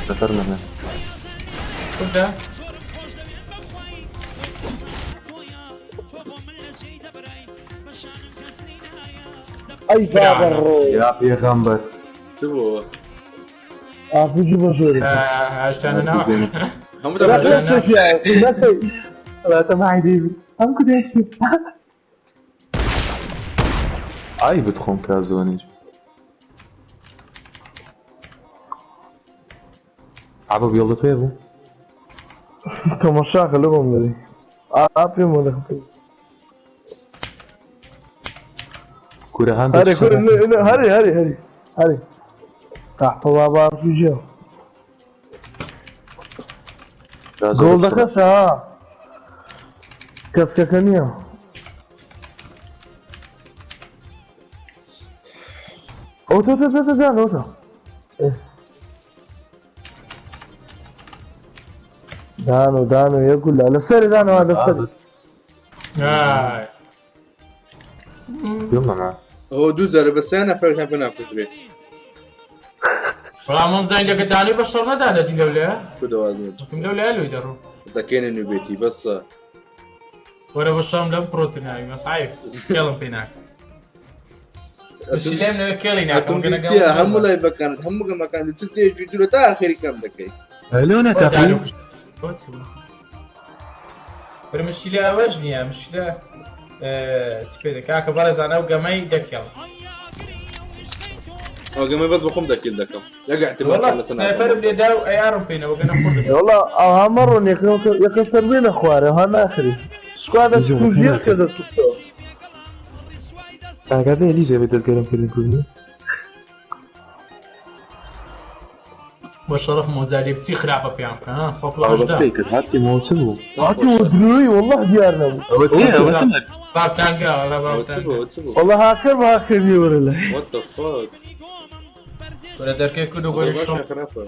ذكرنا هنا كنت أي بابر يا بيغمبر شو في جبل سوري عشان انا هم لا معي ديبي هم كده يشتي اي بتخون كازوني عبا بيض طيبو كما شاغل لهم ذي عافية ملخبط كورة هاندو هري كورة هري تحت بابا في جو جول ده كسا كسككنيا اوتو دانو يقول لا سري دانو هذا سري يلا معاه هو دوزر بس انا فرق بنا كجري والله زين لك داني بشرنا دانا دي لولا كده وادمت في لولا له يدرو ذاكين انه بيتي بس ولا بشرم لم بروتين هاي بس عارف كلام فيناك مش لمنا كلينا يا هم لا يبكان هم ما كان تسي جدول تا اخر كم دكاي لونه تقريبا المشكلة وجنية مشكلة تسبيدك هاك برز أنا وقمي دكيل ئەگەمە بەس بخۆم دەکیل دەکەم یەک احتیمال والله سنايبر لێدا و ئەیارم پێینە وەگەنە خورد والله ئەها ڕۆن یەکە سەر بێنە خوارە ها ناخری سکوادە توژێش کە دەتوستۆ ئاگادە ئەلیژە بێت دەستگەرمکردن کوردی بە شەرەف مۆزاری بچی خراپە پێیان بکە ها 118 کرد هاتی ماوچە بوو هاتی وەدروی والله دیار نەبوو ئەوە چییە ئەوە چەندە فابتانگا والله بابتانگا والله هاکر بە هاکردی وەرە لە what the fuck وەرە دەرکەی کورد و گۆری شۆم خراپە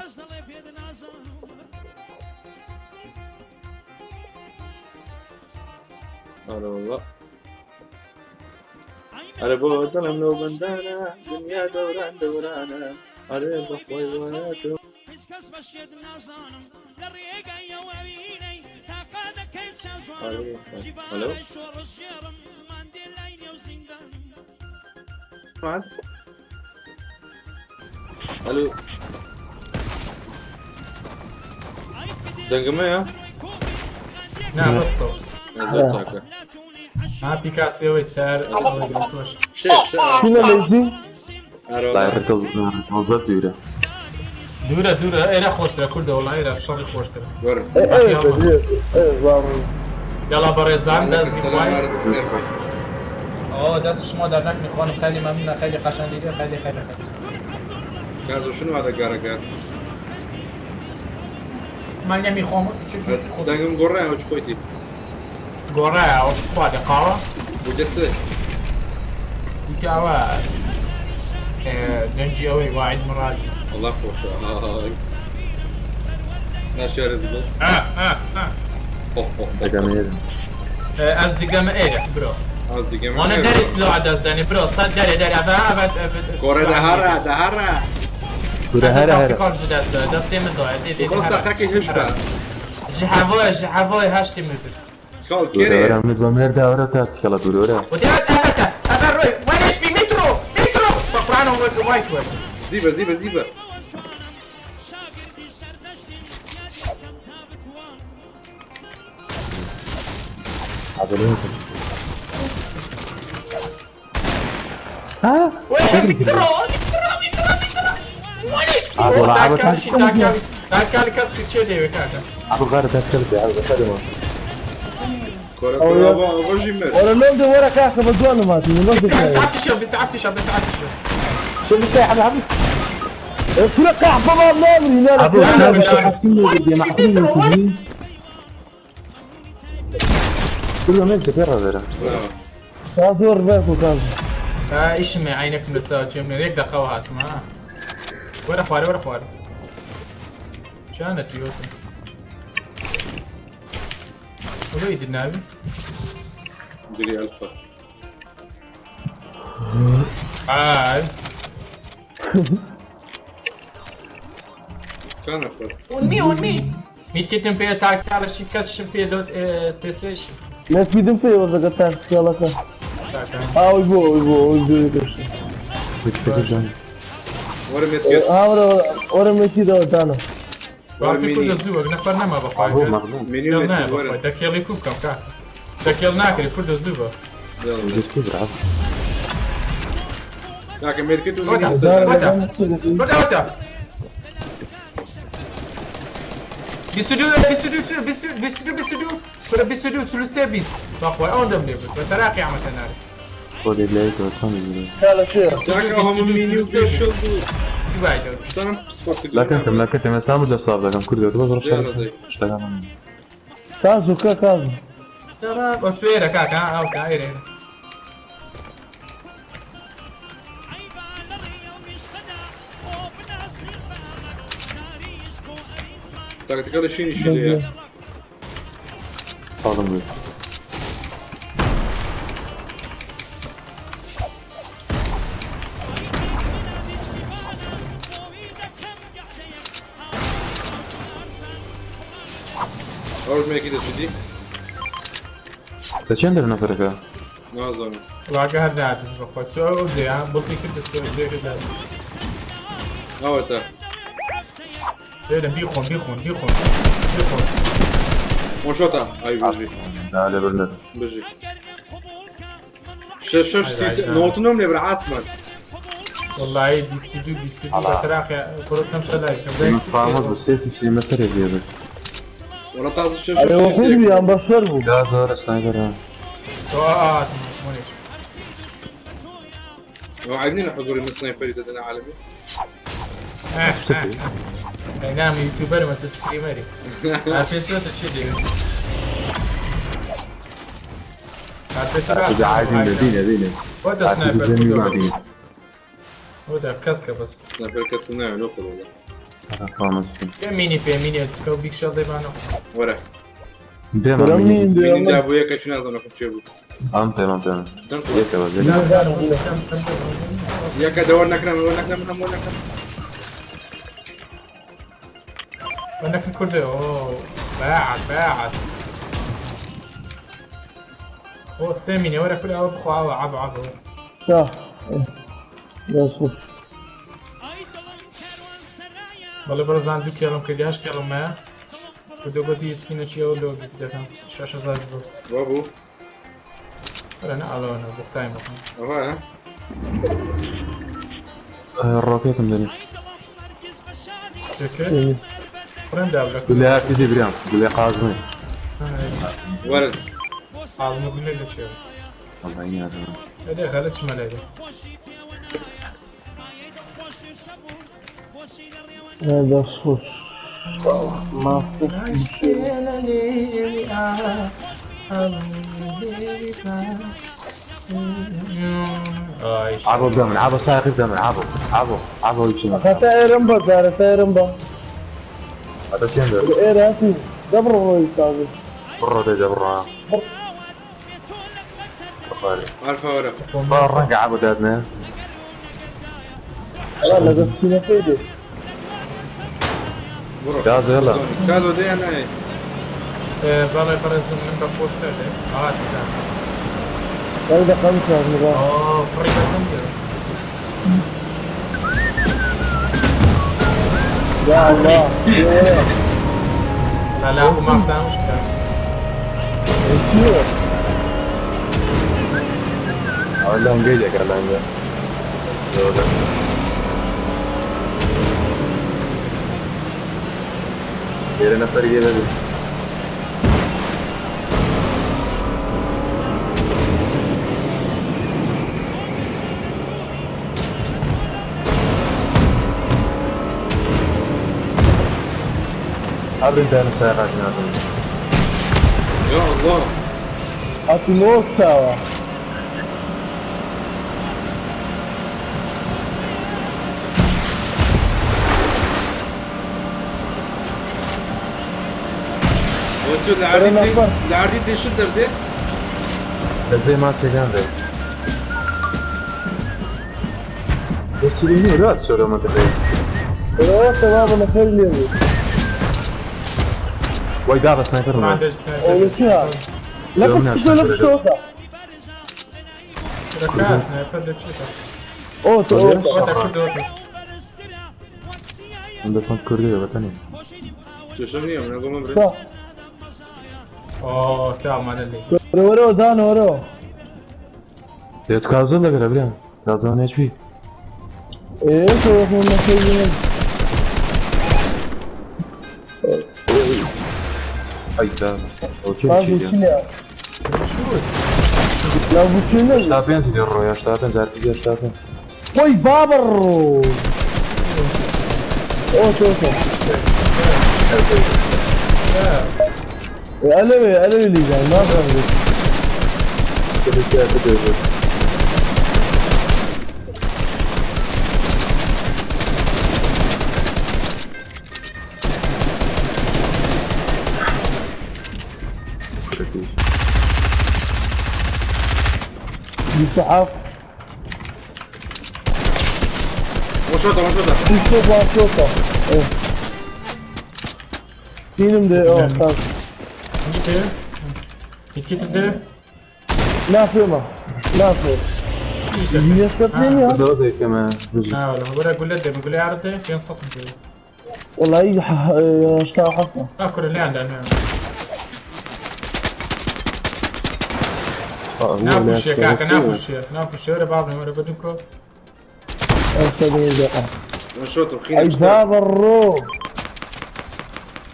آره والله آره با دلم نو بندانه دنیا دوران دورانه آره بخوای وانتو آره الو بعد الو دنگمه یا نه بس صوت نزول ساكا ها بيكاسيو تار كنا ليجي دایرەکە تازە دوورە دوورە ئێرە خۆشترە کوردە وڵای ئێرە شەڕی خۆشترە یاڵا بەڕێزان دەست دەست شما دەرنەکنی خوانم خیلی مەمنونە خیلی قەشەنگ دیدە خیلی كازو شنو هذا كاركا؟ من نمیخوام دنگم گوره او چکویتی؟ گوره او چکویتی قارا؟ بوجسه دیگه اوه دنجی اوی واعد مرادی الله خوشه ناشي رزبل از دیگه ما ایره برو از دیگه ما انا داری سلاح دستانی برو صد داری اوه گوره دهره هره دستی مزاید دیدی بس دقیقی هشتا جهوای هشتی میبود کال کره دارم نظام هر داره تا تکلا دوره و دیاد اول روی وینش بی میترو فقرانو وایت وید زیبه عبالين ها میترو داکالی کس که چه دیوه کارده ابو غار داکل به ابو خدمه كورك برافو جيمر ورا لوندو ورا كاسه بدون ما تي لوندو بس شو بتاع حبيبي كل قاع بابا مامري لا ابو سامي حاطين دي محطين كله ملك ترى كازور باكو كازور ايش ما عينك متساوي من هيك دقوات ما ورا خواري كانت يوسف وليد النبي دري الفا كان افضل ونمي ميت كتم بيه تاك على شي كاس بيه دوت سيسيش ناس بيدم فيه ولا قطع يلا كان يبو ورا ميتي ده دانا وارفي كل الزوج نفرنا ما بقى منيو بقى دكيل يكوب كم كا دكيل ناكل كل الزوج لكن ميركتو بدا بيستوديو شو السيرفيس باخوي اندم ليفل بتراقي عم تنار خذ الليك وصمم لا شيء هم منيو كشلو لكن ما سامد الصاب لكن كل ده بس اشتغل كازو ترى بتفيرا كاكا او كايرين تاكتيكال شيء صادم أول ما كده تجي تشين درنا فرقة ما أظن واقع هذا بقول شو زي بطي كده زي كده أو تا ده بيخون وشوطة أي بيجي لا برنا بيجي شش نوتنهم اللي بالعاصمة والله بيستديو بتراقي كرة شلاي نصفامız bu ses işi mesele diyor. ولا طاز شو ايوه خذ يا بشربه لا زهر سنايبر ها وعدني حضوري من السنايبر يزدنا عالمي نعم يوتيوبر ما تستريمري عارفين شو تشيلي إذا عايزين دينا وده سنايبر وده كاسكا بس سنايبر كاسكا ناخذ والله ميني في ميني تسكو بيك شال ديبانو ورا مين جابوا ياك شنو هذا ناخذ شيء تمام ياك دورنا كنا من وانا في كل اوه باعت اوه ساميني ورا كل او بخو عبو صح يا والله برزان دو كيلو كدياش كيلو ما كدو قلتي سكينة شي او لو بدك 6000 بوكس برافو انا الونا بختايم اه الروكيت مدني اوكي فرند دابلك قول لي هاك يجي بريان قول لي قازمين ورد عالم قول لي شو الله ينازل هذا خلت شمال هذا هذا صوت ما عبو دم عبو ساقي دم عبو يمشي هذا رمبا هذا رمبا هذا كان ده ايه راسي دبر هو يساوي برا عارفه ورا برا عبو دادنا والله بس كنا فيدي كازو يلا كازو دي انا بالله فرز من بفوس هذا هذا خمسة نظام اوه فريق سنجر يا الله لا هو ما بتاع مشكلة ولا نجيك على عنده يلا نفر يلا قبل ده نساعد عشان يا الله هتموت سوا وانتو العردي شو الدردي؟ زي ما سيجان ده بس اللي لا تسوي ما تبي لا تمام انا خير لي واي دابا سنايبر ما ما عندش سنايبر اول شيء لا تشوف شوفه ركاز سنايبر ده تشوفه اوتو عندك اسمه كردي وطني شو شنو من اقوم بريس صح اوه تمام انا اللي ورو دان ورو يتكازو ولا بريان كازو ايش في ايه تو هم خيرين اي ده اوكي لا بوشينا شتابين تدير الرؤيا شتابين زي الفيزياء شتابين وي بابر اوتو علوي اللي جاي ما فهمت كده يسعف وشوطه ايه فيلم ده خلاص يتكتب ده لا فيلم هي استثنية ده زي كمان والله بقول له بقول له عرضه فين صوت والله يجي اشتغل حفظه اكل اللي عندنا ناكل شيء كاكا ناكل شيء ورا بعضنا ورا بدكم نشوط أي وخينا باب الروم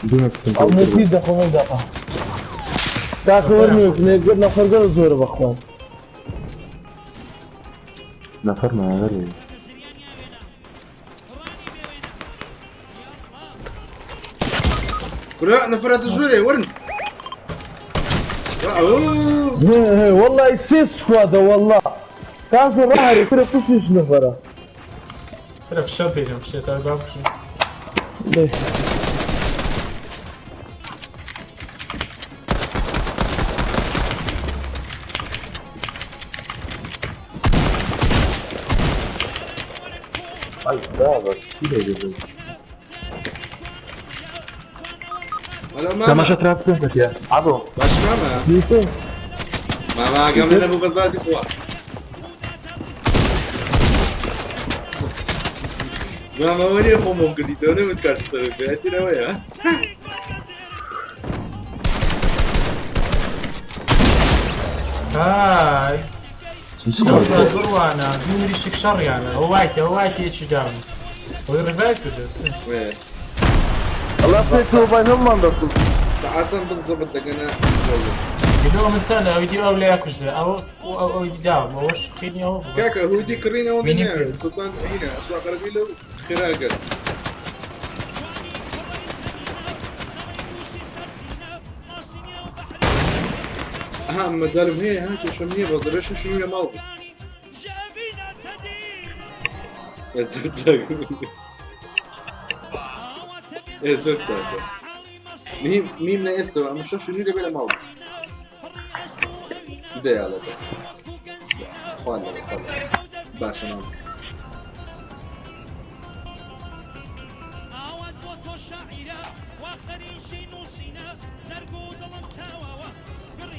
دونك مفيد أخو من دقة تاكورني قلنا فرقة زور بأخوان نفر ما غير كرة نفرت الجوري ورن والله يسيس سكواد والله كافر راح يفرق فيش نفره في الشوبي لو مشي صار باب ليش اي بابا كده ولا ما شتراب كنت يا عبو باش ماما ليش ماما قبل ابو غزاتي قوى ماما وين يا ماما ممكن يدوني مسكات تسوي بيتي نويا هاي وانا يمري شك شر يعني هوايتي ايش دام ويرفعت وين الله فيك بينهم ما عندكم ساعات بالضبط لقينا يدوم من سنة ويدي أولي ياكوش أو يداوم أوش خيني أو كاكا هو دي كرينا ومن سلطان هنا أسواق قربيلة خراقة ما زالوا هي هاتوا شمية بضرش شنو يا مالك يا زرت ساق يا زرت ساق ميم لا يستوى أما شو شنو يبي مالك ده على ده خالد باشا نعم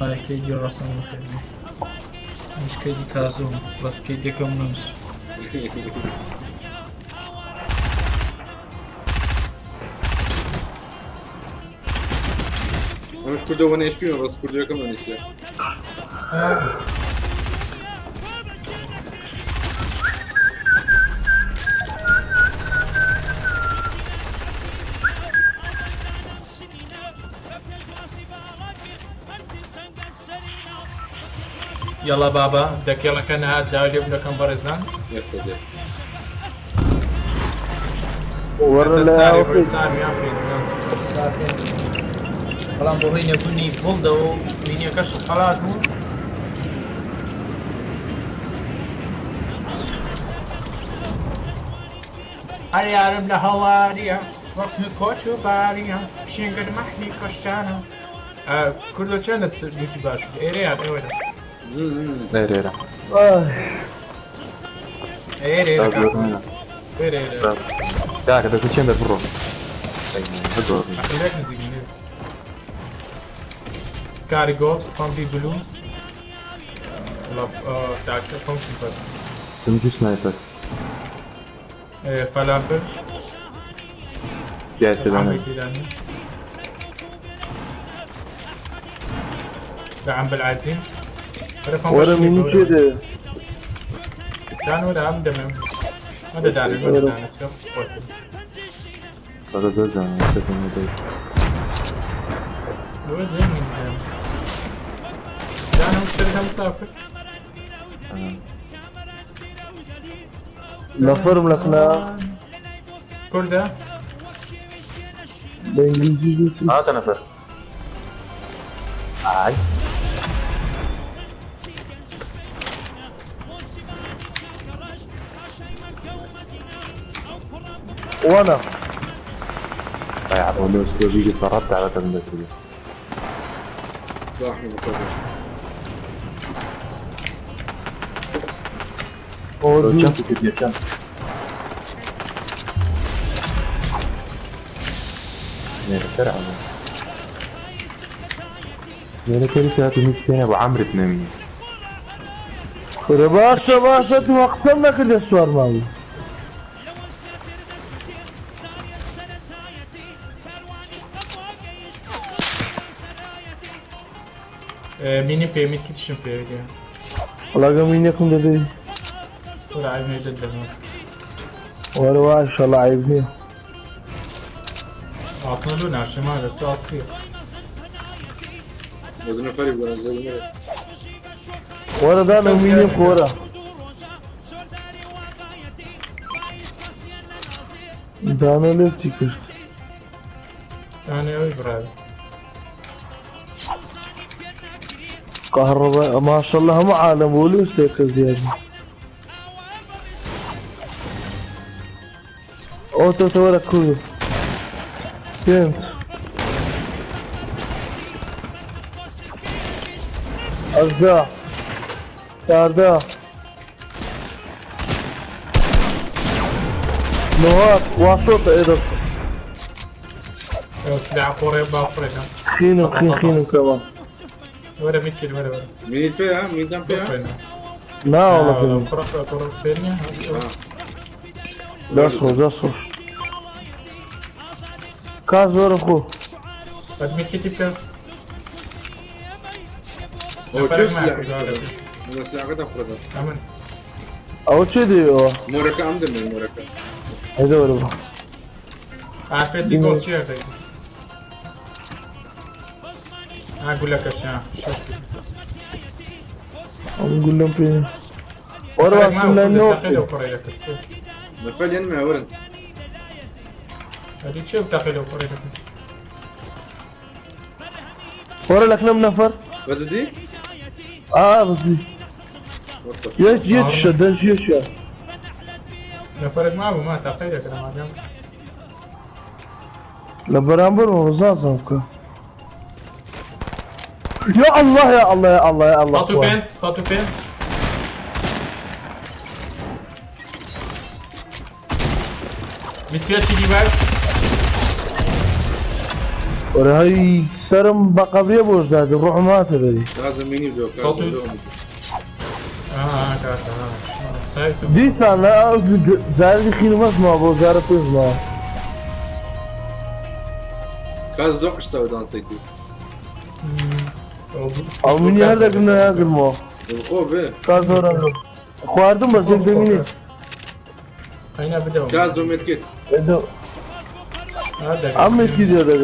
هاي كيدي رسم مخيم مش كيدي كازوم بس كيدي كم نمس مش كل ده وانا ايش فيه بس كل ده كمان يصير يلا بابا بدك يلا كان هاد داولي بدك نبرزان يا صديق ورا لا فلان بوهين يبني بولدا ومين يكشف حالاته عيارم لهواريا وقت كوتشو باريا شنقر محلي كشانا كله كانت يوتيوب شو ايريا ايوه ايريرا ايريا داك ده كنت برو سكاري جولد فامبي بلو تاعك فامبي بس سمجي سنايبر فلافل جاي تبعنا دعم بالعزيم ورا من كده كانوا دعم دمم هذا دعم ولا دعم سكوب هذا زوج انا شايف انه ده هو زي من دعم دعم مشتري مسافر نفرم لكنا كرده بالانجليزي هذا نفر هاي وانا طيب والله اسكو بيجي فرد على تمنيت ضاحي مصدق شمس كده شمس نرترع يا كل ساعة مسكين ابو عمرو بنمي باشا باشا توقسمنا كده السوار مالي ميني بي ميت كيتشن بي والله مين يكون ده ولا عايز يدد وەرەوە ئینشەڵڵا عیب نییە ئاسنە لۆ ناشێمانە چ ئاسکیە وزن فريق ولا زي وەرە دانە مینێ کۆرە دانە لێ چی کرد دانێەوەی براوی قەهڕەبا ماشەڵڵا هەموو عالەم بۆ لێ شتێکە زیادی ئەو تۆتە وەرە کوڕ پێنج ئەزدا چاردە نوهات واسۆتە ئێرە سلاح قۆڕێ باوفرێکە خینم کەوە وەرە میکرد وەرە مينيت فيها مينيت فيها ناوەڵە فێنم قڕە فێنیە دەست کاس زۆرە خۆ بەد میکردی بکە او شو سلاح سلاح قد افرضها ئەمن ئەوە چێ دێەوە موركا عندنا موركا هەیدە وەرە بە ئافێتی گۆڵ چیە دەیت گولەکەشە ئەم گولەم پێ وەرە لەنەوە نفل ينمى ورد هذه شو بتاخذ لو قريت وەرە لە كم نەفەر بزدي بزدی یەک شەدەنج یەشە نفرت معه ما تاخذ لك انا ما لە بەرامبەر ڕۆزازم بکە يا الله يا الله يا الله يا الله صوتو بينس مستير تيجي باك وەرە هەی سرم بە قەبرێ بۆش دادی ڕۆح ماتە دەری لازم ميني جو دیسان لە زاری خینمەسمەوە بۆ زارە پێزمەوە كاز زوق اشتوى دان سيتي ئەو منی هەر دەگرنە یاگرمەوە الخوف ايه کار زۆرە خواردم بەس یەک دەمینێ كاز وميت كيت ئەم مێکی دێ دەگرن